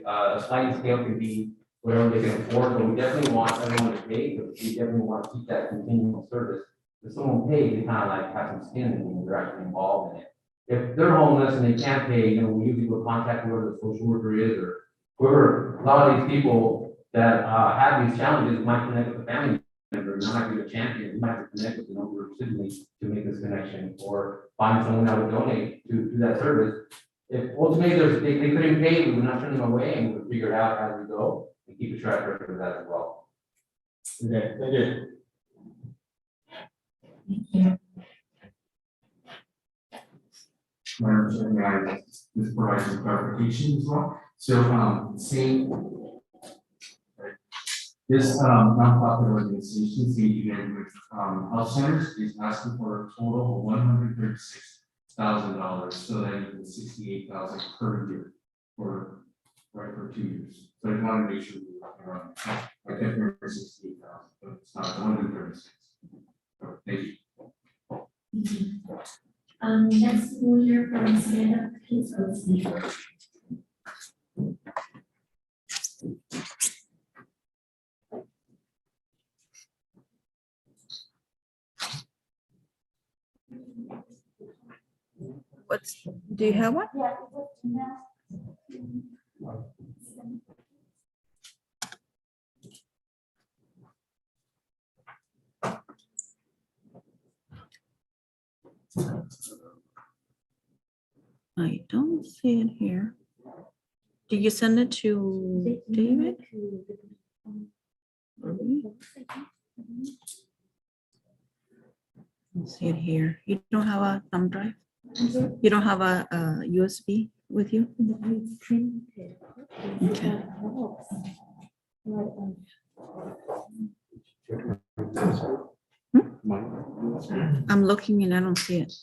a sliding scale can be whatever they can afford, but we definitely want everyone to pay, because we definitely want to keep that continual service. If someone pays, they kind of like have some skin in it, and they're actually involved in it. If they're homeless and they can't pay, we usually will contact whoever the social worker is, or whoever, a lot of these people that have these challenges might connect with the family member, you might be a champion, you might have to connect with the number of siblings to make this connection, or find someone that would donate to that service. If ultimately they couldn't pay, we would not turn them away, and we would figure it out as we go, and keep a track record of that as well. Okay, thank you. Thank you. This provides some clarification as well. So, this nonprofit organization, St. with health centers, is asking for a total of $136,000, so that equals $68,000 per year for 2 years. So I want to make sure we're around, I think we're 68,000, but it's not 136. So thank you. Next we'll hear from Samantha Case of Speaker. Do you have one? I don't see it here. Did you send it to David? I don't see it here. You don't have a thumb drive? You don't have a USB with you? Okay. I'm looking and I don't see it.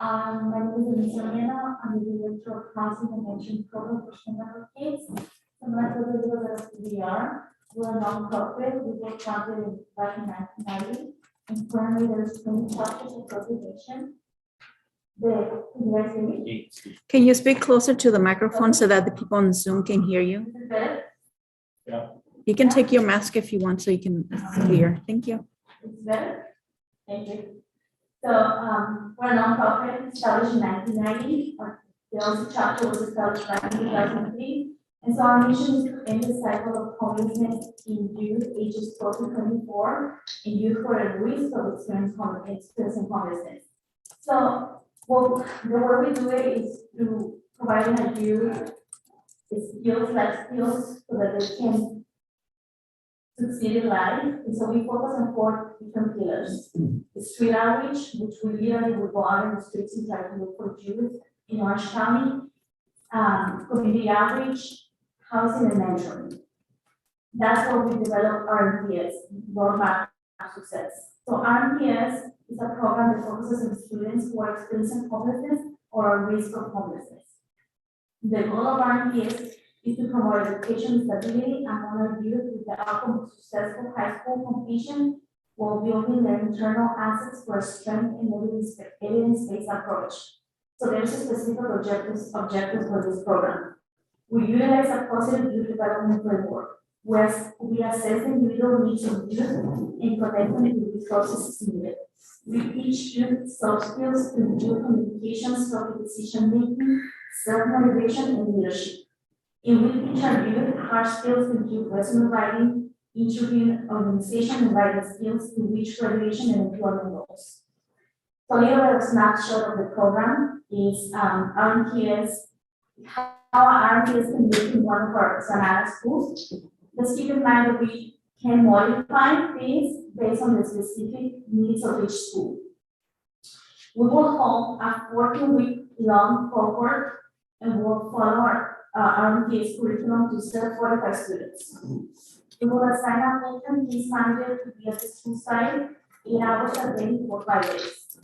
My name is Elena. I'm the director of housing and mention program for Summer Kids. I'm going to tell you a little bit of who we are. We're a nonprofit. We were founded back in 1990. And currently there's 20 chapters of organization. Can you guys hear me? Can you speak closer to the microphone so that the people on Zoom can hear you? Is it better? Yeah. You can take your mask if you want so you can, it's clear. Thank you. It's better? Thank you. So, we're a nonprofit established in 1990. The OC chapter was established back in 2003. And so our mission is to end the cycle of homelessness in youth ages 12 to 24 and youth who are at risk of experiencing homelessness. So, well, the way we do it is through providing a youth skills, life skills, so that they can succeed in life. And so we focus on 4 different pillars. The street outreach, which we literally will go out in the streets and try to look for youth in Orange County. Community outreach, housing and mentoring. That's where we develop RMPS, Roadmap to Success. So RMPS is a program that focuses on students who are experiencing homelessness or at risk of homelessness. The goal of RMPS is to promote education stability among our youth with the outcome of successful high school completion while building their internal assets for a strength and evidence-based approach. So there's a specific objectives for this program. We utilize a positive youth development framework, where we assess the individual needs of youth and connect them with resources needed. We teach youth soft skills to improve communication, strategic decision making, self-motivation, and leadership. And we teach our youth hard skills to improve resume writing, interviewing, organization, and writing skills to reach graduation and employment goals. So here a snapshot of the program is RMPS, how RMPS can be in one of our Sonata schools. Let's keep in mind that we can modify things based on the specific needs of each school. We will hold a 14-week-long cohort and will follow our RMPS curriculum to serve 45 students. We will assign a full-time case manager to be at the school site 8 hours a day for 5 days.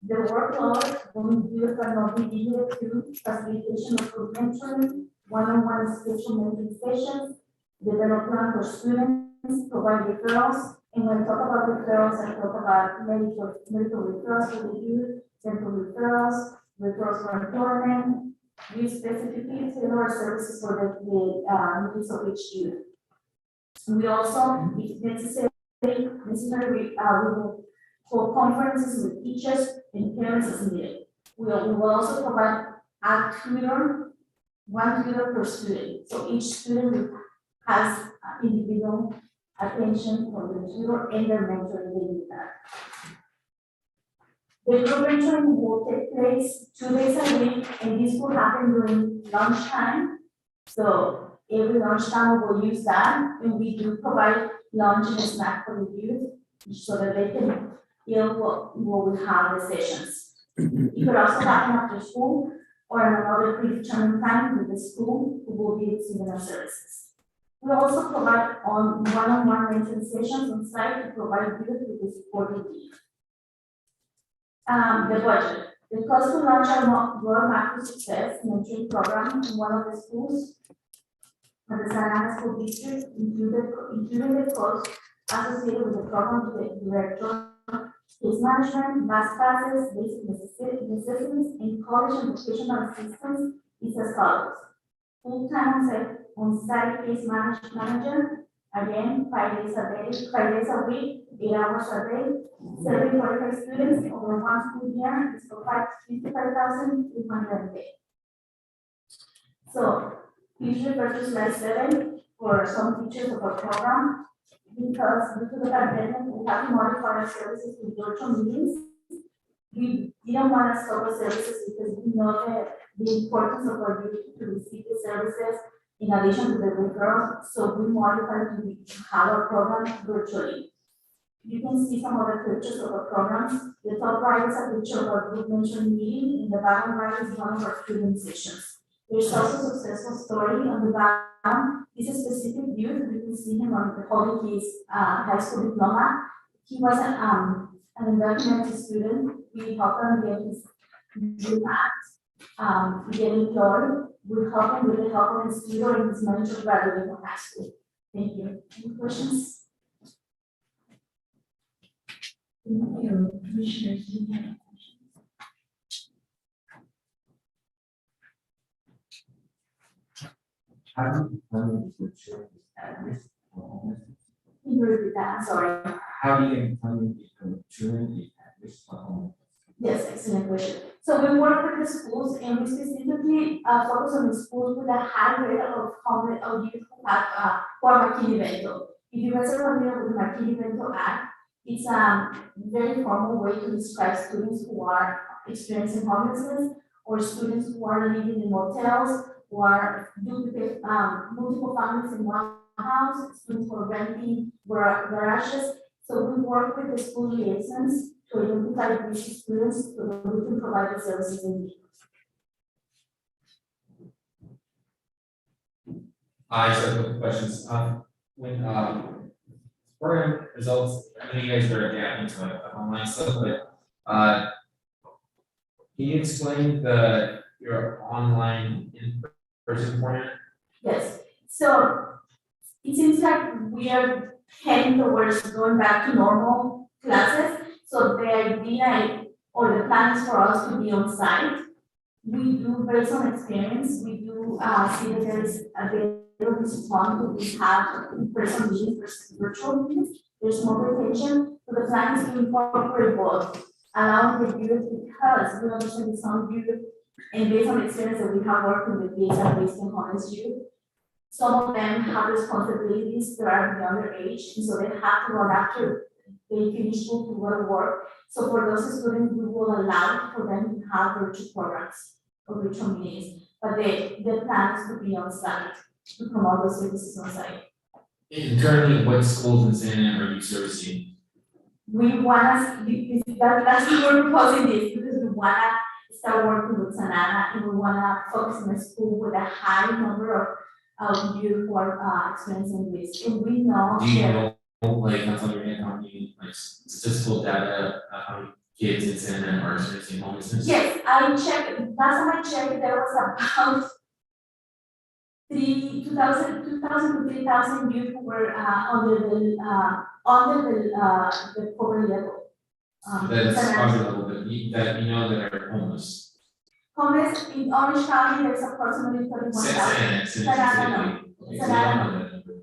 The workload will include but not be limited to facilitation of group mentoring, one-on-one special mentoring sessions, develop plan for students, provide referrals, and when I talk about referrals, I talk about medical referrals for the youth, dental referrals, referrals for employment. We specifically tailor our services for the needs of each youth. We also, if necessary, we will hold conferences with teachers and parents as needed. We will also provide a tutor, 1 tutor per student. So each student has individual attention from the tutor and their mentor if they need that. The group mentoring will take place 2 days a week, and this will happen during lunchtime. So every lunchtime we will use that, and we do provide lunch and snack for the youth so that they can feel what we have the sessions. It could also happen after school or another predetermined time with the school who will be receiving our services. We also provide one-on-one mentoring sessions on site to provide youth with the support they need. The budget. The cost to launch our Roadmap to Success mentoring program in one of the schools for the Santa Ana School District, including the cost associated with the program to the director, case management, bus passes, basic necessities, and college and vocational assistance is as follows. Full-time on-site case manager, again, 5 days a week, 8 hours a day, serving 45 students over 1 school year is for $55,300 a day. So please refer to slide 7 for some features of our program. Because due to the pandemic, we have to modify our services with virtual meetings. We didn't want to stop the services because we know the importance of our youth to receive the services in addition to the referrals. So we modified to have our program virtually. You can see some other pictures of our programs. The top right is a picture of our group mentoring meeting, and the bottom right is one of our student sessions. There's also a successful story on the bottom. It's a specific youth. You can see him on holding his high school diploma. He was an undocumented student. We helped him get his do that, get employed, we help them with the help of the student and his mentor graduating from high school. Thank you. Any questions? Thank you. Commissioners, do you have any questions? How do you determine if the children is at risk for homelessness? Can you repeat that? I'm sorry. How do you determine if the children is at risk for homelessness? Yes, excellent question. So we work with the schools and we specifically focus on the schools with a high rate of homeless or youth who have for Marquis Evento. If you guys are familiar with the Marquis Evento Act, it's a very formal way to describe students who are experiencing homelessness or students who are living in motels or duplicate multiple families in one house, students who are renting garages. So we work with the school liaisons to identify these students so that we can provide the services they need. I just have a couple questions. When program results, I know you guys are adapting to online stuff, but can you explain your online in-person format? Yes. So it seems like we are heading towards going back to normal classes. So the idea or the plan is for us to be on site. We do, based on experience, we do see that there is a very response. We have in-person meetings versus virtual meetings. There's more retention. So the plan is to incorporate both, allowing the youth because we understand some youth and based on experience that we have working with these based on homeless youth. Some of them have responsibilities that are beyond their age, and so they have to run after they finish school to go to work. So for those students, we will allow for them to have virtual programs or virtual meetings, but the plan is to be on site to promote those services on site. And currently, what schools in Santa Ana are you servicing? We want to, that's why we're proposing this, because we want to start working with Santa Ana and we want to focus on a school with a high number of youth who are experiencing this. And we know Do you that know, like, on top of your head, how many, like, statistical data, how many kids in Santa Ana are experiencing homelessness? yes, I checked, last time I checked, there was about 2,000 to 3,000 youth who were under the poverty level. That's Santa Ana. poverty level, that you know that are homeless. Homeless in Orange County, there's approximately 31,000. Santa Ana, no. Okay, so you don't know that number.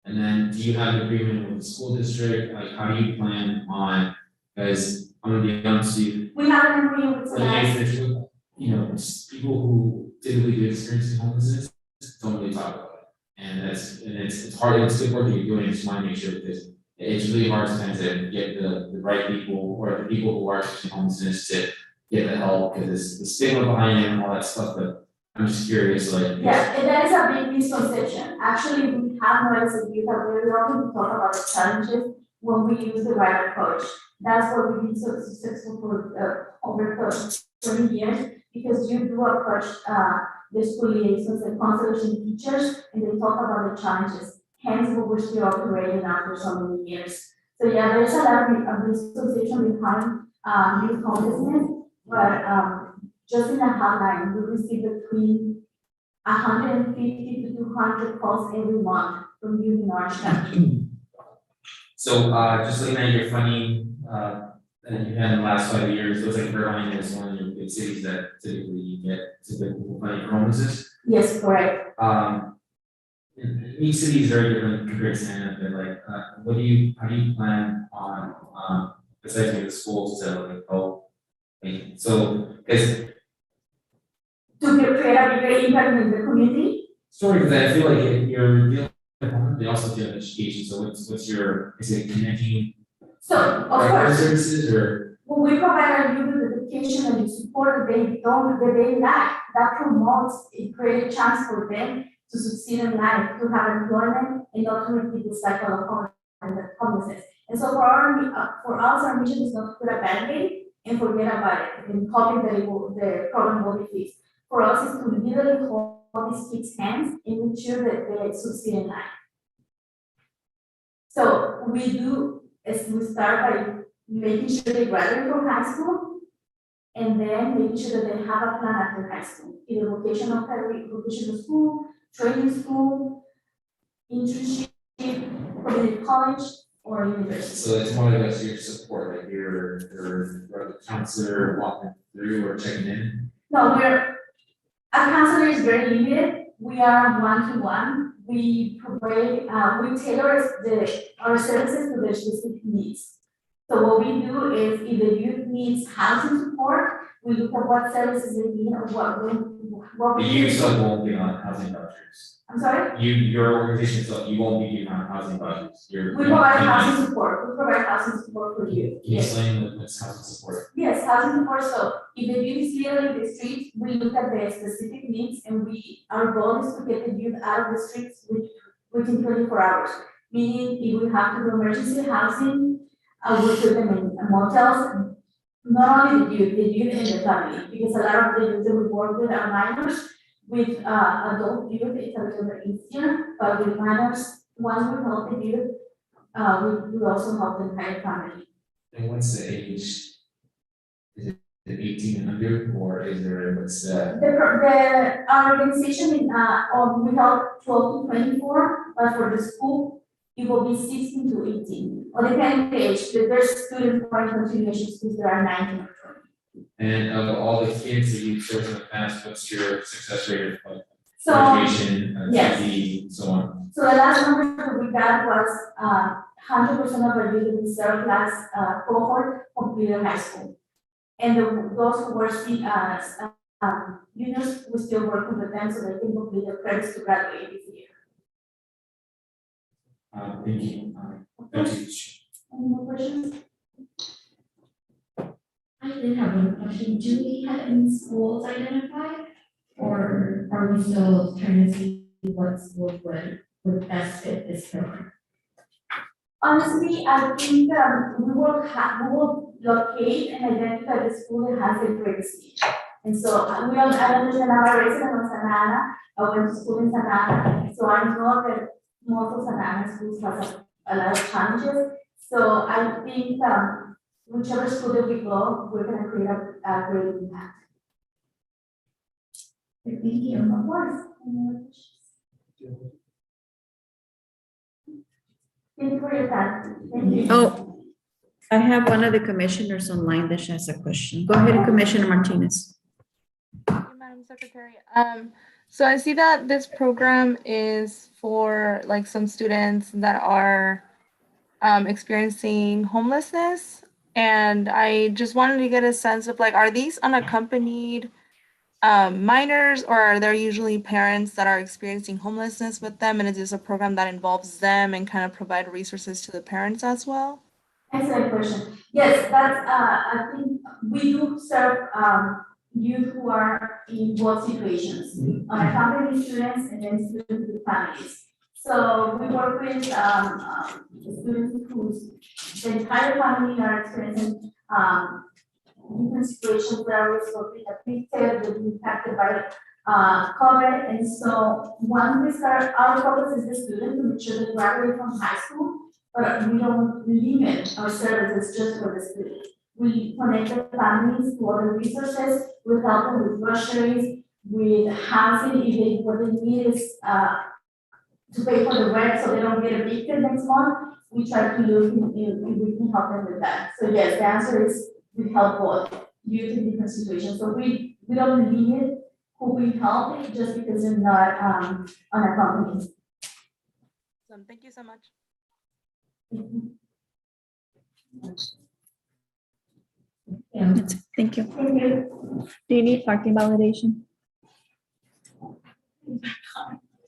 And then, do you have an agreement with the school district, like, how do you plan on, because I'm gonna be honest with you, We have an agreement with when Santa you Ana. guys, you know, people who typically do experiencing homelessness don't really talk about it. And it's hard, it's good work that you're doing, just wanna make sure because it's really hard sometimes to get the right people or the people who are experiencing homelessness to get the help, because it's the stigma behind it and all that stuff, but I'm just curious, like. Yeah, and that is a big misconception. Actually, we have noticed that youth are very often to talk about the challenges when we use the right approach. That's what we've been so successful for over 20 years, because you do approach the school liaisons and counselors and teachers, and they talk about the challenges. Hence, what we're still operating after so many years. So yeah, there's a lot of misconception behind youth homelessness, but just in the hotline, we receive between 150 to 200 calls every month from youth in Orange County. So, just looking at your funding, that you've had in the last 5 years, looks like Irvine is one of your big cities that typically you get typical funding for homelessness. Yes, correct. Each city is very different compared to Santa, but like, how do you plan on, besides maybe the schools to like help? Like, so, because To create a bigger impact in the community. Sorry, because I feel like you're dealing with, they also deal with education, so what's your, is it connecting? So, of course, Services or? when we provide our youth with education and the support that they lack, that promotes a great chance for them to succeed in life, to have employment, and not to repeat the cycle of homelessness. And so for us, our mission is not to put a band-aid and forget about it, and hoping that the problem will be fixed. For us, is to literally hold these kids' hands and make sure that they succeed in life. So we start by making sure they graduate from high school, And then making sure that they have a plan after high school, either vocational school, training school, internship, community college, or university. So it's more or less your support, like your counselor walking through or checking in? No, our counselor is very limited. We are one-to-one. We provide, we tailor our services to their specific needs. So what we do is if the youth needs housing support, we look at what services they need or what we You need. yourself won't be on housing vouchers. I'm sorry? Your organization itself, you won't be giving out housing vouchers. We provide housing support. We provide housing support for youth. Can you explain what's housing support? Yes, housing support. So if the youth is living in the streets, we look at their specific needs and our goal is to get the youth out of the streets within 24 hours. Meaning if we have to do emergency housing, we put them in motels, not only the youth and the family, because a lot of the youth that we work with are minors. With adult youth, it's a little bit easier, but with minors, once we help the youth, we also help the entire family. And what's the age? Is it 18 and under, or is there, what's the? Our organization, we help 12 to 24, but for the school, it will be 16 to 18, or depending on the age. There's students who are in continuation schools that are 19 or 20. And of all the kids that you've served in the past, what's your success rate of like So, graduation, yes. GED, and so on? So the last number that we got was 100% of our youth in the third class cohort completed high school. And those who were juniors, we still working with them so they can complete their credits to graduate this year. Thank you. Thank you. Any more questions? I did have one question. Do we have any schools identified? Or are we still trying to see what schools would best fit this program? Honestly, I think we will locate and identify the school that has the greatest need. And so I don't understand, I'm a resident of Santa Ana. I went to school in Santa Ana, so I know that most of Santa Ana schools have a lot of challenges. So I think whichever school that we go, we're gonna create a great impact. Thank you. Of course. Thank you for your time. Thank you. Oh, I have one of the commissioners online that has a question. Go ahead, Commissioner Martinez. Thank you, Madam Secretary. So I see that this program is for like some students that are experiencing homelessness. And I just wanted to get a sense of like, are these unaccompanied minors, or are there usually parents that are experiencing homelessness with them? And is this a program that involves them and kind of provide resources to the parents as well? Excellent question. Yes, that's, I think we do serve youth who are in both situations, unaccompanied students and then students with families. So we work with students whose the entire family are experiencing different situations where we're supposed to be affected, be impacted by COVID. And so once we start, our focus is the student to make sure they graduate from high school, but we don't limit our services just for the student. We connect the families to other resources, we help them with groceries, with housing, if what they need is to pay for the rent so they don't get evicted next month. We try to look if we can help them with that. So yes, the answer is we help both youth in different situations. So we don't limit who we help just because they're not unaccompanied. So thank you so much. Yeah. Thank you. Thank you. Do you need parking validation?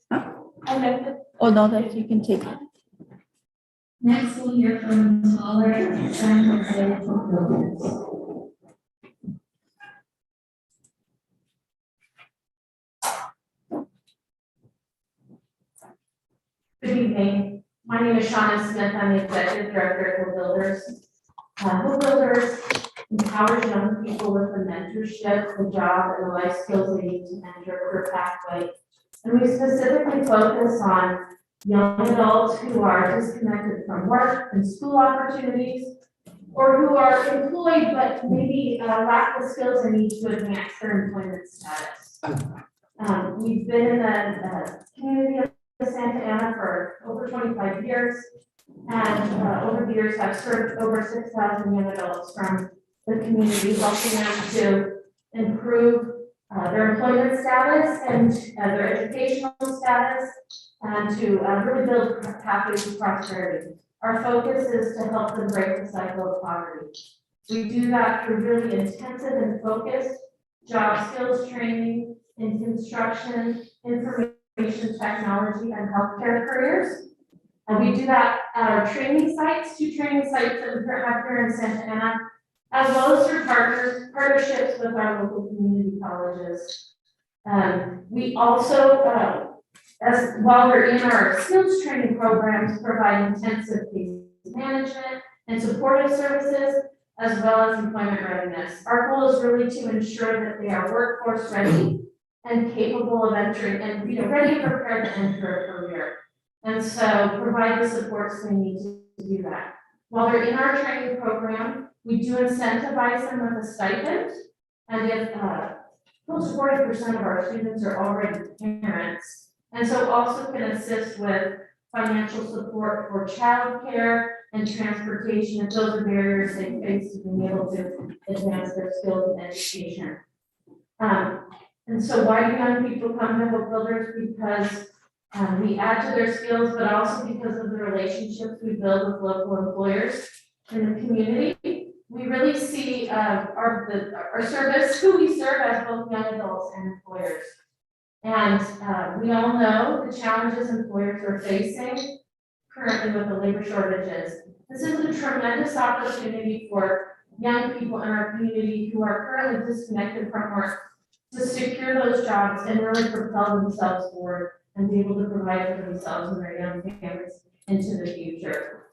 I left it. Oh, no, that you can take it. Next, we'll hear from Taller and San Jose Builders. Good evening. My name is Shauna Smith. I'm the Executive Director at Hope Builders. Hope Builders empowers young people with the mentorship, the job, and the life skills they need to enter a career pathway. And we specifically focus on young adults who are disconnected from work and school opportunities, or who are employed but maybe lack the skills and need to advance their employment status. We've been in the community of Santa Ana for over 25 years, and over the years have served over 6,000 young adults from the community, helping them to improve their employment status and their educational status, and to really build pathways to prosperity. Our focus is to help them break the cycle of poverty. We do that through really intensive and focused job skills training in construction, information technology, and healthcare careers. And we do that at our training sites, 2 training sites that we have here in Santa Ana, as well as through partnerships with our local community colleges. We also, while we're in our skills training programs, provide intensive case management and supportive services, as well as employment readiness. Our goal is really to ensure that they are workforce ready and capable of entering and ready and prepared to enter a career. And so provide the supports they need to do that. While they're in our training program, we do incentivize them with a stipend. And if close to 40% of our students are already parents, and so also can assist with financial support for childcare and transportation, if those are barriers they face to being able to advance their skills in education. And so why do young people come to Hope Builders? Because we add to their skills, but also because of the relationships we build with local employers in the community. We really see our service, who we serve as both young adults and employers. And we all know the challenges employers are facing currently with the labor shortages. This is a tremendous opportunity for young people in our community who are currently disconnected from work to secure those jobs and really propel themselves forward and be able to provide for themselves and their young families into the future.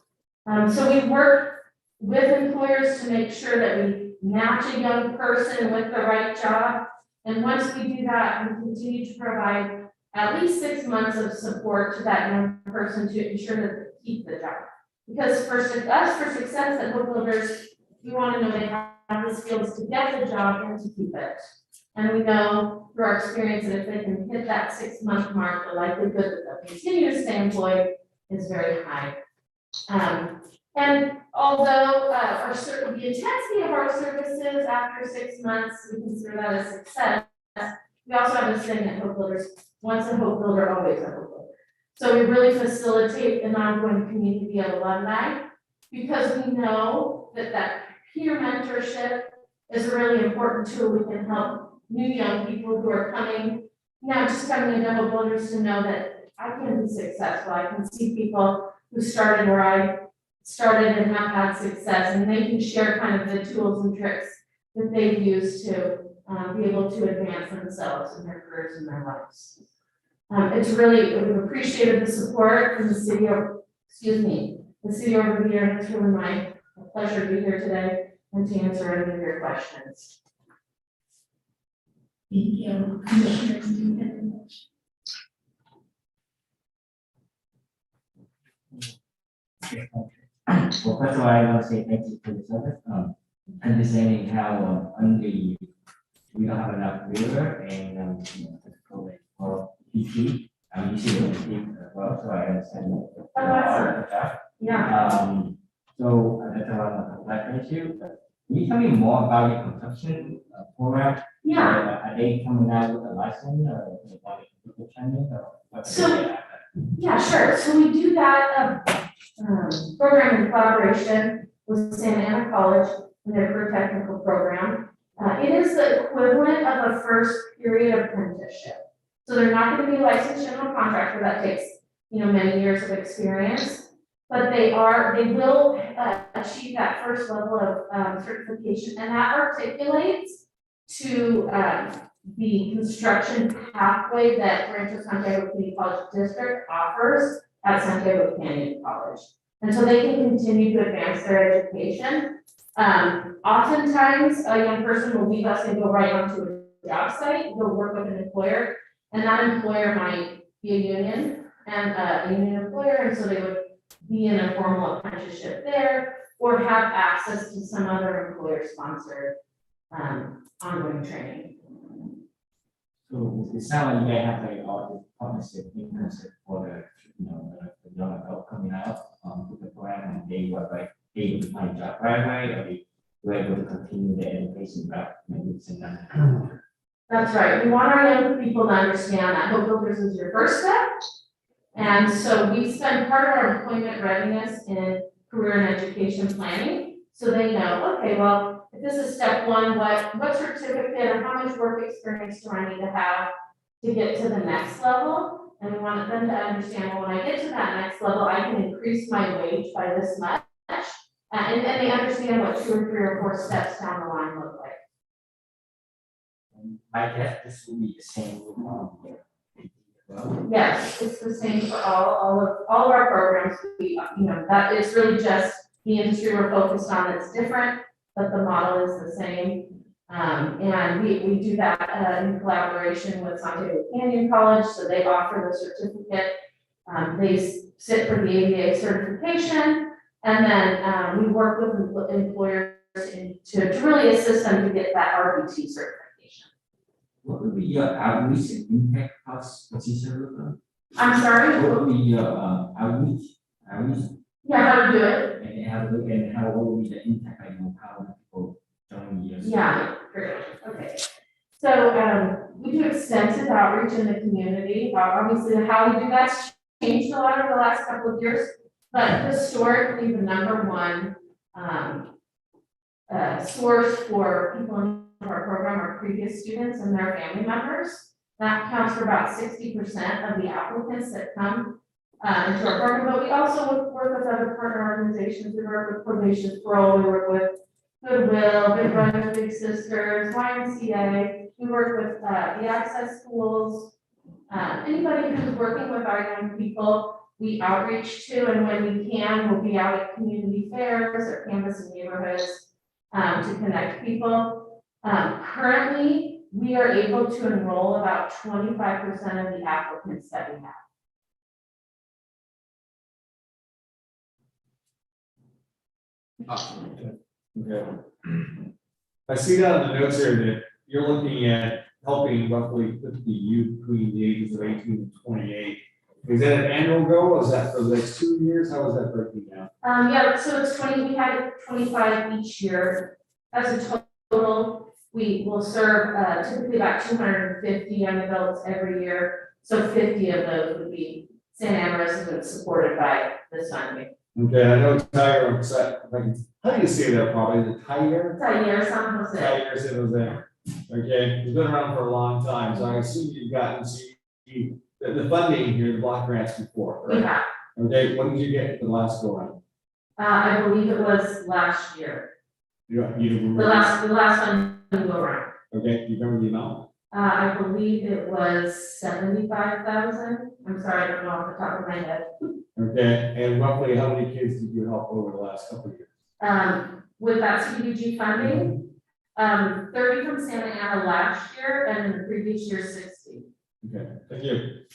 So we work with employers to make sure that we match a young person with the right job. And once we do that, we continue to provide at least 6 months of support to that young person to ensure that they keep the job. Because for success at Hope Builders, we want to know they have the skills to get the job and to keep it. And we know through our experience that if they can hit that 6-month mark, the likelihood that they'll continue to stay employed is very high. And although the intensity of our services after 6 months, we consider that a success, we also have a saying at Hope Builders, once a Hope Builder, always a Hope Builder. So we really facilitate an ongoing community of alumni because we know that peer mentorship is a really important tool. We can help new young people who are coming into Hope Builders to know that I can be successful. I can see people who started where I started and have had success, and they can share kind of the tools and tricks that they've used to be able to advance themselves in their careers and their lives. It's really, we've appreciated the support from the city over the year, and it's really my pleasure to be here today and to answer any of your questions. Thank you, Commissioner Stephen. Well, first of all, I want to say thank you for the service. Understanding how we don't have enough labor and for PT, you see the team as well, so I understand that. Yeah. So that's a black issue. Can you tell me more about your construction program? Yeah. Are they coming out with a license or training or what's Yeah, sure. So we do that program in collaboration with Santa Ana College and their career technical program. It is the equivalent of a first period apprenticeship. So they're not going to be licensed general contractor. That takes many years of experience, but they will achieve that first level of certification, and that articulates to the construction pathway that Rancho Santiago Community College District offers at Santiago Canyon College. And so they can continue to advance their education. Oftentimes, a young person will leave us and go right onto a job site, go work with an employer, and that employer might be a union and a union employer, and so they would be in a formal apprenticeship there. or have access to some other employer-sponsored ongoing training. So it sounds like you guys have like all the partnership, internship for the young adult coming out, with the program, and they were like able to find job right away, or they were able to continue their education route, maybe it's in that. That's right. We want our young people to understand that Hope Builders is your first step. And so we spend part of our employment readiness in career and education planning. So they know, okay, well, if this is step one, what certificate or how much work experience do I need to have to get to the next level? And we want them to understand, well, when I get to that next level, I can increase my wage by this much. And then they understand what 2 or 3 or 4 steps down the line look like. I guess this will be the same with Yes, it's the same for all of our programs. That is really just the industry we're focused on that's different, but the model is the same. And we do that in collaboration with Santiago Canyon College, so they offer the certificate. They sit for the ABA certification, and then we work with employers to really assist them to get that RBT certification. What would be your outreach and impact cost position look like? I'm sorry? What would be your outreach? Yeah, how to do it? And how what would be the impact, how people join you? Yeah, great, okay. So, we do extensive outreach in the community. Obviously, how we do that's changed a lot over the last couple of years, but historically, the number one source for people in our program are previous students and their family members. That accounts for about 60% of the applicants that come into our program, but we also work with other partner organizations. We work with Probation Parole, we work with Goodwill, Big Brothers Big Sisters, YMCA. We work with the Access Schools. Anybody who's working with our young people, we outreach to, and when we can, we'll be out at community fairs or canvassing neighborhoods to connect people. Currently, we are able to enroll about 25% of the applicants that we have. Awesome. Okay. I see that on the notes here that you're looking at helping roughly 50 youth between the ages of 18 and 28. Is that an annual goal? Or is that for the next 2 years? How is that breaking down? Yeah, so it's 20, we have 25 each year. As a total, we will serve typically about 250 young adults every year. So 50 of those would be Santa Ana residents supported by this funding. Okay, I know Tiger, how do you say that probably? The Tiger? Tiger, San Jose. Tiger, San Jose. Okay, it's been around for a long time, so I assume you've gotten the funding here, the block grants before, right? We have. Okay, what did you get the last go round? I believe it was last year. You remember? The last one we go around. Okay, do you remember the amount? I believe it was 75,000. I'm sorry, I don't know off the top of my head. Okay, and roughly how many kids did you help over the last couple of years? With that CDBG funding, 30 from Santa Ana last year, and then the previous year 60. Okay, thank you.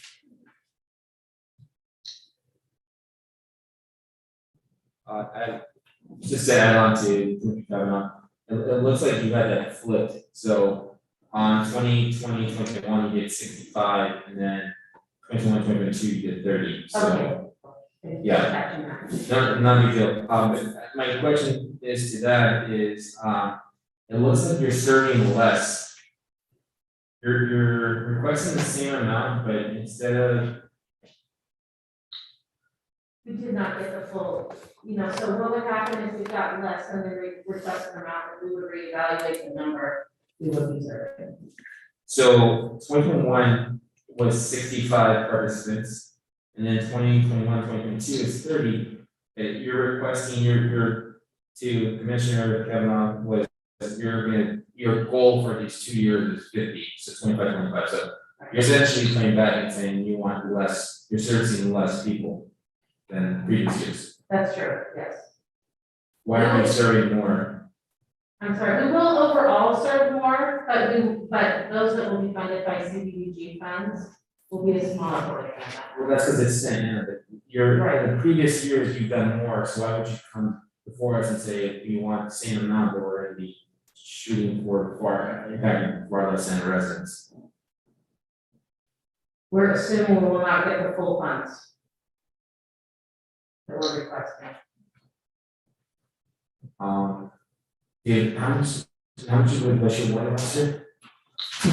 Just to add on to Kevin, it looks like you had that flipped. So on 2020, 2021, you did 65, and then 2021, 2022, you did 30. So Okay. yeah, not big deal. My question is to that is, it looks like you're serving less. You're requesting the same amount, but instead of We did not get the full, so what would happen if we got less than the requested amount, we would reevaluate the number we would be serving. So 2021 was 65 participants, and then 2021, 2022 is 30. You're requesting your to Commissioner Kevin was your goal for these 2 years is 50, so 25, 25. So you're essentially coming back and saying you want less, you're servicing less people than previous years. That's true, yes. Why are we serving more? I'm sorry, we will overall serve more, but those that will be funded by CDBG funds will be a smaller portion of that. Well, that's because it's saying, in the previous years you've done more, so why would you come before us and say, if you want the same amount, but we're gonna be shooting for impacting far less than residents. We're assuming we will not get the full funds that we're requesting. Dave, how much of the budget was last year? I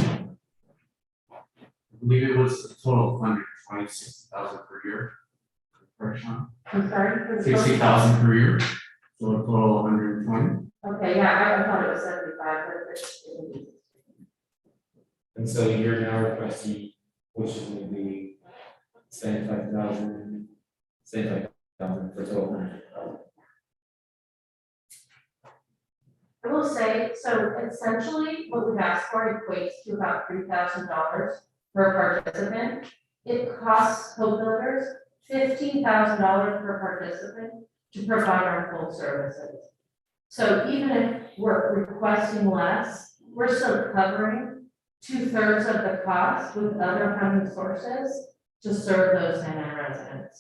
believe it was a total of 126,000 per year. Correct, Sean? I'm sorry? for the 60,000 per year, so a total of 120. Okay, yeah, I thought it was 75, but it's. And so you're now requesting, which is gonna be 75,000 for total 100,000. I will say, so essentially, what we've asked for equates to about $3,000 per participant. It costs Hope Builders $15,000 per participant to provide our full services. So even if we're requesting less, we're still covering 2/3 of the cost with other funding sources to serve those Santa Ana residents.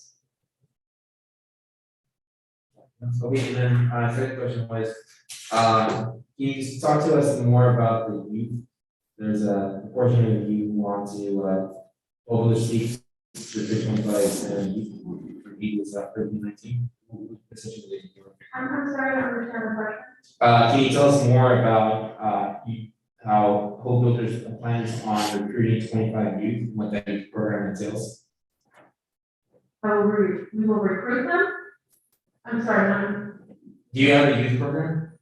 Okay, and then, second question was, can you just talk to us more about the youth? There's a portion of you who want to, over the seats to the 25 and youth was 1319. Essentially, I'm sorry, I don't understand the question. can you tell us more about, how Hope Builders plans on recruiting 25 youth, and what that youth program entails? We will recruit them? I'm sorry, Do you have a youth program?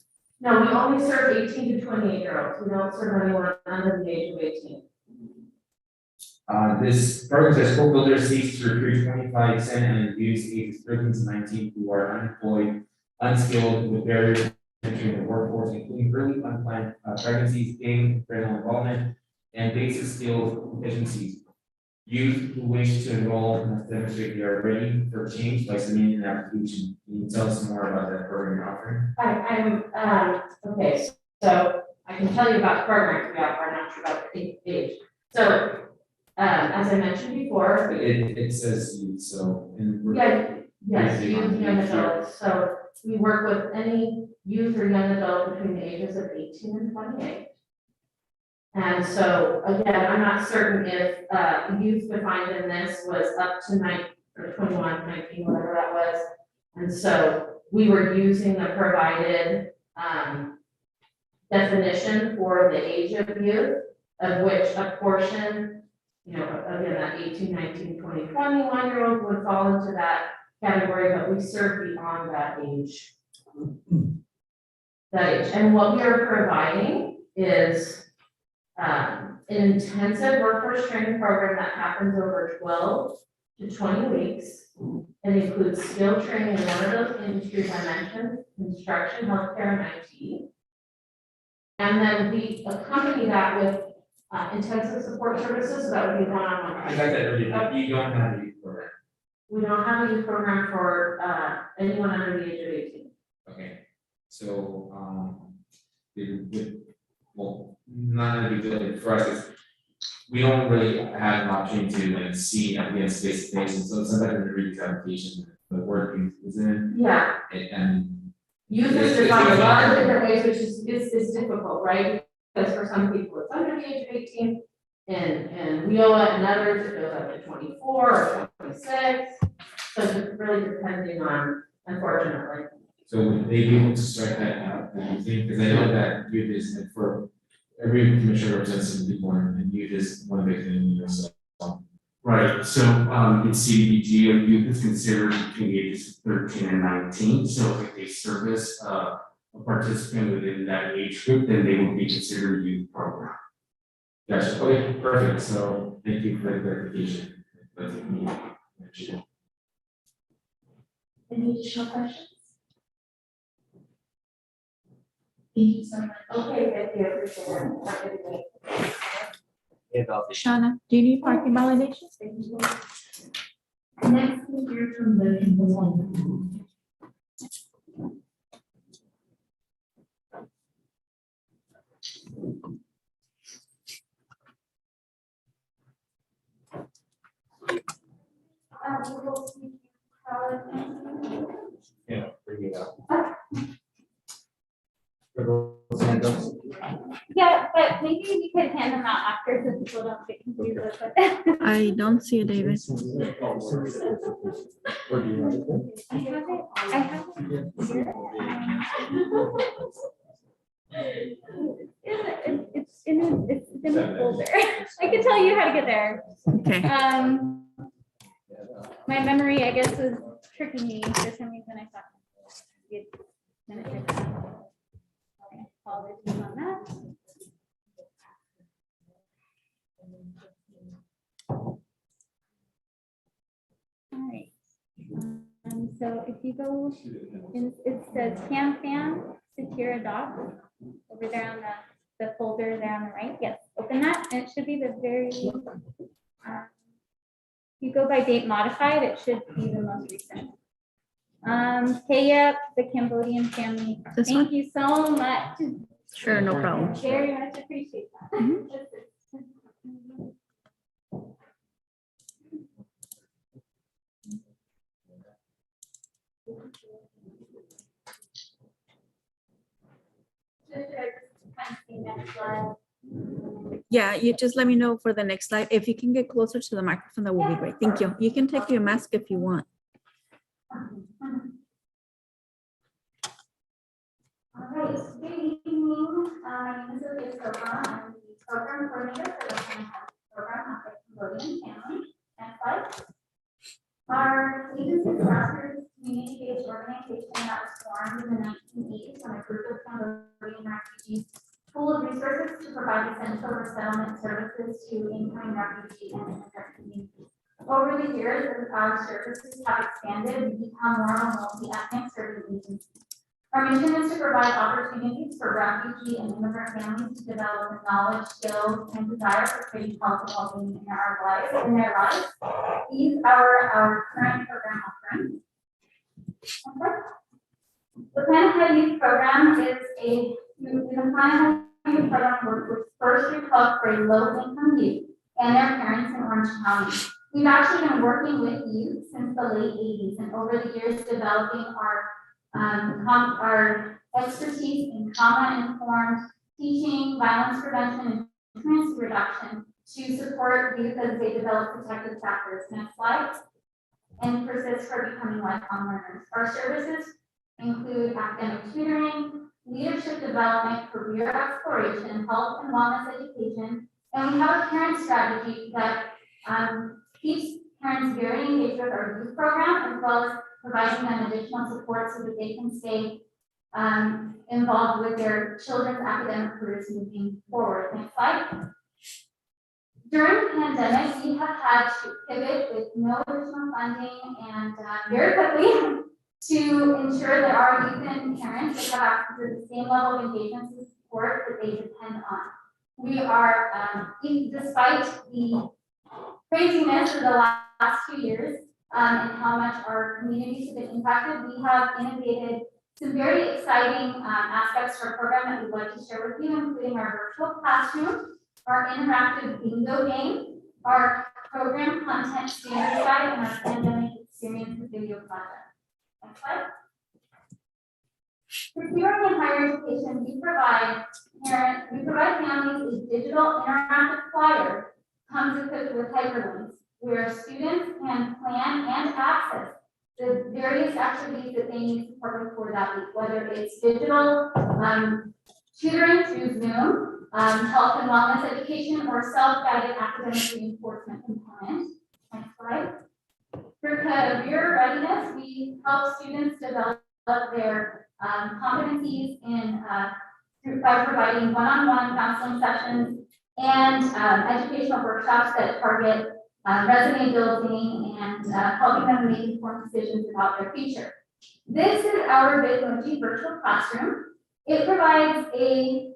no, we only serve 18 to 28-year-olds. We don't serve anyone under the age of 18. This program says Hope Builders seeks to recruit 25 Santa Ana youth ages 13 to 19 who are unemployed, unskilled, with barriers to entering the workforce, including early unplanned pregnancies, gang, parental involvement, and basic skills deficiencies. Youth who wish to enroll must demonstrate they are ready for change by submitting an application. Can you tell us more about that program you're offering? Okay, so I can tell you about the programs we offer, I'm not sure about the age. So, as I mentioned before. It says youth, so. Yes, youth, young adults. So we work with any youth or young adult between the ages of 18 and 28. And so, again, I'm not certain if youth defined in this was up to 9 or 21, 19, whatever that was. And so we were using the provided definition for the age of youth, of which a portion, again, that 18, 19, 20, 21-year-old would fall into that category, but we serve beyond that age. And what we are providing is an intensive workforce training program that happens over 12 to 20 weeks. It includes skill training in one of those industries I mentioned, construction, healthcare, and IT. And then we accompany that with intensive support services, so that would be one-on-one. I got that earlier, but you don't have a youth program. We don't have a youth program for anyone under the age of 18. Okay, so, well, not gonna be good for us, is we don't really have an opportunity to see against face to face, and so sometimes when you read the application, the word youth is in. Yeah. And. Youth is defined a lot of different ways, which is difficult, right? Because for some people, it's under the age of 18, and WIOA and others, it goes up to 24 or 26. So it's really depending on, unfortunately. So would they be able to strike that out, do you think? Because I know that youth is, like, for every commissioner represents some people, and youth is one big thing, so. Right, so in CDBG, a youth is considered between the ages of 13 and 19. So if they service a participant within that age group, then they will be considered a youth program. Gotcha, okay, perfect, so thank you for the clarification. That's me. Any additional questions? Thank you so much. Okay, thank you, appreciate it. Have a good day. Shauna, do you need parking validations? Next, we'll hear from the consultant. Yeah, bring it up. but maybe we could hand them out after so people don't get confused with it. I don't see it, David. I have it here. It's in a folder. I can tell you how to get there. Okay. My memory, I guess, was tricking me for some reason. I thought you'd minute it down. Okay, apologies on that. All right. So if you go, it says CAN secure doc over there on the folder there on the right. Yes, open that, and it should be the very. If you go by date modified, it should be the most recent. Kaya, the Cambodian family. Thank you so much. Sure, no problem. Very much appreciate that. Yeah, you just let me know for the next slide. If you can get closer to the microphone, that would be great. Thank you. You can take your mask if you want. All right, good evening. My name is Olivia Silva. I'm the program coordinator for the program of the Cambodian family. Next slide. Our agency is a grassroots community-based organization that was formed in the 1980s when a group of Cambodian refugees pool of resources to provide essential resettlement services to incoming refugee and immigrant communities. Over the years, as our services have expanded, we've become more of a multi-ethnic serving agency. Our mission is to provide opportunities for refugee and immigrant families to develop the knowledge, skills, and desire for creating health and well-being in their lives. These are our current program offerings. Okay. The Plan Ahead Youth Program is the Plan Ahead Youth Program works with first hub for a low-income youth and their parents in Orange County. We've actually been working with youth since the late 80s and over the years developing our expertise in trauma-informed teaching, violence prevention, and truancy reduction to support youth as they develop protective factors. Next slide. And persist for becoming lifelong learners. Our services include academic tutoring, leadership development, career exploration, health and wellness education, and we have a parent strategy that keeps parents very engaged with our youth program, as well as providing them additional support so that they can stay involved with their children's academic careers moving forward. Next slide. During the pandemic, we have had to pivot with no additional funding and very quickly to ensure that our youth and parents have access to the same level of engagement and support that they depend on. We are, despite the craziness of the last 2 years and how much our communities have been impacted, we have innovated some very exciting aspects to our program that we'd like to share with you, including our virtual classroom, our interactive bingo game, our program content standards guide, and our pandemic experience video project. Next slide. For tutoring in higher education, we provide families a digital interactive flyer comes equipped with hyperlinks where students can plan and access the various activities that they need support with for that week, whether it's digital tutoring through Zoom, health and wellness education, or self-guided academic reinforcement component. Next slide. For career readiness, we help students develop their competencies by providing one-on-one counseling sessions and educational workshops that target resume building and helping them make informed decisions about their future. This is our Bitmoji virtual classroom. It provides a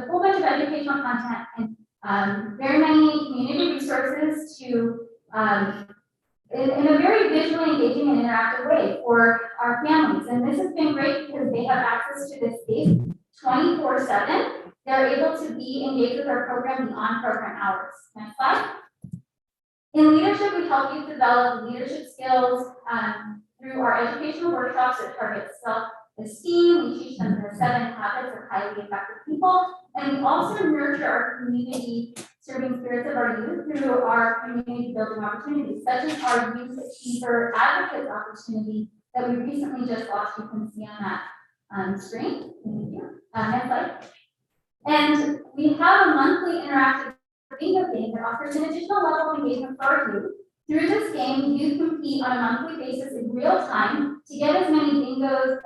whole bunch of educational content and very many community resources to in a very visually engaging and interactive way for our families. And this has been great because they have access to this space 24/7. They're able to be engaged with our program beyond program hours. Next slide. In leadership, we help you develop leadership skills through our educational workshops that target self-esteem. We teach them the 7 habits of highly effective people. And we also nurture our community serving spirits of our youth through our community building opportunities, such as our Youth Achiever Advocates opportunity that we recently just launched. You can see on that screen. Thank you. Next slide. And we have a monthly interactive bingo game that offers an additional level of engagement for our youth. Through this game, youth compete on a monthly basis in real time to get as many bingos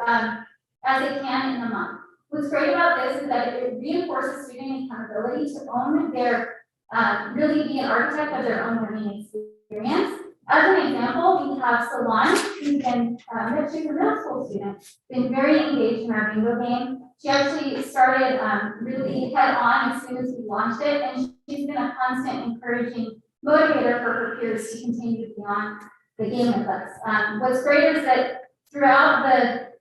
as they can in a month. What's great about this is that it reinforces student accountability to own their, really be an architect of their own learning experience. As an example, we have Solange, who's been, she's a middle school student, been very engaged in our bingo game. She actually started really head on as soon as we launched it, and she's been a constant encouraging motivator for her peers to continue to be on the game with us. What's great is that throughout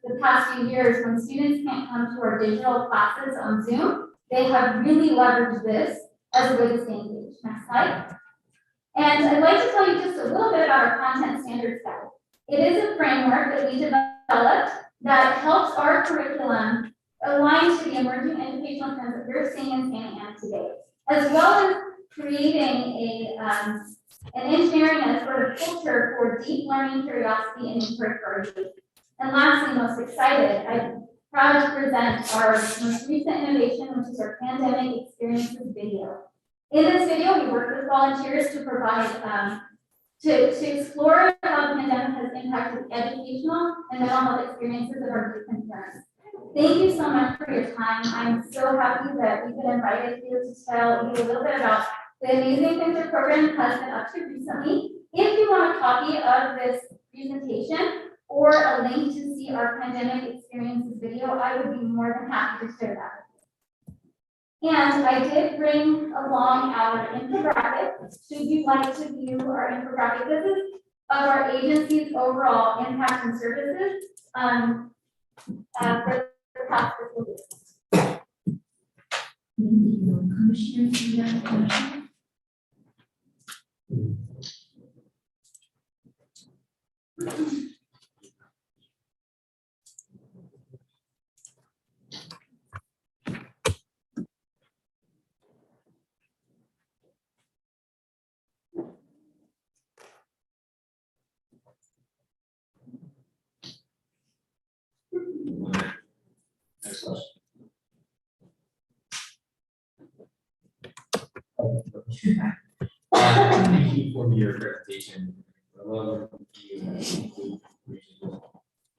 the past few years, when students can't come to our digital classes on Zoom, they have really leveraged this as a way to stay engaged. Next slide. And I'd like to tell you just a little bit about our content standards guide. It is a framework that we developed that helps our curriculum align to the emerging educational trends that we're seeing in Santa Ana today, as well as creating an engineering and sort of culture for deep learning, curiosity, and inquiry for our youth. And lastly, most excited, I'm proud to present our most recent innovation, which is our pandemic experiences video. In this video, we work with volunteers to provide, to explore how the pandemic has impacted educational and mental health experiences of our youth and parents. Thank you so much for your time. I'm so happy that we've been invited here to tell you a little bit about the amazing things the program has been up to recently. If you want a copy of this presentation or a link to see our pandemic experiences video, I would be more than happy to share that. And I did bring along our infographic. Should you like to view our infographic, this is of our agency's overall impact and services for the past fiscal year. Commissioners, do you have a question? Next question. Thank you for your presentation. I love you.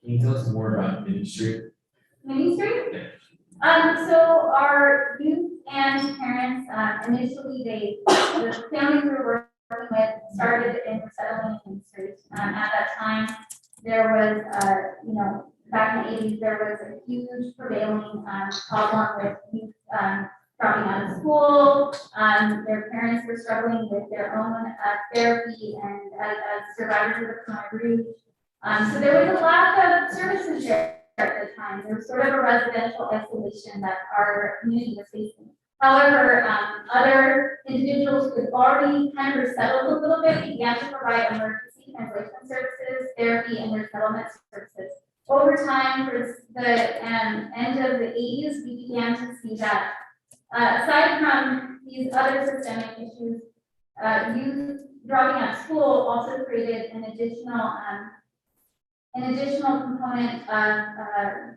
Can you tell us more about Ministry? Ministry? So our youth and parents, initially the families we were working with started in resettling ministries. At that time, there was, back in the 80s, there was a huge prevailing problem with youth dropping out of school. Their parents were struggling with their own therapy and as survivors of the coronavirus. So there was a lack of services there at the time. There was sort of a residential isolation that our community was facing. However, other individuals who had already kind of resettled a little bit began to provide emergency translation services, therapy, and resettlement services. Over time, for the end of the 80s, we began to see that aside from these other systemic issues, youth dropping out of school also created an additional component of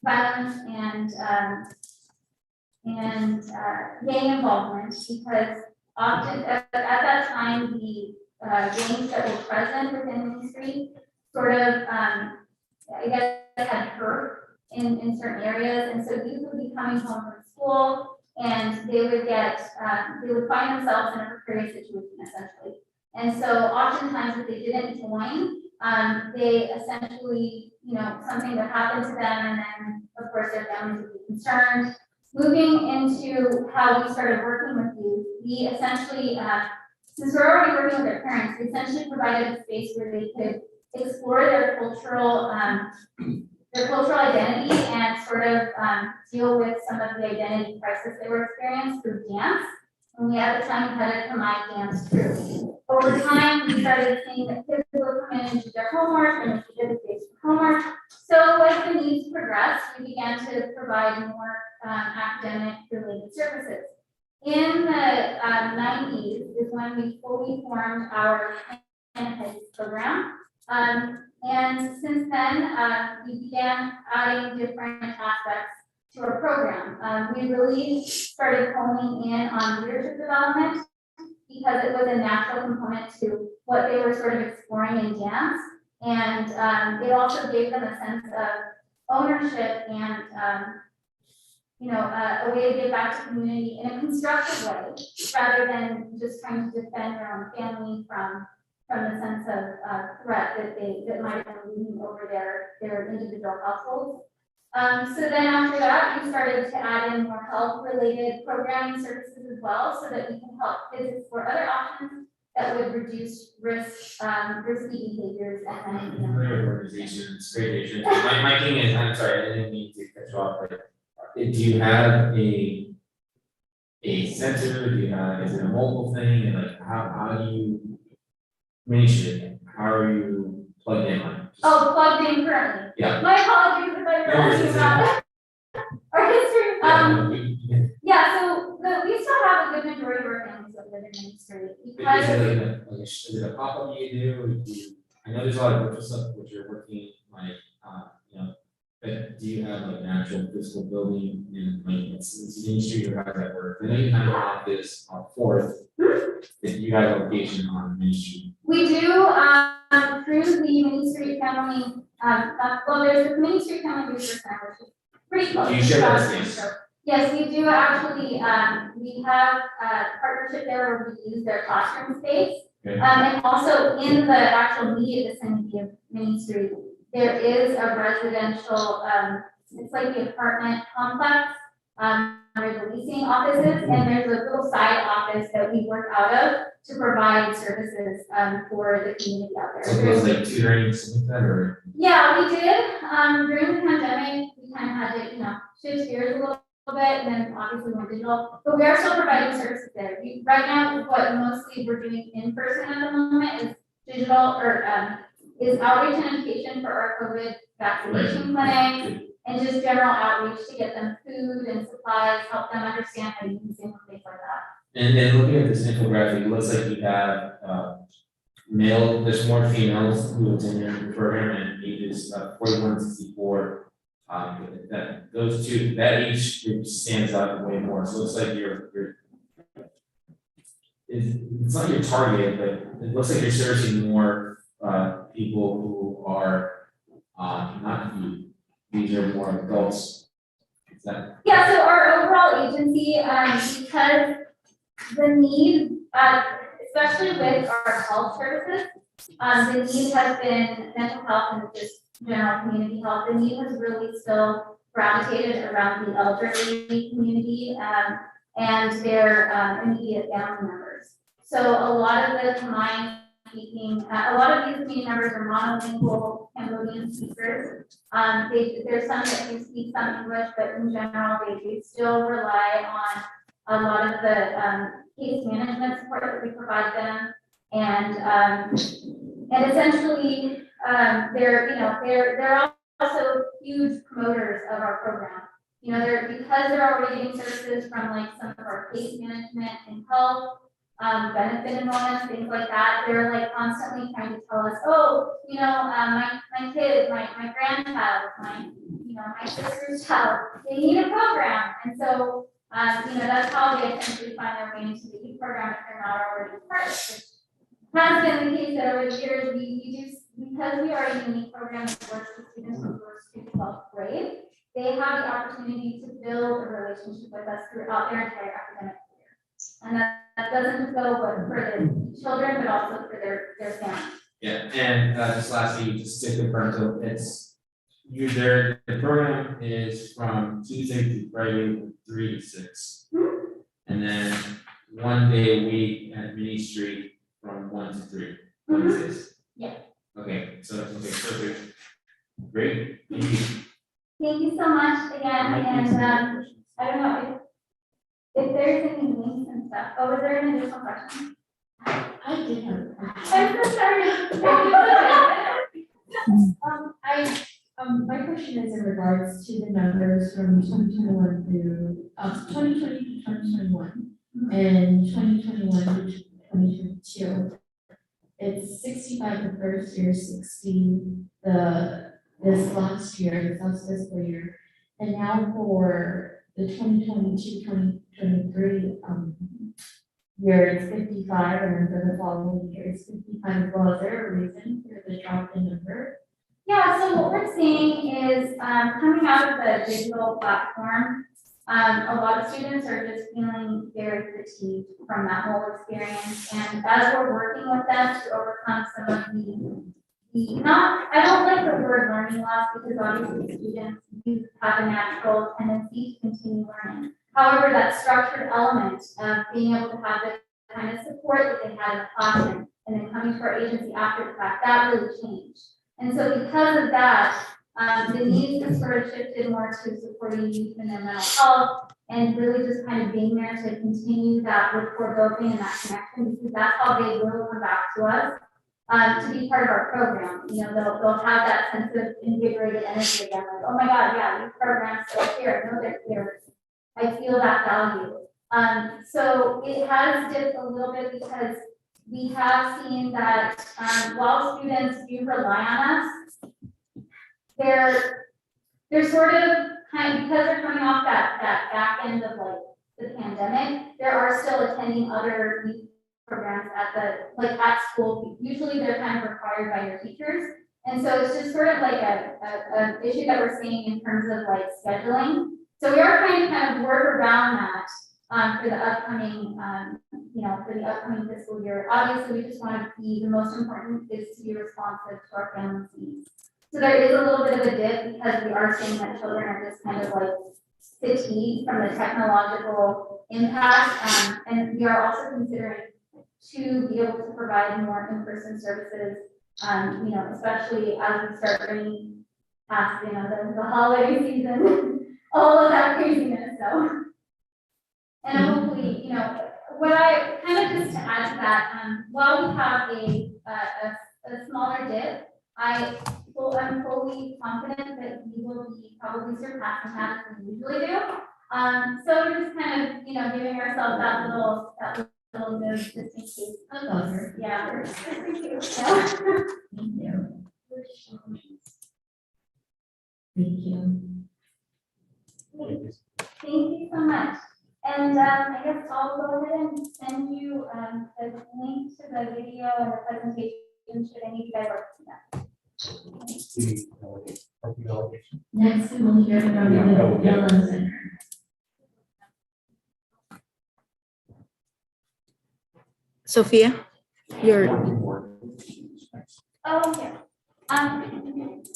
violence and gang involvement, because often at that time the gangs that were present within ministry sort of I guess had hurt in certain areas, and so youth would be coming home from school and they would find themselves in a precarious situation essentially. And so oftentimes if they didn't join, they essentially, something would happen to them, and then of course their families would be concerned. Moving into how we started working with youth, we essentially, since we're already working with their parents, we essentially provided a space where they could explore their cultural identity and sort of deal with some of the identity crisis they were experiencing through dance. And we at the time had a combined dance troupe. Over time, we started seeing that kids would come in and do their homework and we did the space for Homework. So as the needs progressed, we began to provide more academic related services. In the 90s is when we fully formed our Heads program. And since then, we began adding different aspects to our program. We really started honing in on leadership development because it was a natural component to what they were sort of exploring in dance. And it also gave them a sense of ownership and a way to give back to community in a constructive way, rather than just trying to defend their own family from the sense of threat that might have been looming over their individual households. So then after that, we started to add in more health-related programming services as well, so that we can help kids explore other options that would reduce risky behaviors and then, Great organizations, great vision. My thing is, I'm sorry, I didn't mean to cut you off, but do you have a center? Do you have, is it a mobile thing? And like, how do you manage it? How are you plugged in on it? plugged in currently. Yeah. My apologies if I'm asking about our history. So we still have a good majority of our families that live in Main Street because Is it a pop-up you do? Or do you, I know there's a lot of virtual stuff which you're working like, but do you have like an actual physical building in like it's Main Street, or how does that work? I know you have an office on Fourth, if you have a location on Main Street. we do through the Main Street Family. There's the Main Street Family Resource Center, which is pretty close. Do you share that space? Yes, we do actually. We have a partnership there where we use their classroom space. Okay. And also in the actual immediate vicinity of Main Street, there is a residential, it's like the apartment complex, where the leasing offices, and there's a little side office that we work out of to provide services for the community out there. So it was like tutoring, something like that, or? Yeah, we did. During the pandemic, we kind of had to, shift gears a little bit, and then obviously went digital, but we are still providing services there. Right now, what mostly we're doing in person at the moment is digital, or is outreach and education for our COVID vaccination clinics, and just general outreach to get them food and supplies, help them understand how to use things like that. And then looking at this infographic, it looks like you have there's more females who attend your program, and ages 41 to 64. That those two, that age group stands out way more. So it looks like it's not your target, but it looks like you're servicing more people who are not youth. These are more adults. Is that? Yeah, so our overall agency, because the need, especially with our health services, the need has been mental health and just general community health. The need has really still gravitated around the elderly community and their immediate family members. So a lot of the combined speaking, a lot of these community members are monolingual Cambodian speakers. There's some that can speak some English, but in general, they still rely on a lot of the case management support that we provide them, and essentially they're also huge promoters of our program. Because they're already getting services from like some of our case management and health, benefit enrollments, things like that. They're like constantly trying to tell us, my kid, my grandchild, my sister's child, they need a program. And so, that's how they essentially find their way into the youth program if they're not already part of it, which has been the case that over the years we do, because we are a unique program that works with students from first to 12th grade. They have the opportunity to build a relationship with us throughout their entire academic career. And that doesn't just go for the children, but also for their families. Yeah, and just lastly, just to confirm, so the program is from Tuesday to Friday from 3 to 6. And then 1 day a week at Main Street from 1 to 3. Wednesdays. Yeah. Okay, perfect. Great, thank you. Thank you so much again, and I don't know if there's any links and stuff. Oh, was there an additional question? I did have. I'm so sorry. My question is in regards to the numbers from 2021 through, 2020 to 2021 and 2021 to 2022. It's 65 the first year, 60 this last year, this last fiscal year. And now for the 2022-2023 year, it's 55, and then for the following year, it's 55 as well. Is there a reason for the drop in number? Yeah, so what we're seeing is coming out of the digital platform, a lot of students are just feeling very fatigued from that whole experience. And as we're working with them to overcome some of I don't like the word learning loss, because obviously students do have a natural tendency to continue learning. However, that structured element of being able to have the kind of support that they had in the classroom and then coming to our agency after the fact, that really changed. And so because of that, the needs have sort of shifted more to supporting youth and their mental health and really just kind of being there to continue that rapport building and that connection, because that's how they will come back to us to be part of our program. You know, they'll have that sense of invigorated energy again, like, oh my God, yeah, these programs are here, no, they're here. I feel that value. So it has dipped a little bit because we have seen that while students do rely on us, they're sort of because they're coming off that back end of like the pandemic, there are still attending other youth programs at school. Usually they're kind of required by your teachers. And so it's just sort of like a issue that we're seeing in terms of like scheduling. So we are trying to kind of work around that for the upcoming, for the upcoming fiscal year. Obviously, we just want to be, the most important is to be responsive to our families' needs. So there is a little bit of a dip because we are seeing that children are just kind of like fatigued from the technological impact. And we are also considering to be able to provide more in-person services, especially as we start bringing past, the holiday season, all of that craziness, so. And hopefully, what I kind of just to add to that, while we have a smaller dip, I'm fully confident that we will be probably surpassing that as we usually do. So we're just kind of, giving ourselves that little bit of just in case. Yeah. Thank you. Thank you so much. And I guess I'll go ahead and send you the link to the video and the presentation should any of you guys like to see that. Next, we will hear from the Yellow Center. Sophia, your. Oh, yeah.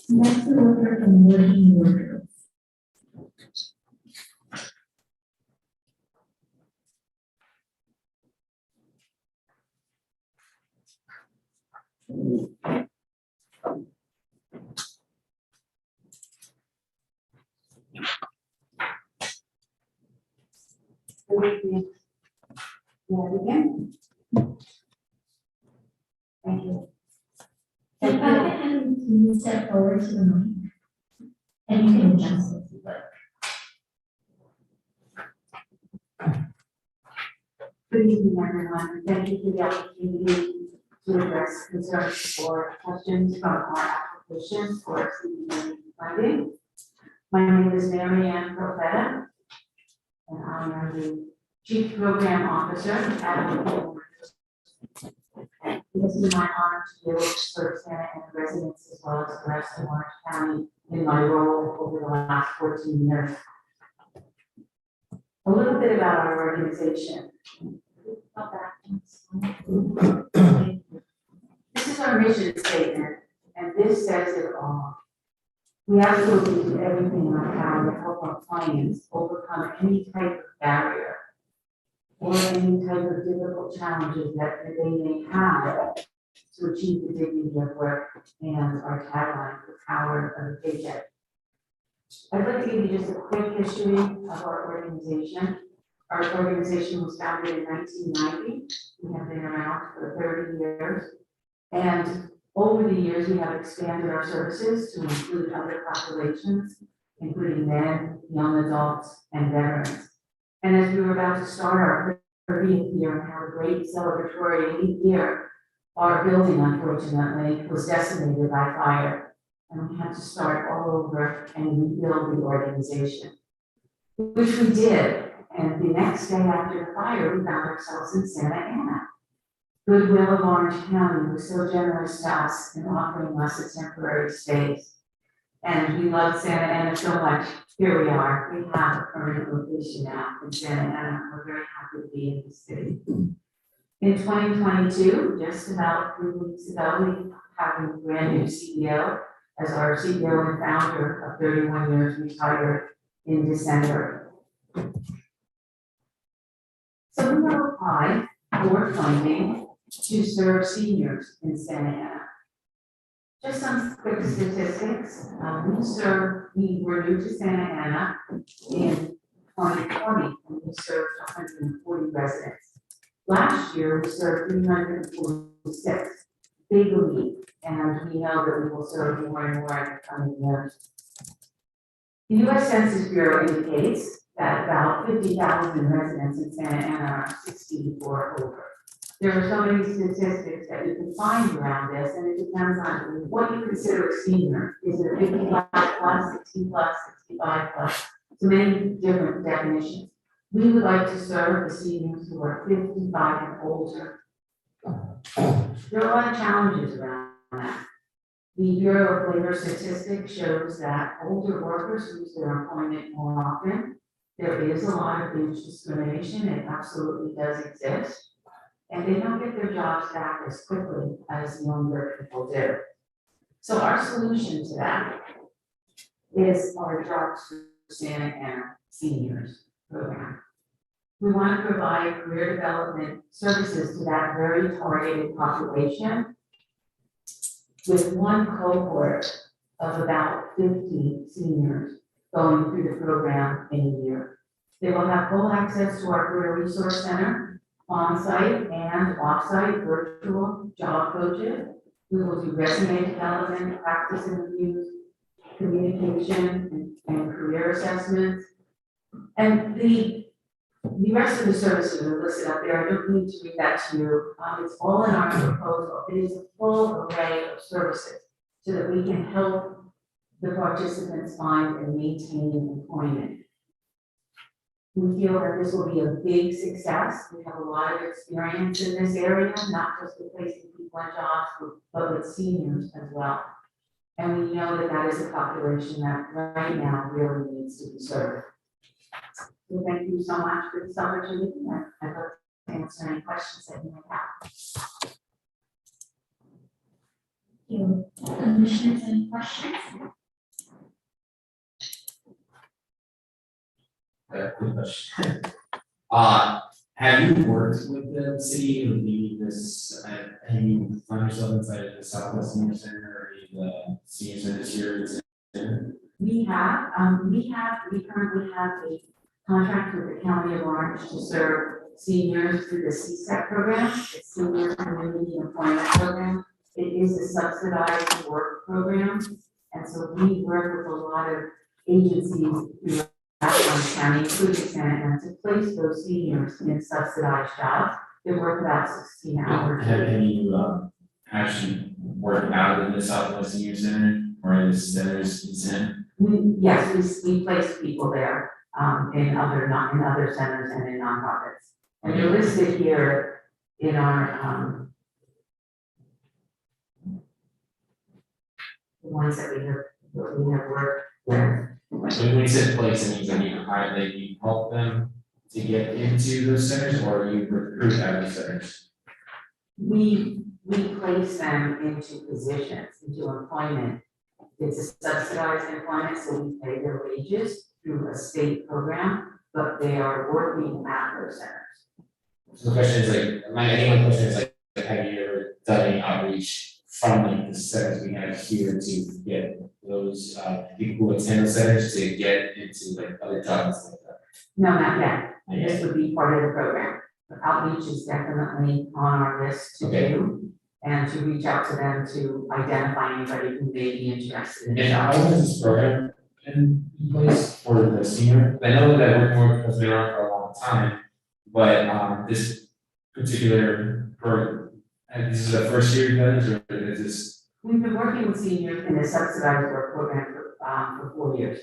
Next, we will hear from Working Wardrobes. Again. Thank you. If I can please step forward to the mic, and you can adjust it if you'd like. Good evening, everyone. Thank you for the opportunity to address concerns or questions from our application for CDBG funding. My name is Mary Ann Profeta, and I am the Chief Program Officer at the It is my honor to be able to serve Santa Ana residents as well as the rest of Orange County in my role over the last 14 years. A little bit about our organization. This is our mission statement, and this says it all. We absolutely do everything in our power to help our clients overcome any type of barrier or any type of difficult challenges that they may have to achieve the dignity of work and our tagline, the power of the paycheck. I'd like to give you just a quick history of our organization. Our organization was founded in 1990. We have been around for 30 years. And Over the years, we have expanded our services to include other populations, including men, young adults, and veterans. And as we were about to start our 30th year and have a great celebratory year, our building unfortunately was decimated by fire. And we had to start all over and rebuild the organization, which we did. And the next day after the fire, we found ourselves in Santa Ana. Goodwill of Orange County was so generous to us in offering us a temporary space. And we love Santa Ana so much. Here we are. We have a permanent location now in Santa Ana. We're very happy to be in the city. In 2022, just about 3 weeks ago, we have a brand new CEO, as our CEO and founder of 31 years retired in December. So we will apply for funding to serve seniors in Santa Ana. Just some quick statistics. We were new to Santa Ana in 2020, and we served 140 residents. Last year, we served 346, big leap, and we know that we will serve more and more in the coming years. The U.S. Census Bureau indicates that about 50,000 residents in Santa Ana are 60 or over. There are so many statistics that you can find around this, and it depends on what you consider a senior. Is it 55 plus, 60 plus, 65 plus? So many different definitions. We would like to serve the seniors who are 55 and older. There are a lot of challenges around that. The Bureau of Labor Statistics shows that older workers lose their employment more often. There is a lot of age discrimination. It absolutely does exist. And they don't get their jobs back as quickly as younger people do. So our solution to that is our Jobs for Santa Ana Seniors program. We want to provide career development services to that very targeted population with one cohort of about 50 seniors going through the program in a year. They will have full access to our Career Resource Center, on-site and off-site virtual job coaches. We will do resume development, practice interviews, communication, and career assessments. And the rest of the services are listed up there. I don't need to read that to you. It's all in our proposal. It is a full array of services so that we can help the participants find and maintain employment. We feel that this will be a big success. We have a lot of experience in this area, not just with placing people in jobs, but with seniors as well. And we know that that is a population that right now really needs to be served. So thank you so much for this opportunity. I'd love to answer any questions that you may have. Thank you. Commissioners, any questions? Quick question. Have you worked with the city or have you found yourself inside of the Southwest Senior Center or the senior centers here? We currently have a contract with the County of Orange to serve seniors through the CSEP program, the Senior Community Employment Program. It is a subsidized work program, and so we work with a lot of agencies throughout Orange County, including Santa Ana, to place those seniors in subsidized jobs. They work about 16 hours. Have you actually worked out in the Southwest Senior Center or in the centers in San? Yes, we place people there in other centers and in nonprofits. And they're listed here in our the ones that we have worked with. So when you said place, it means that you help them to get into those centers or you recruit out of centers? We place them into positions, into employment. It's a subsidized employment, so we pay their wages through a state program, but they are working at those centers. So the question is my question is have you ever done any outreach from the centers we have here to get those people who attend the centers to get into other jobs like that? No, not yet. This would be part of the program. But outreach is definitely on our list to do. and to reach out to them to identify anybody who may be interested in. And how is this program in place for the senior? I know that we're more because they're on for a long time, but this particular program, this is the first year you've done this, or is this? We've been working with seniors in the subsidized work program for 4 years.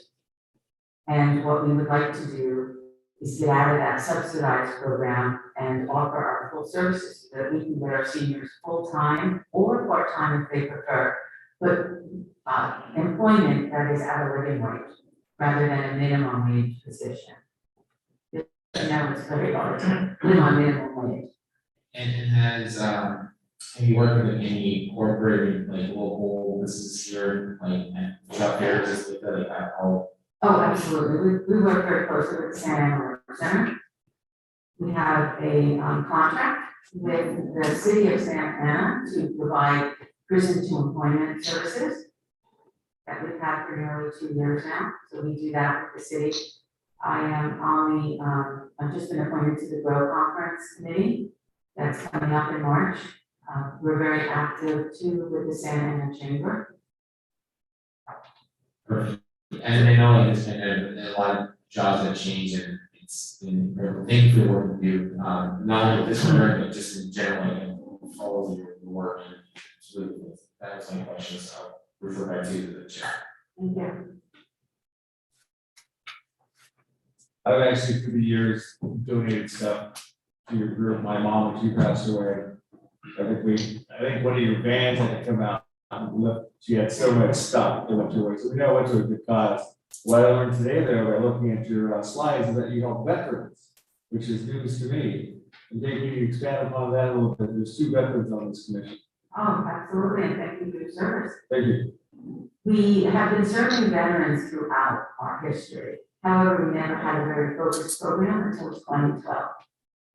And what we would like to do is get out of that subsidized program and offer our full services so that we can get our seniors full-time or part-time if they prefer, but employment that is at a living wage rather than a minimum wage position. Now it's very hard to live on minimum wage. And have you worked with any corporate, like local businesses here, like job fairs, just like that, like how? Oh, absolutely. We work very closely with Santa Ana Work Center. We have a contract with the city of Santa Ana to provide prison to employment services that we've had for nearly 2 years now. So we do that with the city. I am on the, I've just been appointed to the GROW Conference Committee that's coming up in March. We're very active too with the Santa Ana Chamber. Perfect. And I know like there's been a lot of jobs that change and it's been incredible. Thank you for the work you do. Not only with this program, but just in general, and follow your work. And it's really cool. That was my question, so I'll refer back to the chair. Thank you. I've actually through the years donated stuff to your group. My mom, when she passed away, I think one of your vans had to come out. She had so much stuff that went to her. So we know it went to a good cause. What I learned today, though, by looking at your slides, is that you help veterans, which is news to me. And Dave, can you expand upon that a little bit? There's 2 veterans on this commission. Oh, absolutely, and thank you for your service. Thank you. We have been serving veterans throughout our history. However, we never had a very focused program until 2012.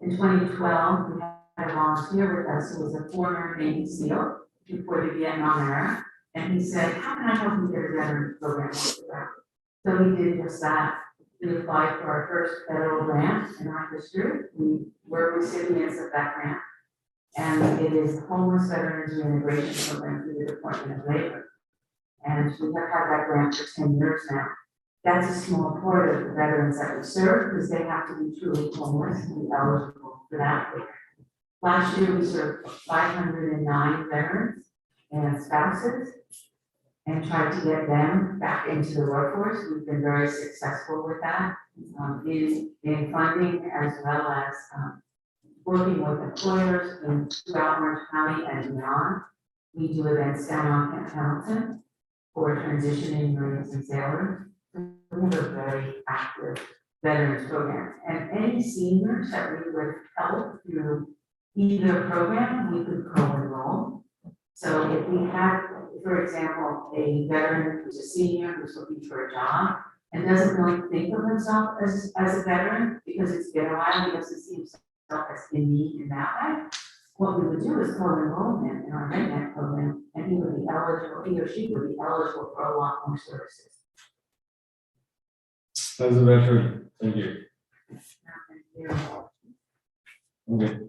In 2012, we had a volunteer with us who was a former Navy SEAL before the Vietnam era, and he said, "How can I help you get a veteran program off the ground?" So we did just that. We applied for our first federal grant in our history. We were recipients of that grant, and it is the Homeless Veterans Reintegration Program through the Department of Labor. And we have had that grant for 10 years now. That's a small part of the veterans that we serve because they have to be truly homeless to be eligible for that program. Last year, we served 509 veterans and spouses and tried to get them back into the workforce. We've been very successful with that in funding as well as working with employers throughout Orange County and beyond. We do events down on Camp Hamilton for transitioning Marines and sailors. We have a very active veterans program, and any seniors that we would help through either program, we could co-enroll. So if we had, for example, a veteran who's a senior who's looking for a job and doesn't really think of himself as a veteran because it's been a while, he doesn't see himself as in need in that way, what we would do is co-enroll him in our MedNet program, and he would be eligible, he or she would be eligible for a lot more services. As a veteran, thank you. Okay.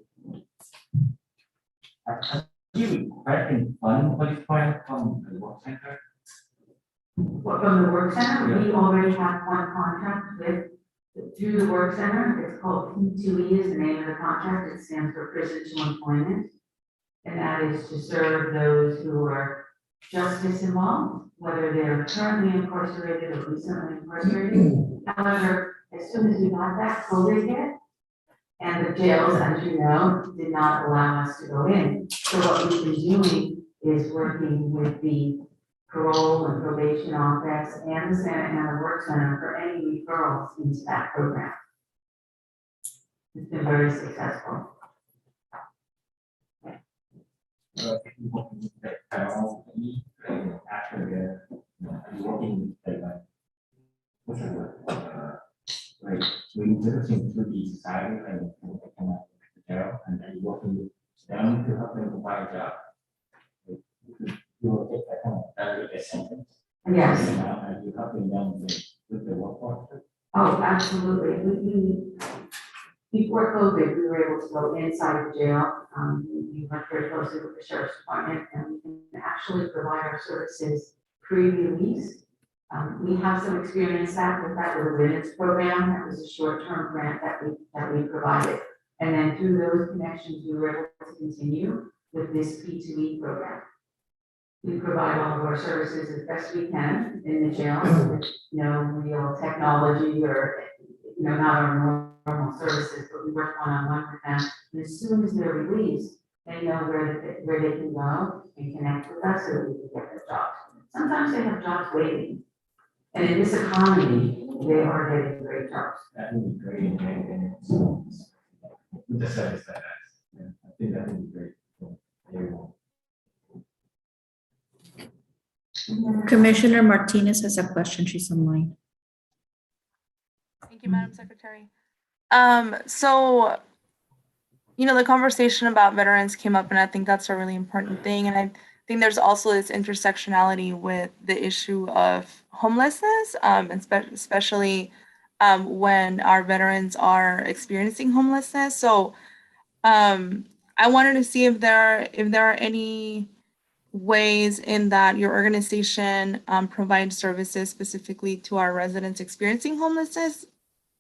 You can fund what is required from the work center? What, from the work center, we already have one contract through the work center. It's called P2E is the name of the contract. It stands for Prison to Employment. And that is to serve those who are justice involved, whether they're currently incarcerated or recently incarcerated. However, as soon as we got that COVID hit, and the jails, as you know, did not allow us to go in. So what we've been doing is working with the parole and probation office and the Santa Ana Work Center for any referrals into that program. It's been very successful. Like when you're looking through the society and come out of the jail and then working with them to help them to find a job. You will get that kind of a sentence. Yes. And you're helping them with the workforce. Oh, absolutely. before COVID, we were able to go inside the jail. We worked very closely with the sheriff's department, and we can actually provide our services pre-release. We have some experience with that with the women's program. That was a short-term grant that we provided. And then through those connections, we were able to continue with this P2E program. We provide all of our services as best we can in the jail with no real technology or, not our normal services, but we work one-on-one with them. And as soon as they're released, they know where they can go and connect with us so that we can get their jobs. Sometimes they have jobs waiting. And in this economy, they are getting great jobs. That would be great, and with the service that has, I think that would be great for everyone. Commissioner Martinez has a question. She's online. Thank you, Madam Secretary. So, the conversation about veterans came up, and I think that's a really important thing. And I think there's also this intersectionality with the issue of homelessness, especially when our veterans are experiencing homelessness. So I wanted to see if there are any ways in that your organization provides services specifically to our residents experiencing homelessness,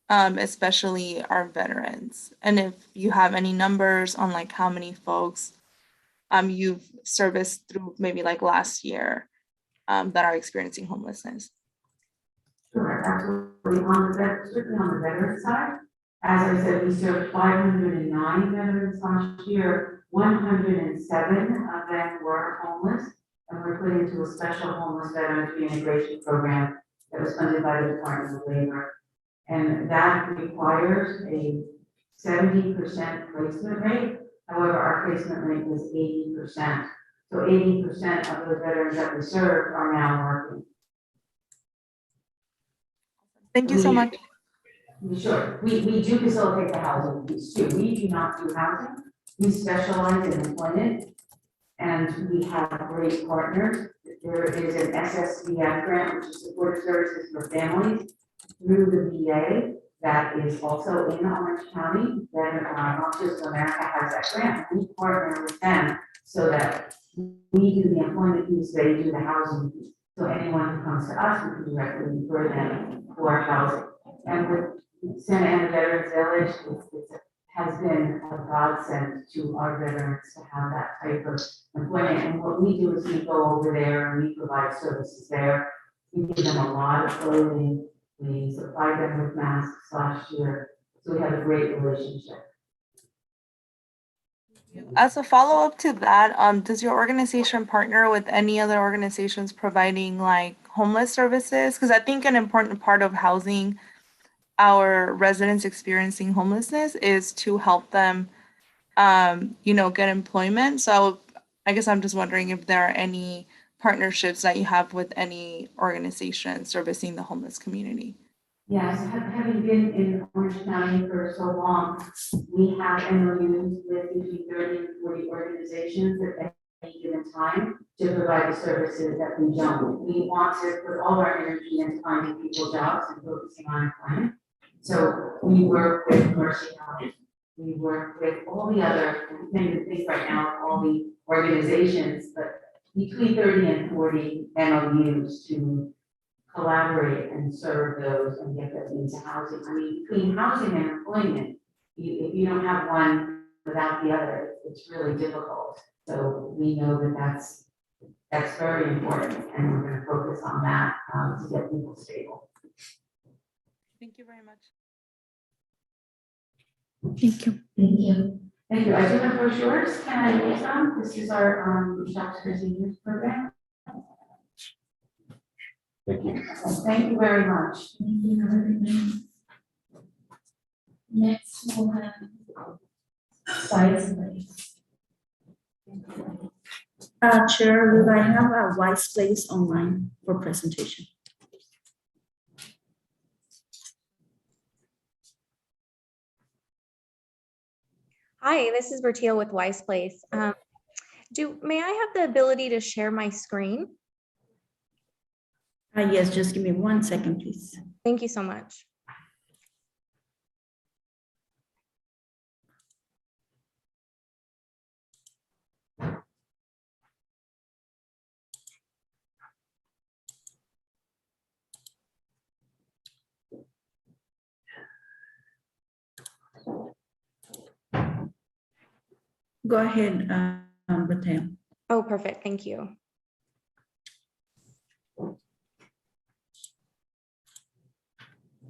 especially our veterans. And if you have any numbers on like how many folks you've serviced through maybe like last year that are experiencing homelessness. Sure, absolutely. Certainly on the veteran side, as I said, we served 509 veterans last year. 107 of them were homeless, and we're put into a special homeless veterans reintegration program that was funded by the Department of Labor. And that requires a 70% placement rate. However, our placement rate was 80%. So 80% of the veterans that we served are now working. Thank you so much. Sure. We do facilitate the housing piece too. We do not do housing. We specialize in employment, and we have great partners. There is an SSVF grant, which is supportive services for families through the VA, that is also in Orange County. Then Office of America has that grant. We partner with them so that we do the employment piece, they do the housing piece. So anyone who comes to us, we can directly refer them for housing. And with Santa Ana Veterans Village, it has been a godsend to our veterans to have that type of employment. And what we do is we go over there and we provide services there. We give them a lot of clothing. We supplied them with masks last year. So we have a great relationship. As a follow-up to that, does your organization partner with any other organizations providing like homeless services? Because I think an important part of housing our residents experiencing homelessness is to help them, get employment. So I guess I'm just wondering if there are any partnerships that you have with any organization servicing the homeless community. Yes, having been in Orange County for so long, we have MOUs with between 30 and 40 organizations at any given time to provide the services that we don't. We want to put all our energy into finding people jobs and focusing on employment. So we work with Mercy House. We work with all the other, I can't even think right now of all the organizations, but between 30 and 40 MOUs to collaborate and serve those and get them into housing. I mean, between housing and employment, if you don't have one without the other, it's really difficult. So we know that that's very important, and we're going to focus on that to get people stable. Thank you very much. Thank you. Thank you. Thank you. I do have brochures. Can I use them? This is our Shops for Seniors program. Thank you. Thank you very much. Thank you. Next, we'll have Wise Place. Chair, will I have a Wise Place online for presentation? Hi, this is Bertil with Wise Place. May I have the ability to share my screen? Yes, just give me 1 second, please. Thank you so much. Go ahead, Bertel. Oh, perfect. Thank you.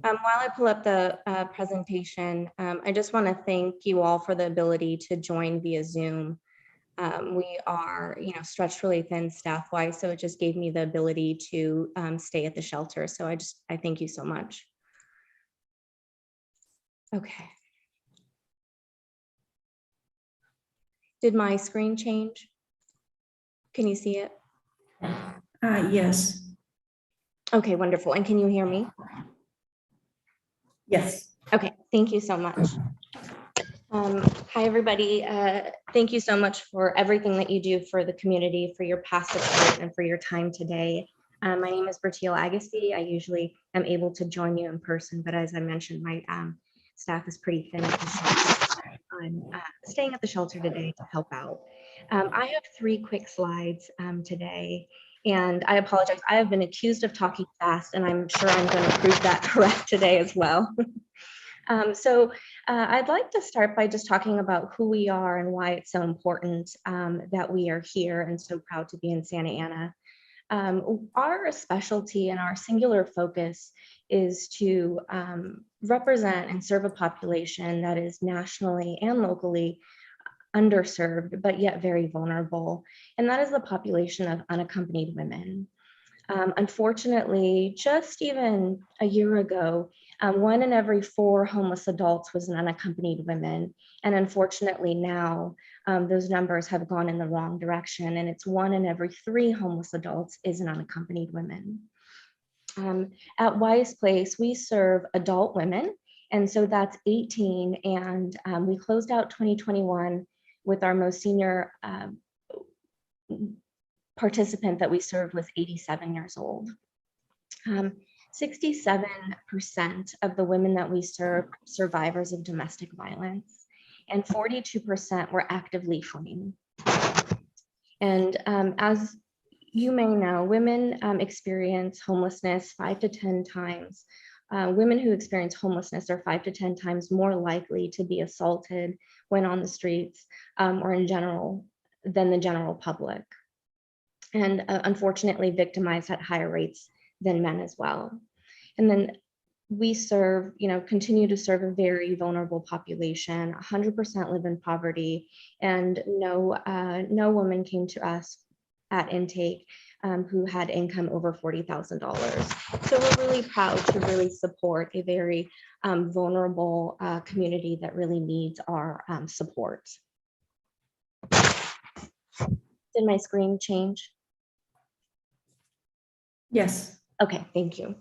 While I pull up the presentation, I just want to thank you all for the ability to join via Zoom. We are, stretched really thin staff-wise, so it just gave me the ability to stay at the shelter. So I thank you so much. Okay. Did my screen change? Can you see it? Yes. Okay, wonderful. And can you hear me? Yes. Okay, thank you so much. Hi, everybody. Thank you so much for everything that you do for the community, for your past support, and for your time today. My name is Bertil Agassi. I usually am able to join you in person, but as I mentioned, my staff is pretty thin at the shelter. I'm staying at the shelter today to help out. I have 3 quick slides today, and I apologize. I have been accused of talking fast, and I'm sure I'm going to prove that correct today as well. I'd like to start by just talking about who we are and why it's so important that we are here and so proud to be in Santa Ana. Our specialty and our singular focus is to represent and serve a population that is nationally and locally underserved, but yet very vulnerable. And that is the population of unaccompanied women. Unfortunately, just even a year ago, 1 in every 4 homeless adults was an unaccompanied woman. And unfortunately now, those numbers have gone in the wrong direction, and it's 1 in every 3 homeless adults is an unaccompanied woman. At Wise Place, we serve adult women, and so that's 18, and we closed out 2021 with our most senior participant that we served was 87 years old. 67% of the women that we serve are survivors of domestic violence, and 42% were actively fleeing. And as you may know, women experience homelessness 5 to 10 times. Women who experience homelessness are 5 to 10 times more likely to be assaulted when on the streets or in general than the general public. And unfortunately victimized at higher rates than men as well. And then we serve, continue to serve a very vulnerable population. 100% live in poverty, and no woman came to us at intake who had income over $40,000. So we're really proud to really support a very vulnerable community that really needs our support. Did my screen change? Yes. Okay, thank you.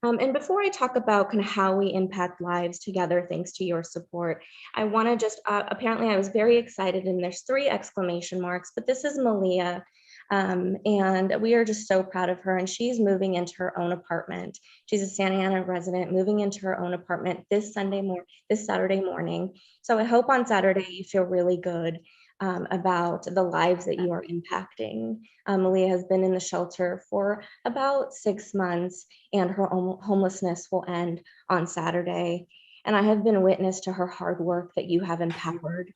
And before I talk about kind of how we impact lives together, thanks to your support, I want to just, apparently I was very excited, and there's 3 exclamation marks, but this is Malia. And we are just so proud of her, and she's moving into her own apartment. She's a Santa Ana resident moving into her own apartment this Saturday morning. So I hope on Saturday you feel really good about the lives that you are impacting. Malia has been in the shelter for about 6 months, and her homelessness will end on Saturday. And I have been witness to her hard work that you have empowered.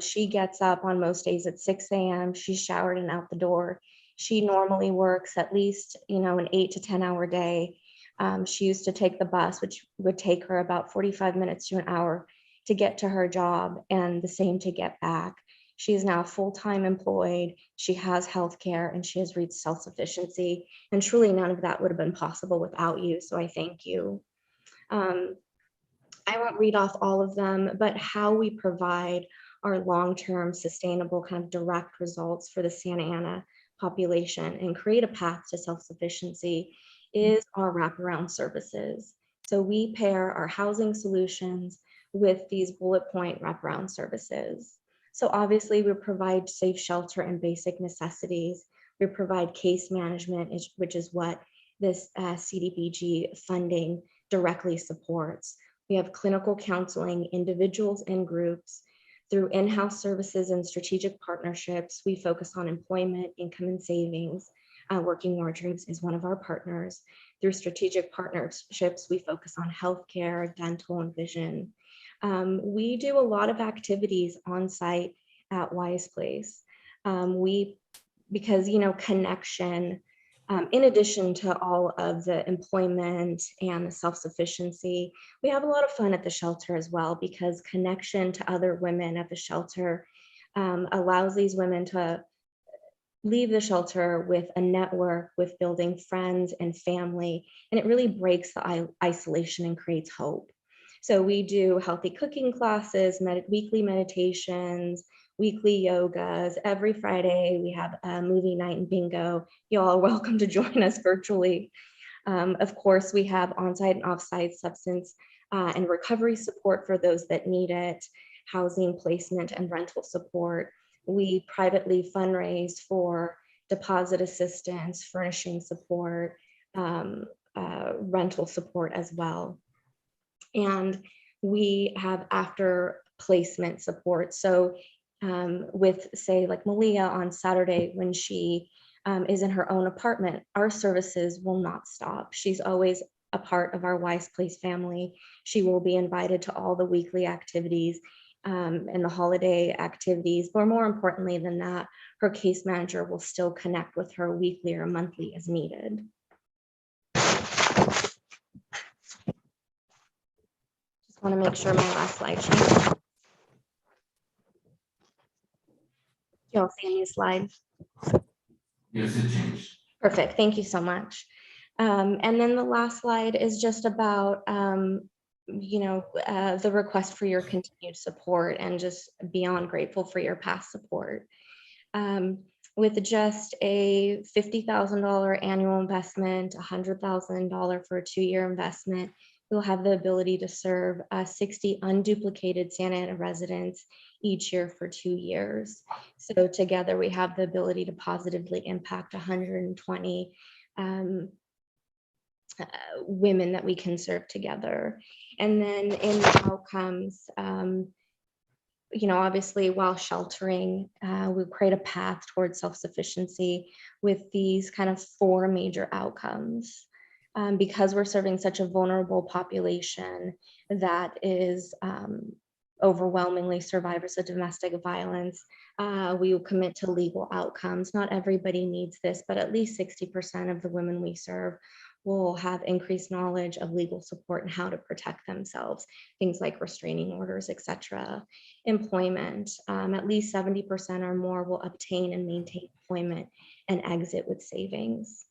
She gets up on most days at 6 a.m. She's showered and out the door. She normally works at least, an 8 to 10 hour day. She used to take the bus, which would take her about 45 minutes to an hour to get to her job, and the same to get back. She is now full-time employed. She has healthcare, and she has reached self-sufficiency. And truly none of that would have been possible without you. So I thank you. I won't read off all of them, but how we provide our long-term sustainable kind of direct results for the Santa Ana population and create a path to self-sufficiency is our wraparound services. So we pair our housing solutions with these bullet point wraparound services. So obviously we provide safe shelter and basic necessities. We provide case management, which is what this CDBG funding directly supports. We have clinical counseling, individuals and groups. Through in-house services and strategic partnerships, we focus on employment, income, and savings. Working Wardrobes is one of our partners. Through strategic partnerships, we focus on healthcare, dental, and vision. We do a lot of activities on site at Wise Place. Because, you know, connection, in addition to all of the employment and the self-sufficiency, we have a lot of fun at the shelter as well, because connection to other women at the shelter allows these women to leave the shelter with a network, with building friends and family, and it really breaks the isolation and creates hope. So we do healthy cooking classes, weekly meditations, weekly yogas. Every Friday we have a movie night and bingo. You all are welcome to join us virtually. Of course, we have on-site and off-site substance and recovery support for those that need it, housing, placement, and rental support. We privately fundraise for deposit assistance, furnishing support, rental support as well. And we have after placement support. So with, say, like Malia on Saturday, when she is in her own apartment, our services will not stop. She's always a part of our Wise Place family. She will be invited to all the weekly activities and the holiday activities, but more importantly than that, her case manager will still connect with her weekly or monthly as needed. Just want to make sure my last slide changed. Y'all see any slide? Yes, it changed. Perfect, thank you so much. And then the last slide is just about the request for your continued support, and just beyond grateful for your past support. With just a $50,000 annual investment, $100,000 for a 2-year investment, we'll have the ability to serve 60 unduplicated Santa Ana residents each year for 2 years. So together we have the ability to positively impact 120 women that we can serve together. And then in the outcomes, obviously while sheltering, we create a path towards self-sufficiency with these kind of 4 major outcomes. Because we're serving such a vulnerable population that is overwhelmingly survivors of domestic violence, we will commit to legal outcomes. Not everybody needs this, but at least 60% of the women we serve will have increased knowledge of legal support and how to protect themselves, things like restraining orders, etc. Employment, at least 70% or more will obtain and maintain employment and exit with savings.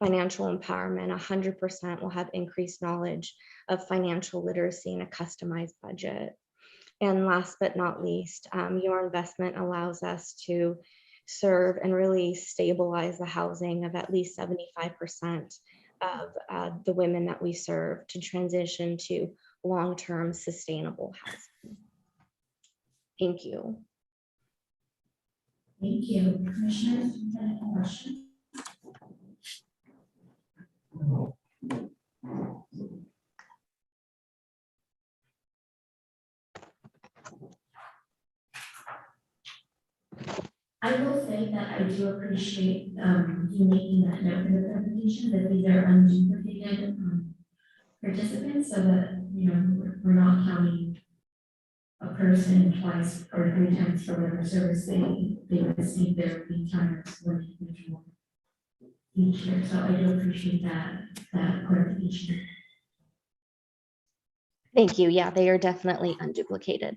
Financial empowerment, 100% will have increased knowledge of financial literacy and a customized budget. And last but not least, your investment allows us to serve and really stabilize the housing of at least 75% of the women that we serve to transition to long-term sustainable housing. Thank you. Thank you. Commissioners, any questions? I will say that I do appreciate you making that note in the presentation that these are unduplicated participants, so that we're not counting a person twice or 3 times for whatever service they receive. Their time as one individual each year. So I do appreciate that clarification. Thank you. Yeah, they are definitely unduplicated.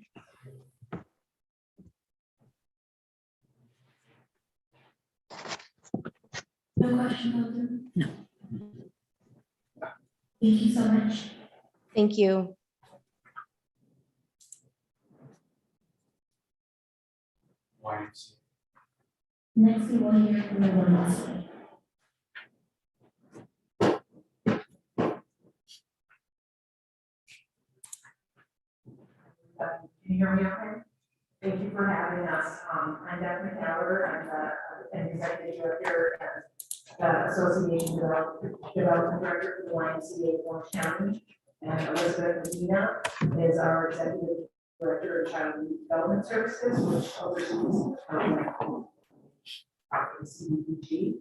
No question, No. Thank you so much. Thank you. Next, we will hear from the YMCA. Can you hear me okay? Thank you for having us. I'm Daphne Cavler. I'm the executive director and the Association Development Director for the YMCA Orange County. And Elizabeth Medina is our executive director of Child and Youth Development Services, which oversees CDBG.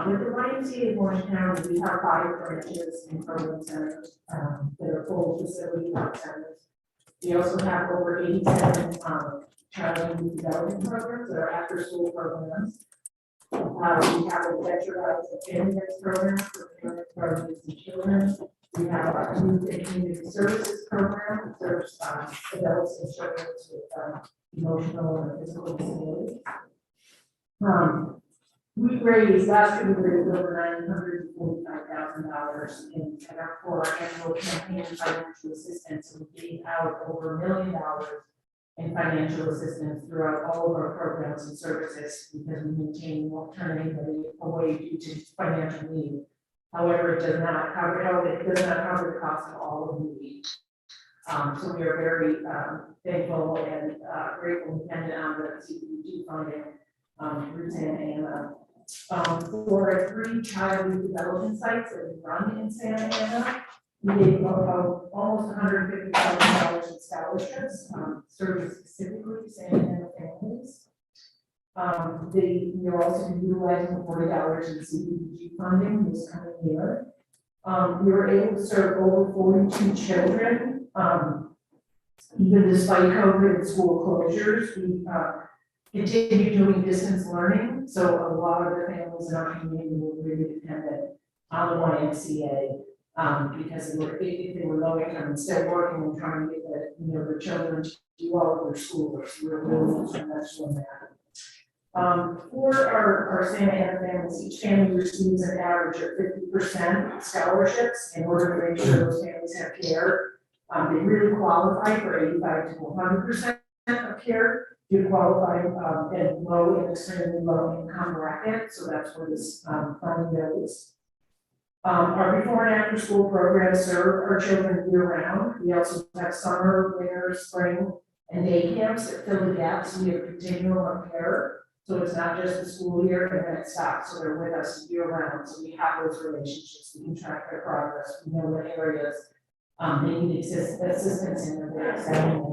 With the YMCA Orange County, we have 5 branches and program centers that are full facility work centers. We also have over 87 child and youth development programs that are after-school programs. We have a veteran family program for parents, guardians, and children. We have our youth and community services program, that serves adults and children with emotional and physical disabilities. We raised, last year we raised over $945,000 for our annual campaign financial assistance. And we gave out over $1 million in financial assistance throughout all of our programs and services because we maintain won't turn anybody away due to financial need. However, it does not cover the cost of all of the need. So we are very thankful and grateful and dependent on the CDBG funding through Santa Ana. For our 3 child youth development sites that we run in Santa Ana, we gave almost $150,000 in scholarships, serving specifically Santa Ana families. We are also utilizing $40 in CDBG funding this coming year. We were able to serve over 42 children, even despite COVID and school closures. We continue doing distance learning, so a lot of the families in our community were really dependent on the YMCA because if they were low income and still working and trying to get their children to do all of their schoolwork. So we're really instrumental in that. For our Santa Ana families, each family receives an average of 50% scholarships in order to make sure those families have care. They really qualify for 85 to 100% of care. You qualify at low and extremely low income bracket, so that's where this funding goes. Our before and after school programs serve our children year round. We also have summer, winter, spring, and day camps that fill the gaps. We have continuum of care, so it's not just the school year and then it stops. So they're with us year round. So we have those relationships. We can track their progress. We know what areas they need assistance in their setting.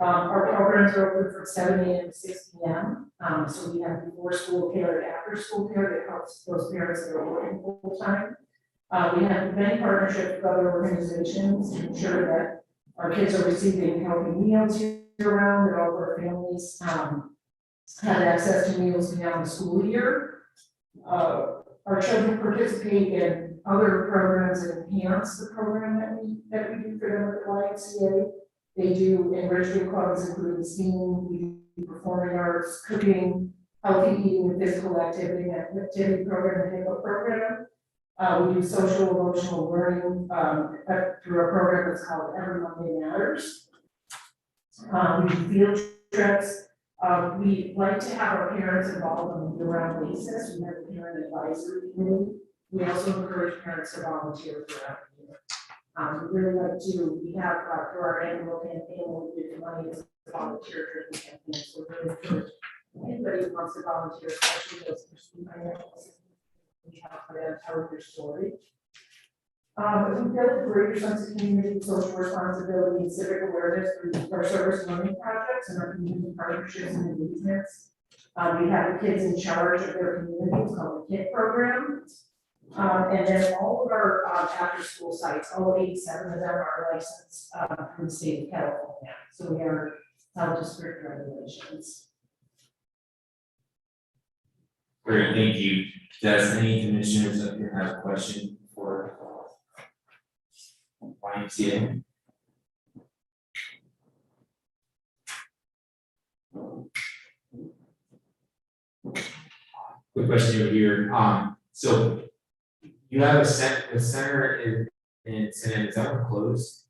Our programs are open from 7 a.m. to 6 p.m. So we have before school care and after school care that helps those parents that are working full time. We have many partnerships with other organizations to ensure that our kids are receiving healthy meals year round, that all of our families have access to meals beyond the school year. Our children participate in other programs that enhance the program that we do for them at the YMCA. They do enrichment clubs, including STEAM, we do performing arts, cooking, healthy eating, and physical activity program and hip-hop program. We do social emotional learning through a program that's called Every Monday Matters. We do field trips. We like to have our parents involved on a year-round basis. We have a parent advisory committee. We also encourage parents to volunteer throughout the year. We really like to, we have through our annual campaign, we give money as a volunteer driven campaign. So we really encourage anybody who wants to volunteer, especially those pursuing financial assistance. We have for them to tell their story. We build a greater sense of community, social responsibility, and civic awareness through our service learning projects and our community partnerships and engagements. We have the kids in charge of their communities called the KIT program. And then all of our after-school sites, all 87 of them are licensed from the state of California. So we are held to strict regulations. Great, thank you. Does any commissioners up here have a question for YMCA? Quick question over here. So you have a center in Santa Ana, is that one closed?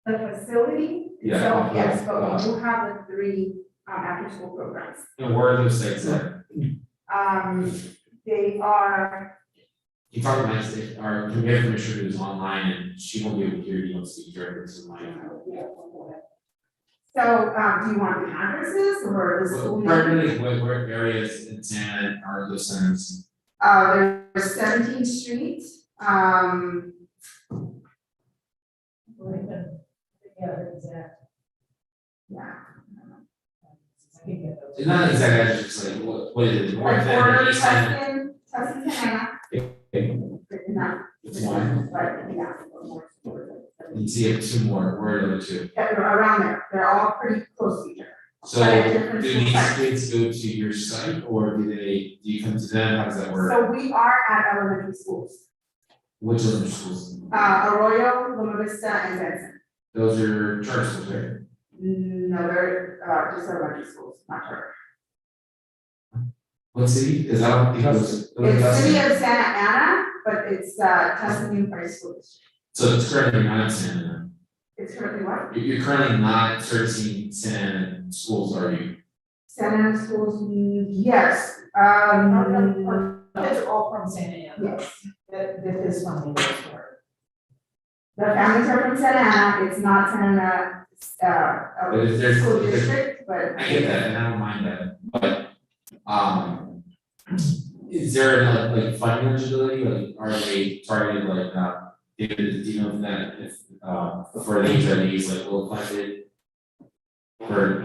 The facility? Yeah. So, yes, but we do have the 3 after-school programs. And where are those sites at? They are, You talk about this, our commissioner who's online and she won't be able to hear you on speak directly to the mic. so, do you want the addresses or the school? Primarily, where areas in Santa are those centers? There's 17th Street, yeah. It's not exact address, just like what is it? North end, east end? Tustin, Santa Ana. Okay. No. It's fine. But, yeah. And you see it two more, where are the other two? Yeah, they're around there, they're all pretty close to each other. So But at different do school these sites. kids go to your site or do you come to them? How does that work? So we are at elementary schools, Which other schools? Arroyo, Loma Vista, and Benson. Those are charter schools, right? No, they're, just elementary schools, not charter. What city? Because I don't think those are It's city less- of Santa Ana, but it's, Tustin Unified School District. So it's currently not in Santa Ana. It's currently what? You're currently not servicing Santa Ana schools, are you? Santa Ana schools, yes, Kids are all from Santa Ana. yes. This is from the store. The families are from Santa Ana, it's not Santa Ana, But if there's- school if there's- district, but. I get that, and I don't mind that, but, is there like funding eligibility, like, are they targeted like, David, do you know if that, if, for the HRDs, like, will funded for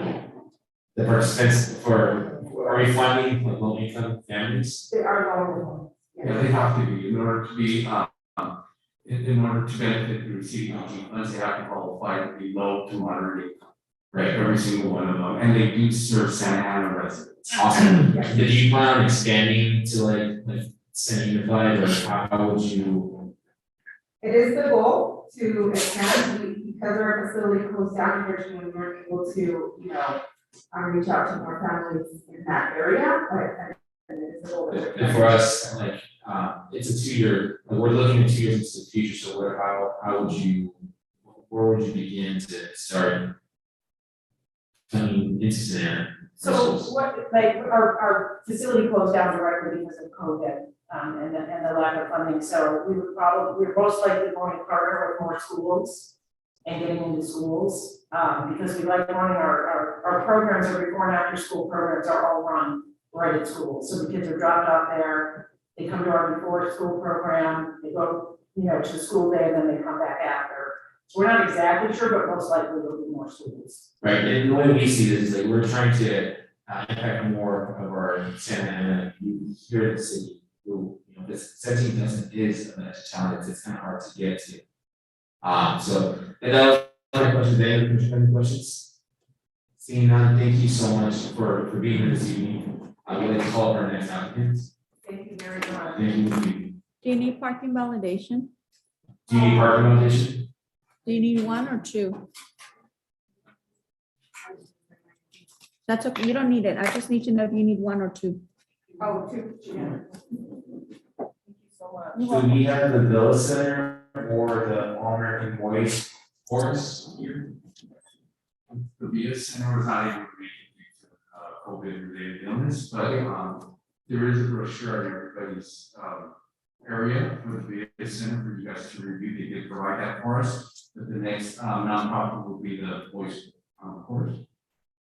the participants, are we funding like low income families? They are local. Yeah, they have to be, in order to be, in order to benefit the CDBG funds, they have to qualify to be low to moderate income. Right, every single one of them, and they do serve Santa Ana residents. Awesome. Did you plan on expanding to like Santa Unified, or how would you? It is the goal to expand, because our facility closed down in Richmond, we weren't able to, reach out to more families in that area, but it is the goal. And for us, like, it's a 2-year, like, we're looking at 2 years into the future, so how would you, where would you begin to start coming into Santa Ana? So what, like, our facility closed down directly because of COVID, and the lack of funding, so we're most likely going to partner with more schools and getting into schools, because we like running our programs, our before and after school programs are all run right at schools, so the kids are dropped off there, they come to our before school program, they go, to the school day, and then they come back after. So we're not exactly sure, but most likely there'll be more schools. Right, and the way we see this is like, we're trying to impact more of our Santa Ana youth here in the city, who, this 17,000 is a challenge, it's kind of hard to get to. So, and that was my question, any questions? Seeing none, thank you so much for being here this evening. I would like to call up our next applicant. Thank you very much. Thank you. Do you need parking validation? Do you need parking validation? Do you need 1 or 2? That's okay, you don't need it. I just need to know if you need 1 or 2. Oh, two, yeah. So we have the Villa Center or the All American Boys Chorus here. The VIA Center was not able to make it due to COVID related illness, but there is a brochure on everybody's area for the VIA Center for you guys to review. They did provide that for us. But the next nonprofit will be the Boys Chorus.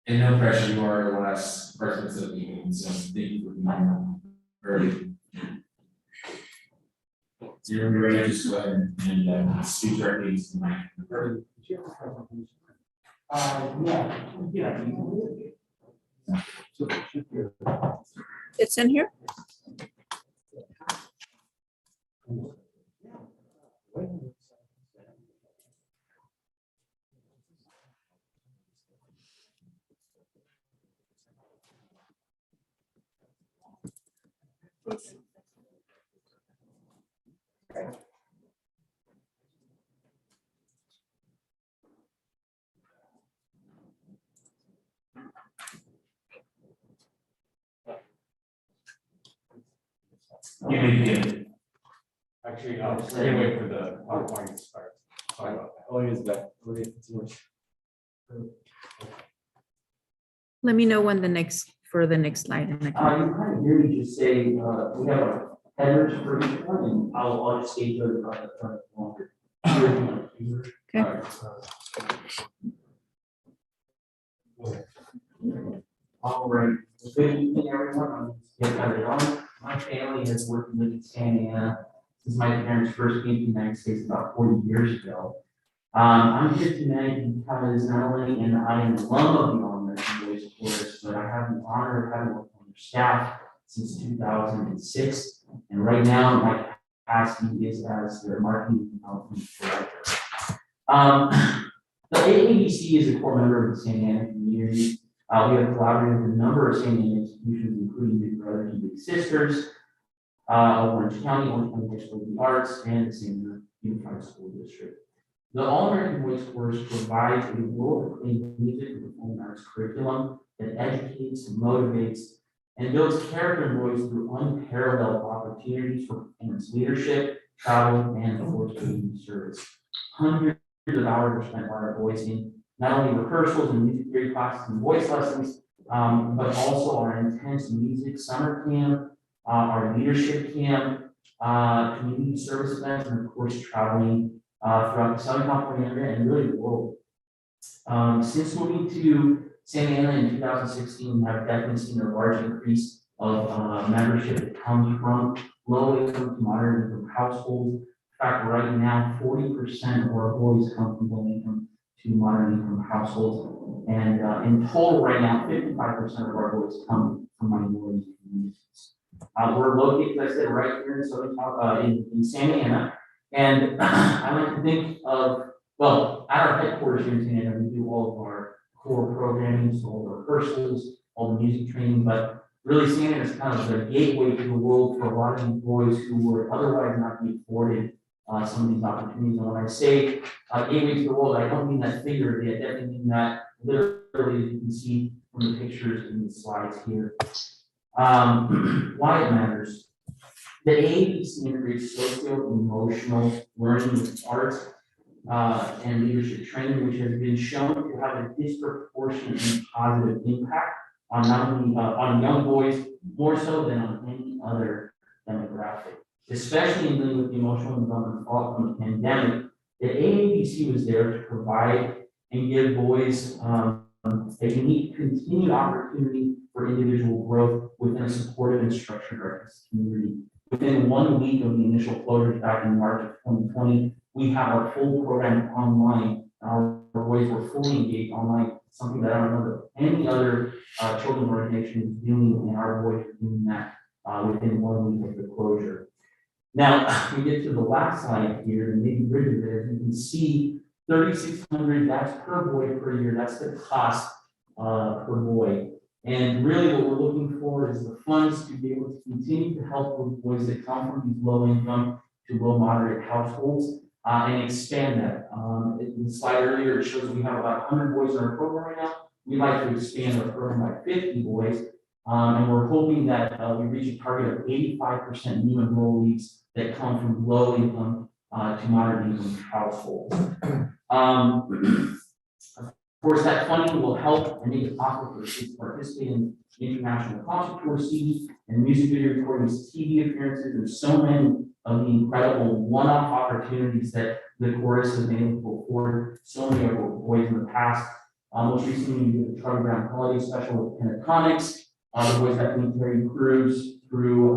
And no pressure, you are the last person to the meeting, so thank you for being early. You're ready to just go ahead and speak directly to the mic. It's in here? You may begin. Actually, we're gonna wait for the PowerPoint to start. Sorry about that. Oh, he is back. It's yours. Let me know when the next slide. And I You can- kind of hear me just say, we have a headers for each one, and I'll just skate through the longer. Okay. All right, good evening, everyone. I'm Skip Calderon. My family has worked in Lincoln, Santa Ana since my parents first came to the United States about 40 years ago. I'm here tonight because not only am I an alum of the All American Boys Chorus, but I have the honor of having worked on their staff since 2006. And right now, my capacity is as their marketing development director. The AABC is a core member of the Santa Ana community. We have collaborated with a number of Santa Ana institutions, including Big Brothers and Big Sisters, Orange County High School of the Arts, and the Santa Ana Unified School District. The All-American Voice course provides a world-acclaimed music and performing arts curriculum that educates, motivates, and builds character and voice through unparalleled opportunities for performance leadership, travel, and of course, community service. Hundreds of hours are spent by our voice in not only rehearsals and music theory classes and voice lessons, but also our intense music summer camp, our leadership camp, community service events, and of course, traveling throughout the Southern California area and really the world. Since moving to Santa Ana in 2016, we have definitely seen a large increase of membership that comes from low income to moderate income households. In fact, right now, 40% of our boys come from low income to moderate income households. And in total right now, 55% of our boys come from minority communities. We're located, as I said, right here in Southern in Santa Ana. And I like to think of, well, at our headquarters here in Santa Ana, we do all of our core programming, so all the rehearsals, all the music training, but really Santa Ana is kind of the gateway to the world for a lot of these boys who would otherwise not be afforded some of these opportunities. And when I say gateway to the world, I don't mean that figuratively, I definitely mean that literally, as you can see from the pictures in the slides here. Why it matters. The AABC integrates socio-emotional learning with arts and leadership training, which has been shown to have a disproportionate and positive impact on not only on young boys, more so than on any other demographic. Especially in dealing with the emotional development fallout from the pandemic, the AABC was there to provide and give boys a unique continued opportunity for individual growth within a supportive and structured arts community. Within 1 week of the initial closures back in March of 2020, we have our full program online. Our boys were fully engaged online, something that I don't know that any other children's organization is doing, and our boys are doing that within 1 week of the closure. Now, we get to the last slide here, the nitty-gritty of it. As you can see, $3,600, that's per boy per year. That's the cost per boy. And really what we're looking for is the funds to be able to continue to help with boys that come from these low income to low moderate households and expand that. In the slide earlier, it shows we have about 100 boys in our program right now. We'd like to expand our program by 50 boys. And we're hoping that we reach a target of 85% new enrollees that come from low income to moderate income households. Of course, that funding will help and make it possible for kids to participate in international concert tours, CD and music video recordings, TV appearances, and so many of the incredible one-off opportunities that the chorus has been able to afford so many of our boys in the past. Most recently, we did a Charlie Brown holiday special with Pentatonics. The boys got to meet Terry Crews through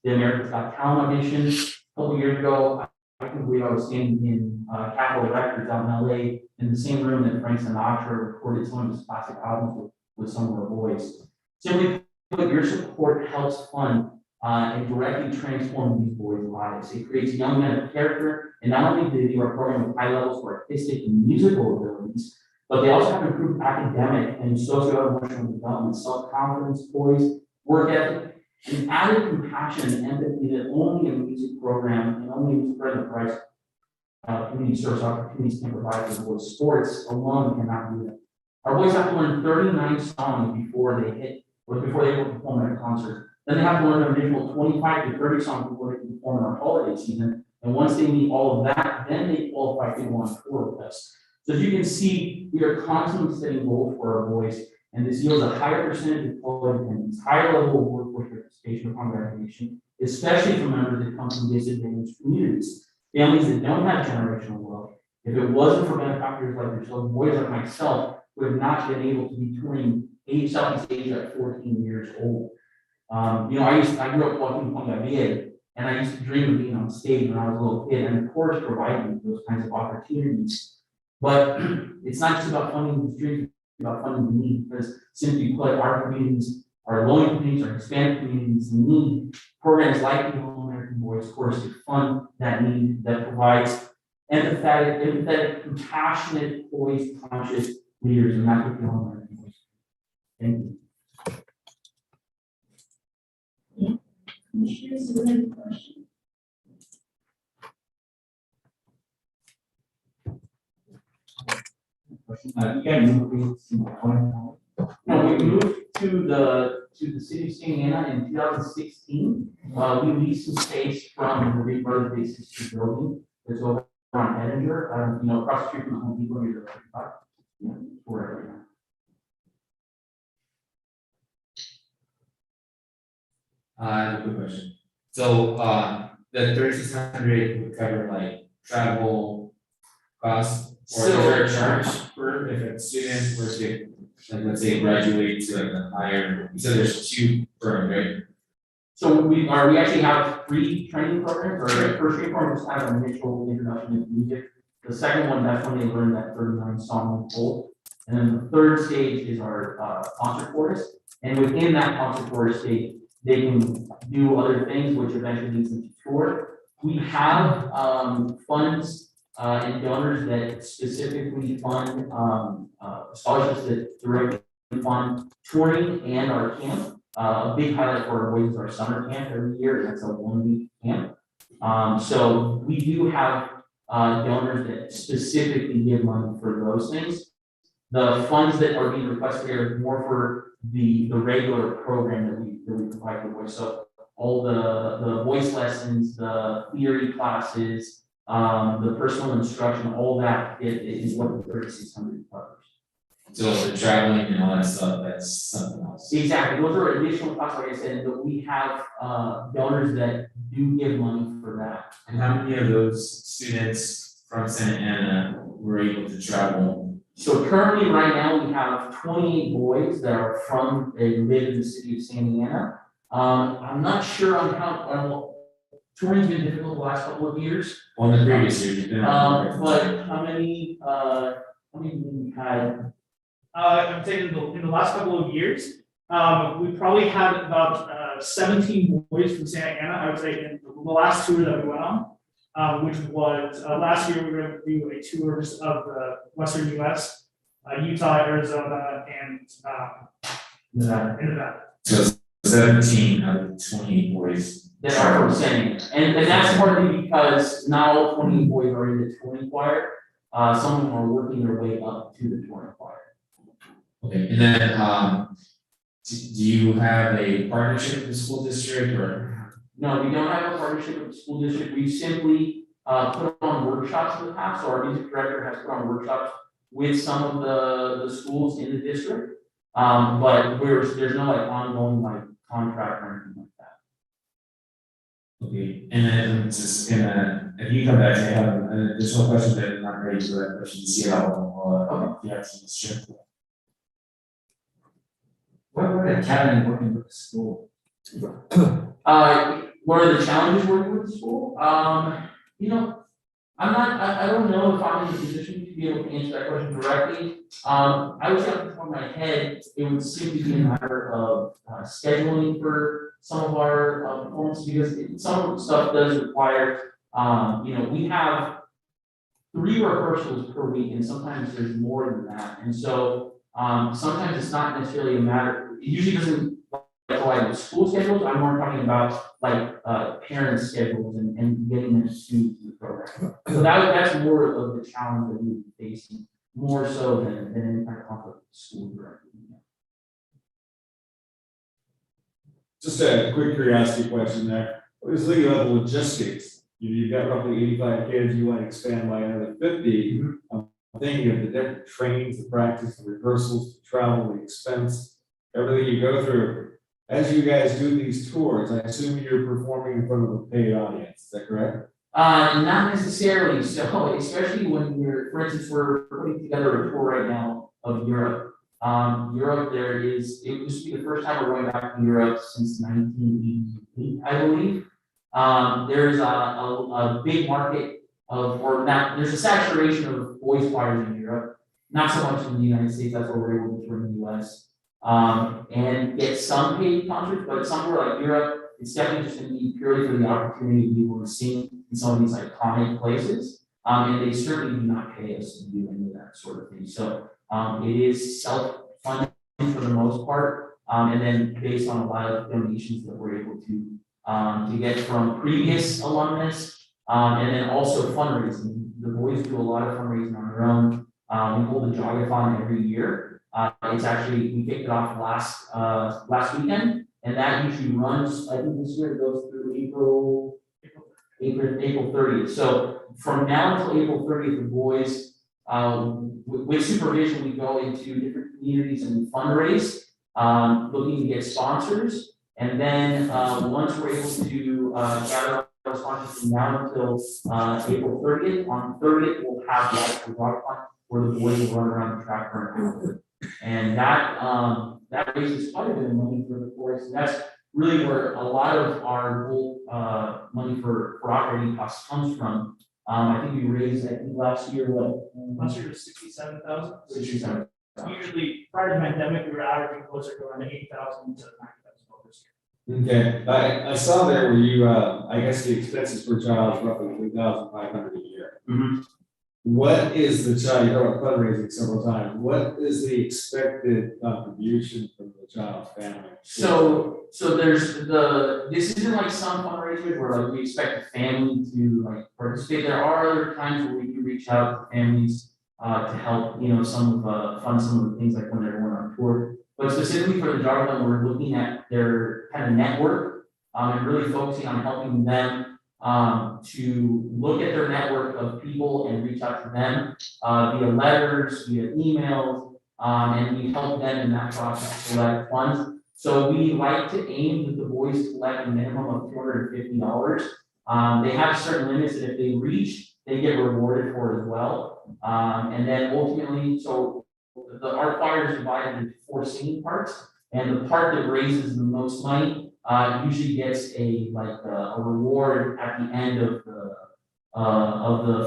the America's Got Talent audition. A couple years ago, I can believe I was standing in Capitol Records out in LA in the same room that Frank Sinatra recorded some of his classic albums with some of our boys. Simply put, your support helps fund and directly transform these boys' lives. It creates young men of character, and not only do they do our program with high levels of artistic and musical abilities, but they also have improved academic and socio-emotional development, self-confidence, poise, work ethic, and added compassion and empathy that only a music program and only a music program provides community service opportunities can provide for boys. Sports alone cannot do that. Our boys have to learn 39 songs before they will perform at a concert. Then they have to learn an additional 25 to 30 songs before they can perform in our holiday season. And once they meet all of that, then they qualify to go on tour with us. So as you can see, we are constantly setting goals for our boys, and this yields a higher percentage of quality attendance, higher level of workforce participation upon graduation, especially for members that come from disadvantaged communities, families that don't have generational wealth. If it wasn't for benefactors like yourself, boys like myself would have not been able to be touring Southeast Asia at 14 years old. I grew up watching Pangavia, and I used to dream of being on stage when I was a little kid, and of course providing those kinds of opportunities. But it's not just about funding these dreams, it's about funding the need, because simply put, our communities, our low-income communities, our Hispanic communities need programs like the All American Boys course to fund that need, that provides empathetic, compassionate, poised, conscious leaders, and that's what the online is. Thank you. Commissioners, do we have a question? You guys moved to no, we moved to the city of Santa Ana in 2016. We leased some space from the Big Brother Big Sister building that's over on Edinger, across the street from Home Depot near the 35. Yeah, we're right now. I have a quick question. So, the 3,600 would cover like travel costs, or is there a charge for if a student were to, like, let's say graduate to like a higher, you said there's 2 programs, right? So we actually have 3 training programs. Our first training program is kind of an initial introduction to music. The second one, that's when they learn that 39 song fold. And then the third stage is our concert chorus. And within that concert chorus stage, they can do other things, which eventually leads them to tour. We have funds and donors that specifically fund scholarships that directly fund touring and our camp. A big highlight for our boys is our summer camp every year, and that's a 1-week camp. So we do have donors that specifically give money for those things. The funds that are being requested are more for the regular program that we provide for boys. So all the voice lessons, the theory classes, the personal instruction, all that is what the 3,600 covers. So the traveling and all that stuff, that's something else. Exactly, those are additional costs, like I said, but we have donors that do give money for that. And how many of those students from Santa Ana were able to travel? So currently, right now, we have 28 boys that are from, they live in the city of Santa Ana. I'm not sure on how, touring's been difficult the last couple of years. On the previous year, you've been. But how many we had? I'm saying in the last couple of years, we probably had about 17 boys from Santa Ana. I would say in the last tour that we went on, which was last year we were going to do a tours of the Western U.S., Utah, Arizona, and Nevada. So 17 out of 28 boys. That are from Santa Ana, and that's partly because not all 28 boys are in the touring choir. Some of them are working their way up to the touring choir. Okay, and then, do you have a partnership with the school district or? No, we don't have a partnership with the school district. We simply put on workshops in the past. So our music director has put on workshops with some of the schools in the district. But there's no like ongoing like contract or anything like that. Okay, and then just if you come back, I have an additional question that I'm not ready for that question, see how, the action is shared. What are the challenges working with the school? What are the challenges working with the school? I don't know if I'm in a position to be able to answer that question directly. I would say off the top of my head, it would simply be a matter of scheduling for some of our performances, because some of the stuff does require, we have 3 rehearsals per week, and sometimes there's more than that. And so sometimes it's not necessarily a matter, it usually doesn't like the school schedules. I'm more talking about like parents' schedules and getting them to the program. So that's more of the challenge that we're facing, more so than any kind of conflict with the school directly. Just a quick curiosity question there. What is the logistics? You've got roughly 85 kids, you want to expand by another 50. I'm thinking of the different trainings, the practice, the rehearsals, the travel, the expense, everything you go through. As you guys do these tours, I assume you're performing in front of a paid audience, is that correct? Not necessarily. So especially when for instance, we're putting together a tour right now of Europe. Europe, it used to be the first time we're going back to Europe since 1988, I believe. There's a big market there's a saturation of voice choirs in Europe, not so much in the United States. That's what we're able to tour in the US. And get some paid concerts, but somewhere like Europe, it's definitely just going to be purely for the opportunity to be able to sing in some of these iconic places. And they certainly do not pay us to do any of that sort of thing. So it is self-funded for the most part. And then based on a lot of donations that we're able to get from previous alumnus, and then also fundraising. The boys do a lot of fundraising on their own. We hold a jogathon every year. It's actually, we kicked it off last weekend, and that usually runs, I think this year it goes through April 30th. So from now until April 30th, the boys, with supervision, we go into different communities and fundraise, looking to get sponsors. And then once we're able to gather our sponsors from now until April 30th, on 30th, we'll have the actual rock fund where the boys will run around the track for an hour. And that raises quite a bit of money for the boys. And that's really where a lot of our money for operating costs comes from. I think we raised, I think last year, Last year was 67,000. 67. Usually, prior to the pandemic, we were averaging closer to around 8,000 to 9,000 dollars. Okay, I saw there where you, I guess the expenses per child is roughly $3,500 a year. What is the child, you know, fundraising several times, what is the expected contribution from the child's family? So there's this isn't like some fundraisers where like we expect the family to like participate. There are other times where we can reach out to families to help, you know, fund some of the things like when they're going on tour. But specifically for the Jargon, we're looking at their kind of network and really focusing on helping them to look at their network of people and reach out to them via letters, via emails, and we help them in that process collect funds. So we like to aim that the boys collect a minimum of $250. They have certain limits that if they reach, they get rewarded for as well. And then ultimately, so our choir is divided into 4 singing parts, and the part that raises the most money usually gets a reward at the end of the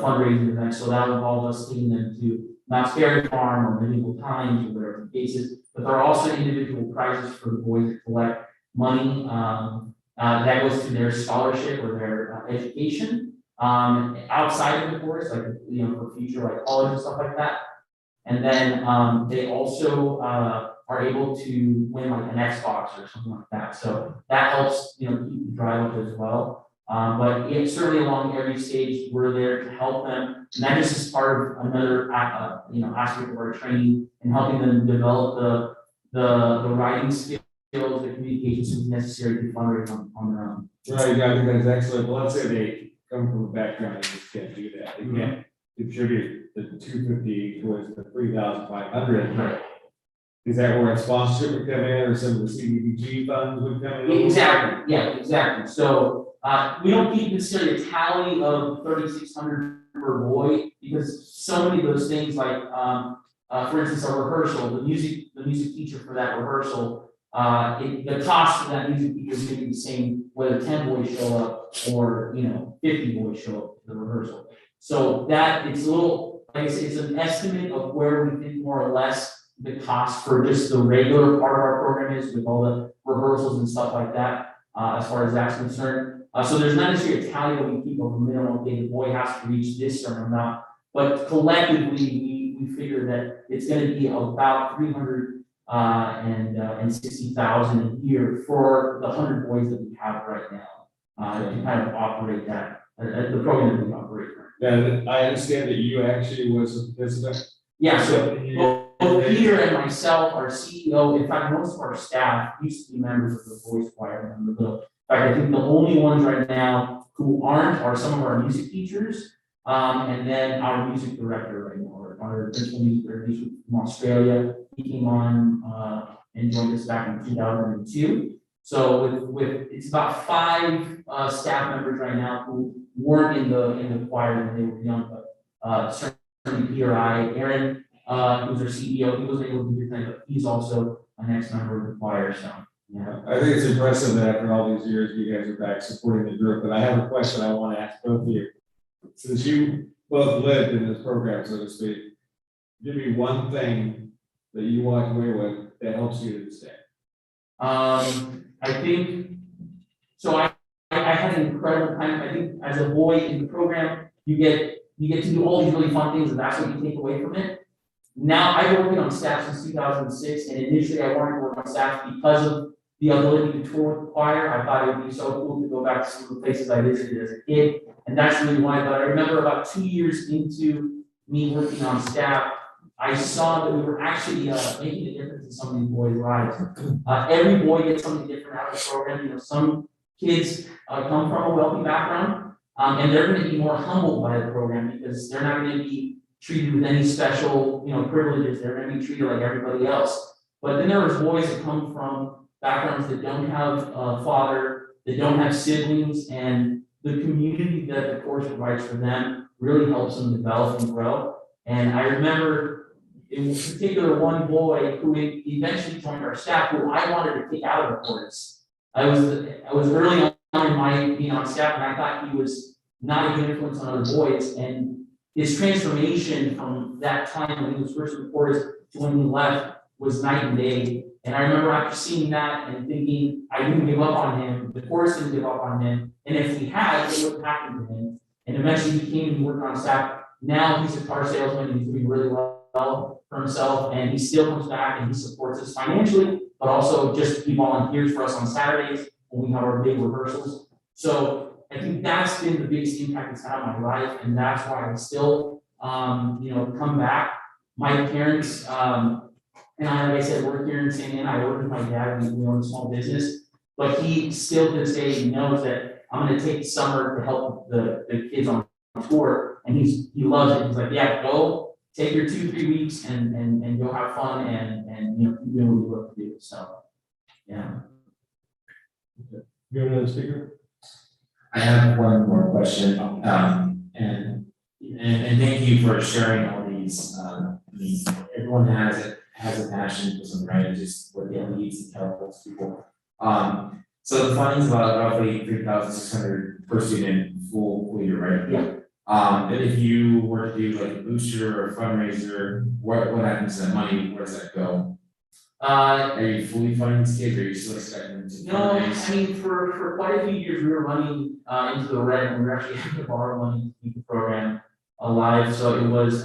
fundraising event. So that will involve us taking them to Knott's Berry Farm or Medieval Times or whatever the case is. But there are also individual prizes for the boys to collect money that goes to their scholarship or their education outside of the course, like, you know, for future like college and stuff like that. And then they also are able to win like an Xbox or something like that. So that helps, you know, keep the drive up as well. But it's certainly along every stage, we're there to help them. And that just is part of another aspect of our training and helping them develop the writing skills, the communication skills necessary to fundraise on their own. Right, I think that's excellent. Well, let's say they come from a background and just can't do that. They can't contribute the $250 towards the $3,500. Right. Is that where a sponsorship would come in, or some of the CDBG funds would come in? Exactly, yeah, exactly. So we don't keep necessarily a tally of 3,600 per boy, because so many of those things, like for instance, a rehearsal, the music teacher for that rehearsal, the cost of that music teacher is going to be the same whether 10 boys show up or 50 boys show up to the rehearsal. So that it's a little, like I say, it's an estimate of where we think more or less the cost for just the regular part of our program is, with all the rehearsals and stuff like that, as far as that's concerned. So there's not necessarily a tally that we keep of a minimum, okay, the boy has to reach this certain amount, but collectively, we figure that it's gonna be about $360,000 a year for the 100 boys that we have right now, to kind of operate that, the program that we operate. Yeah, I understand that you actually was a participant. Yeah, so both Peter and myself, our CEO, in fact, most of our staff used to be members of the voice choir. In fact, I think the only ones right now who aren't are some of our music teachers, and then our music director right now, our principal music director from Australia. He came on and joined us back in 2002. So with it's about 5 staff members right now who weren't in the choir when they were young, but certainly Peter, Aaron, who's our CEO, he wasn't able to do your thing, but he's also an ex-member of the choir, so, yeah. I think it's impressive that after all these years, you guys are back supporting the group, but I have a question I want to ask both of you. Since you both lived in this program, so to speak, give me one thing that you walked away with that helps you to this day. I think, so I had an incredible time. I think as a boy in the program, you get you get to do all these really fun things, and that's what you take away from it. Now, I've been working on staff since 2006, and initially I wanted to work on staff because of the ability to tour with the choir. I thought it would be so cool to go back to some of the places I visited as a kid, and that's really why. But I remember about 2 years into me working on staff, I saw that we were actually making a difference in some of these boys' lives. Every boy gets something different out of the program. You know, some kids come from a wealthy background, and they're going to be more humbled by the program because they're not going to be treated with any special, privileges. They're going to be treated like everybody else. But then there's boys that come from backgrounds that don't have a father, that don't have siblings, and the community that the course provides for them really helps them develop and grow. And I remember in particular one boy who eventually joined our staff, who I wanted to kick out of the course. I was early on in my being on staff, and I thought he was not a good influence on other boys. And his transformation from that time when he was first in the course to when he left was night and day. And I remember after seeing that and thinking, I didn't give up on him, the course didn't give up on him, and if we had, it wouldn't happen to him. And eventually he came and worked on staff. Now he's a car salesman and he's doing really well for himself, and he still comes back and he supports us financially, but also just he volunteers for us on Saturdays when we have our big rehearsals. So I think that's been the biggest impact it's had on my life, and that's why I still, come back. My parents, and I, like I said, work here in Santa Ana. I work with my dad. We own a small business, but he still to this day knows that I'm going to take the summer to help the kids on tour, and he loves it. He's like, yeah, go take your 2-3 weeks and go have fun and keep doing what you love to do. So, yeah. You have another speaker? I have one more question, and thank you for sharing all these. Everyone has a passion for something, right? It's just what it leads to help those people. So the funding's about roughly 3,600 per student full year, right? Yeah. But if you were to do like a booster or a fundraiser, what happens to that money? Where does that go? Are you fully funding these kids, or are you still expecting them to? No, I mean, for quite a few years, we were running into the red, and we were actually having to borrow money to keep the program alive. So it was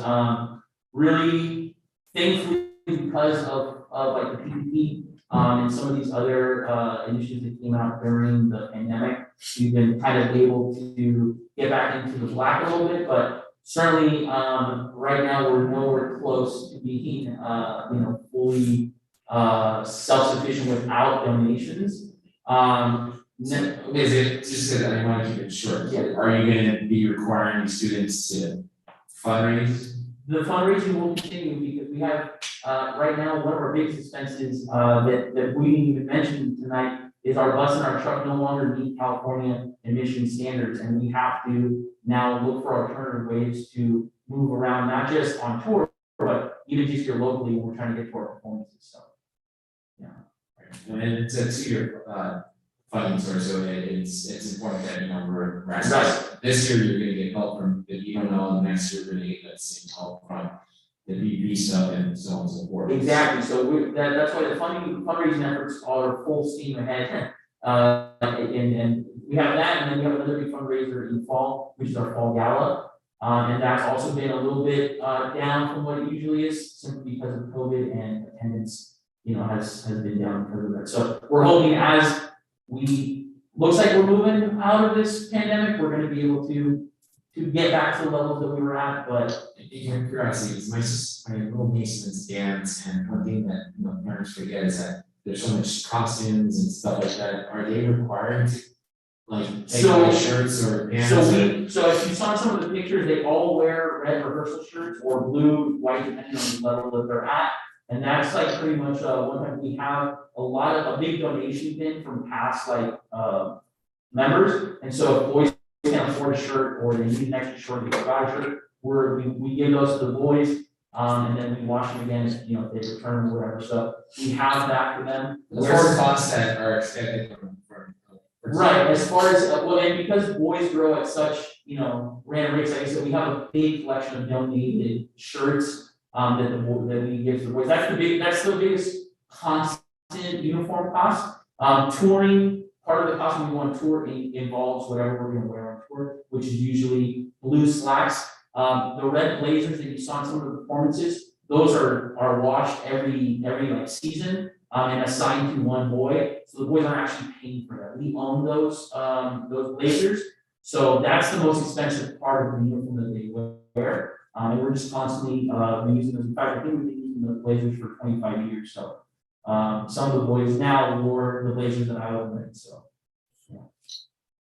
really, thankfully, because of like the PPP and some of these other initiatives that came out during the pandemic, we've been kind of able to get back into the black a little bit, but certainly right now we're nowhere close to being fully self-sufficient without donations. Is it just that I want to keep it short? Yeah. Are you going to be requiring students to fundraise? The fundraising will continue because we have right now one of our biggest expenses that we didn't even mention tonight is our bus and our truck no longer meet California emission standards, and we have to now look for alternative ways to move around, not just on tour, but even just here locally when we're trying to get to our performances. So. And it's a 2-year funding source, so it's important that we're right. This year you're going to get help from, if you don't know, next year you're going to get that same help from the BP stuff and so on and so forth. Exactly. So that's why the fundraising efforts are full steam ahead. And we have that, and then we have another big fundraiser in fall, which is our fall gala. And that's also been a little bit down from what it usually is, simply because of COVID, and attendance has been down because of that. So we're hoping as looks like we're moving out of this pandemic, we're going to be able to get back to the levels that we were at. But in curiosity, my little niece is dance, and one thing that parents forget is that there's so much costumes and stuff like that. Are they required to take off shirts or pants? So if you saw some of the pictures, they all wear red rehearsal shirts or blue, white, depending on the level that they're at. And that's like pretty much one time we have a big donation bin from past members. And so if boys can't afford a shirt or they need an extra short to get a shirt, we give those to the boys, and then we wash them again if they return or whatever. So we have that for them. As far as costs that are expected from right, as far as and because boys grow at such random rates, like I said, we have a big collection of donated shirts that we give to the boys. That's the biggest constant uniform cost. Touring, part of the cost when we go on tour involves whatever we're going to wear on tour, which is usually blue slacks The red blazers that you saw in some of the performances, those are washed every like season, and assigned to one boy. So the boys aren't actually paying for that. We own those blazers. So that's the most expensive part of the uniform that they wear. And we're just constantly using those. In fact, I think we've been using the blazers for 25 years. So some of the boys now wore the blazers that I was wearing. So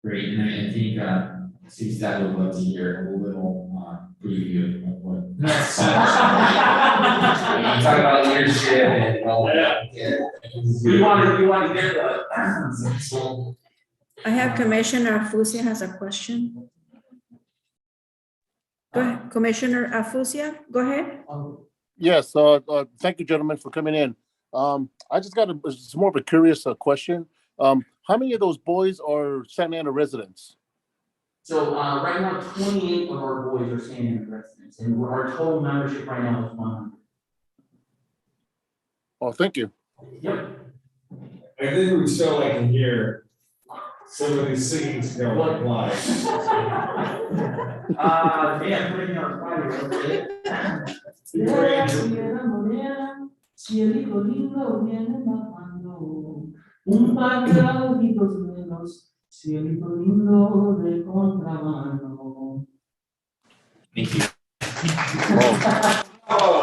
Great, and I think Steve Staff would love to hear a little preview of what. You talk about leadership and development. you want to hear that? I have Commissioner Afusia has a question. Go ahead, Commissioner Afusia, go ahead. Yes, thank you, gentlemen, for coming in. I just got it's more of a curious question. How many of those boys are Santa Ana residents? So right now, 28 of our boys are Santa Ana residents, and our total membership right now is 100. Oh, thank you. Yep. I think we'd still like to hear somebody singing to go live. Yeah, putting in our fire real quick. Cielito lindo viene bajando, un par de ojitos menos, cielito lindo de contrabando. Thank you. Oh,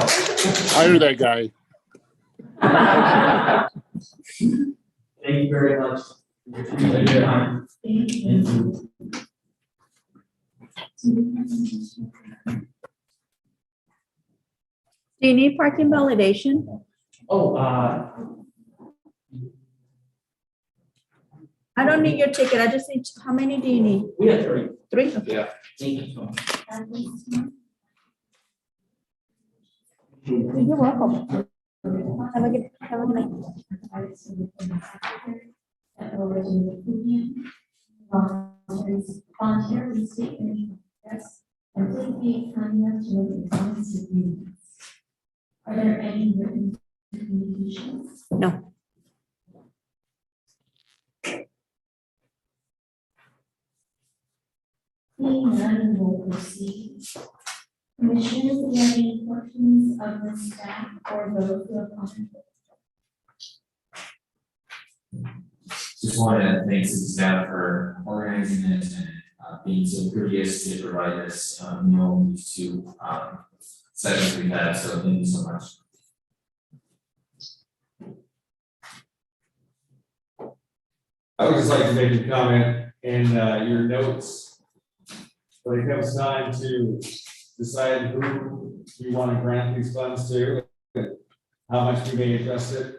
I hear that guy. Thank you very much. Thank you. Do you need parking validation? Oh, I don't need your ticket. I just need, how many do you need? we have 3. 3? Okay. Yeah. Thank you so much. You're welcome. Have a good night. Voluntarily state your name, address, and please be kind enough to make comments if needed. Are there any written communications? No. Seeing none, we'll proceed. Commissioners, do you have any questions of the staff or those who have commented? Just wanted to thank the staff for organizing this and being so courteous to provide this meal these 2 sessions we've had. So thank you so much. I would just like to make a comment in your notes. When it comes time to decide who you want to grant these funds to, and how much you may invest it.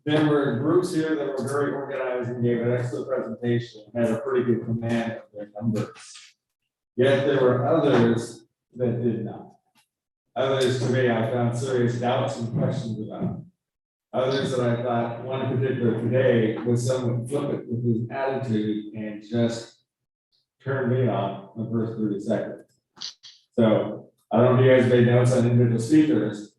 There were groups here that were very organized and gave an excellent presentation, and had a pretty good command of their numbers. Yet there were others that did not. Others, to me, I found serious doubts and questions about. Others that I thought, one in particular today, was somewhat flippant with his attitude and just turned me off in the first 30 seconds. So I don't know if you guys made notes on individual speakers,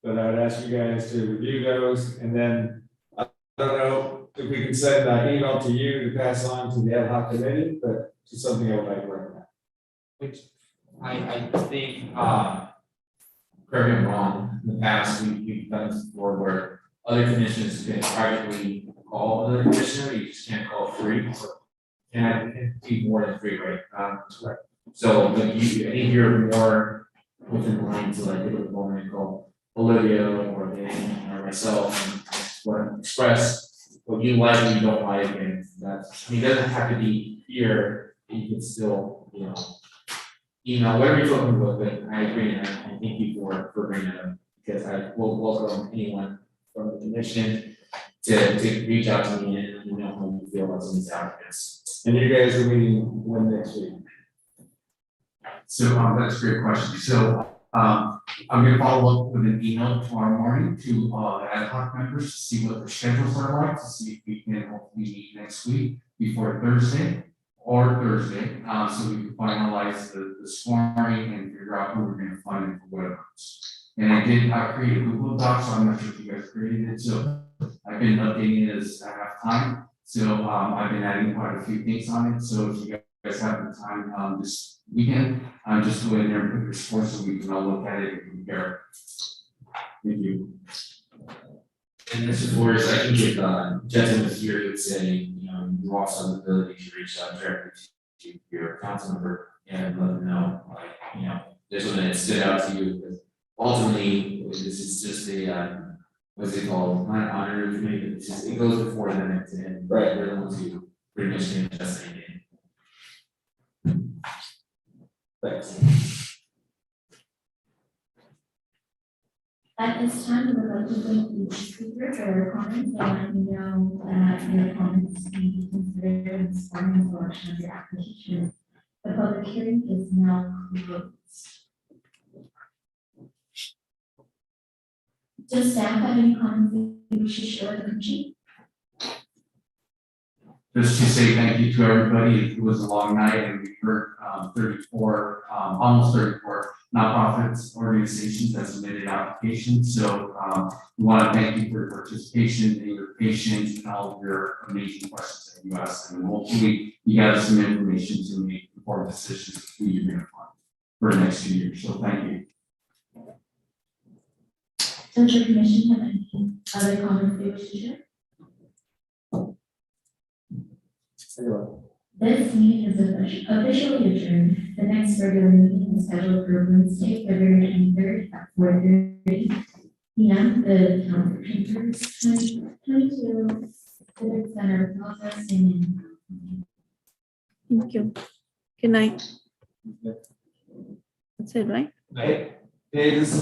but I would ask you guys to review those, and then I don't know if we can send an email to you to pass on to the ad hoc committee, but just something I would like to recommend. Which I think, correct me if I'm wrong, in the past, we've done this before where other commissions can privately call another commissioner, you just can't call 3. And I can be more than 3, right? Correct. So like I think you're more within line to like pick up the phone and call Olivia or Dan or myself and express what you like and you don't like, and that's, I mean, it doesn't have to be here, you can still, email, whatever you're looking for, but I agree, and I thank you for bringing it up, because I will welcome anyone from the commission to reach out to me and let me know how you feel about some of these applicants. And you guys are meeting when next week? So that's a great question. So I'm going to follow up with an email tomorrow morning to the ad hoc members to see what their schedules are like, to see if we can hopefully meet next week before Thursday, so we can finalize the scoring and figure out who we're going to fund and for what amounts. And I did create a Google Doc, so I'm not sure if you guys created it. So I've been updating it as I have time. So I've been adding quite a few things on it. So if you guys guys have the time, this weekend, just go in there and put your scores so we can all look at it and compare. Thank you. And Mr. Flores, I think if Jensen was here, he would say, you know, you also have the ability to reach out directly to your council member and let them know, like, you know, this one that stood out to you, because ultimately, this is just a, what's it called, not an honor committee, but it's just, it goes before them and right, they're the ones who pretty much can adjust anything. Thanks. At this time, we would like to thank each speaker for their comments and let me know that your comments may be considered in the selection of your application. The public hearing is now closed. Does staff have any comments that we should share with the commission? Just to say thank you to everybody. It was a long night and we heard 34, almost 34 nonprofits organizations that submitted applications. So we want to thank you for your participation and your patience and all of your amazing questions that you asked. And hopefully you got some information to make informed decisions of who you're going to fund for the next 2 years. So thank you. Does the commission have any other comments they wish to share? This meeting is officially adjourned. The next regular meeting is scheduled for Wednesday, February 23rd at 4:30 p.m. The town chambers, 22 Civic Center Plaza, San Diego. Thank you. Good night. That's it, right? Hey, this is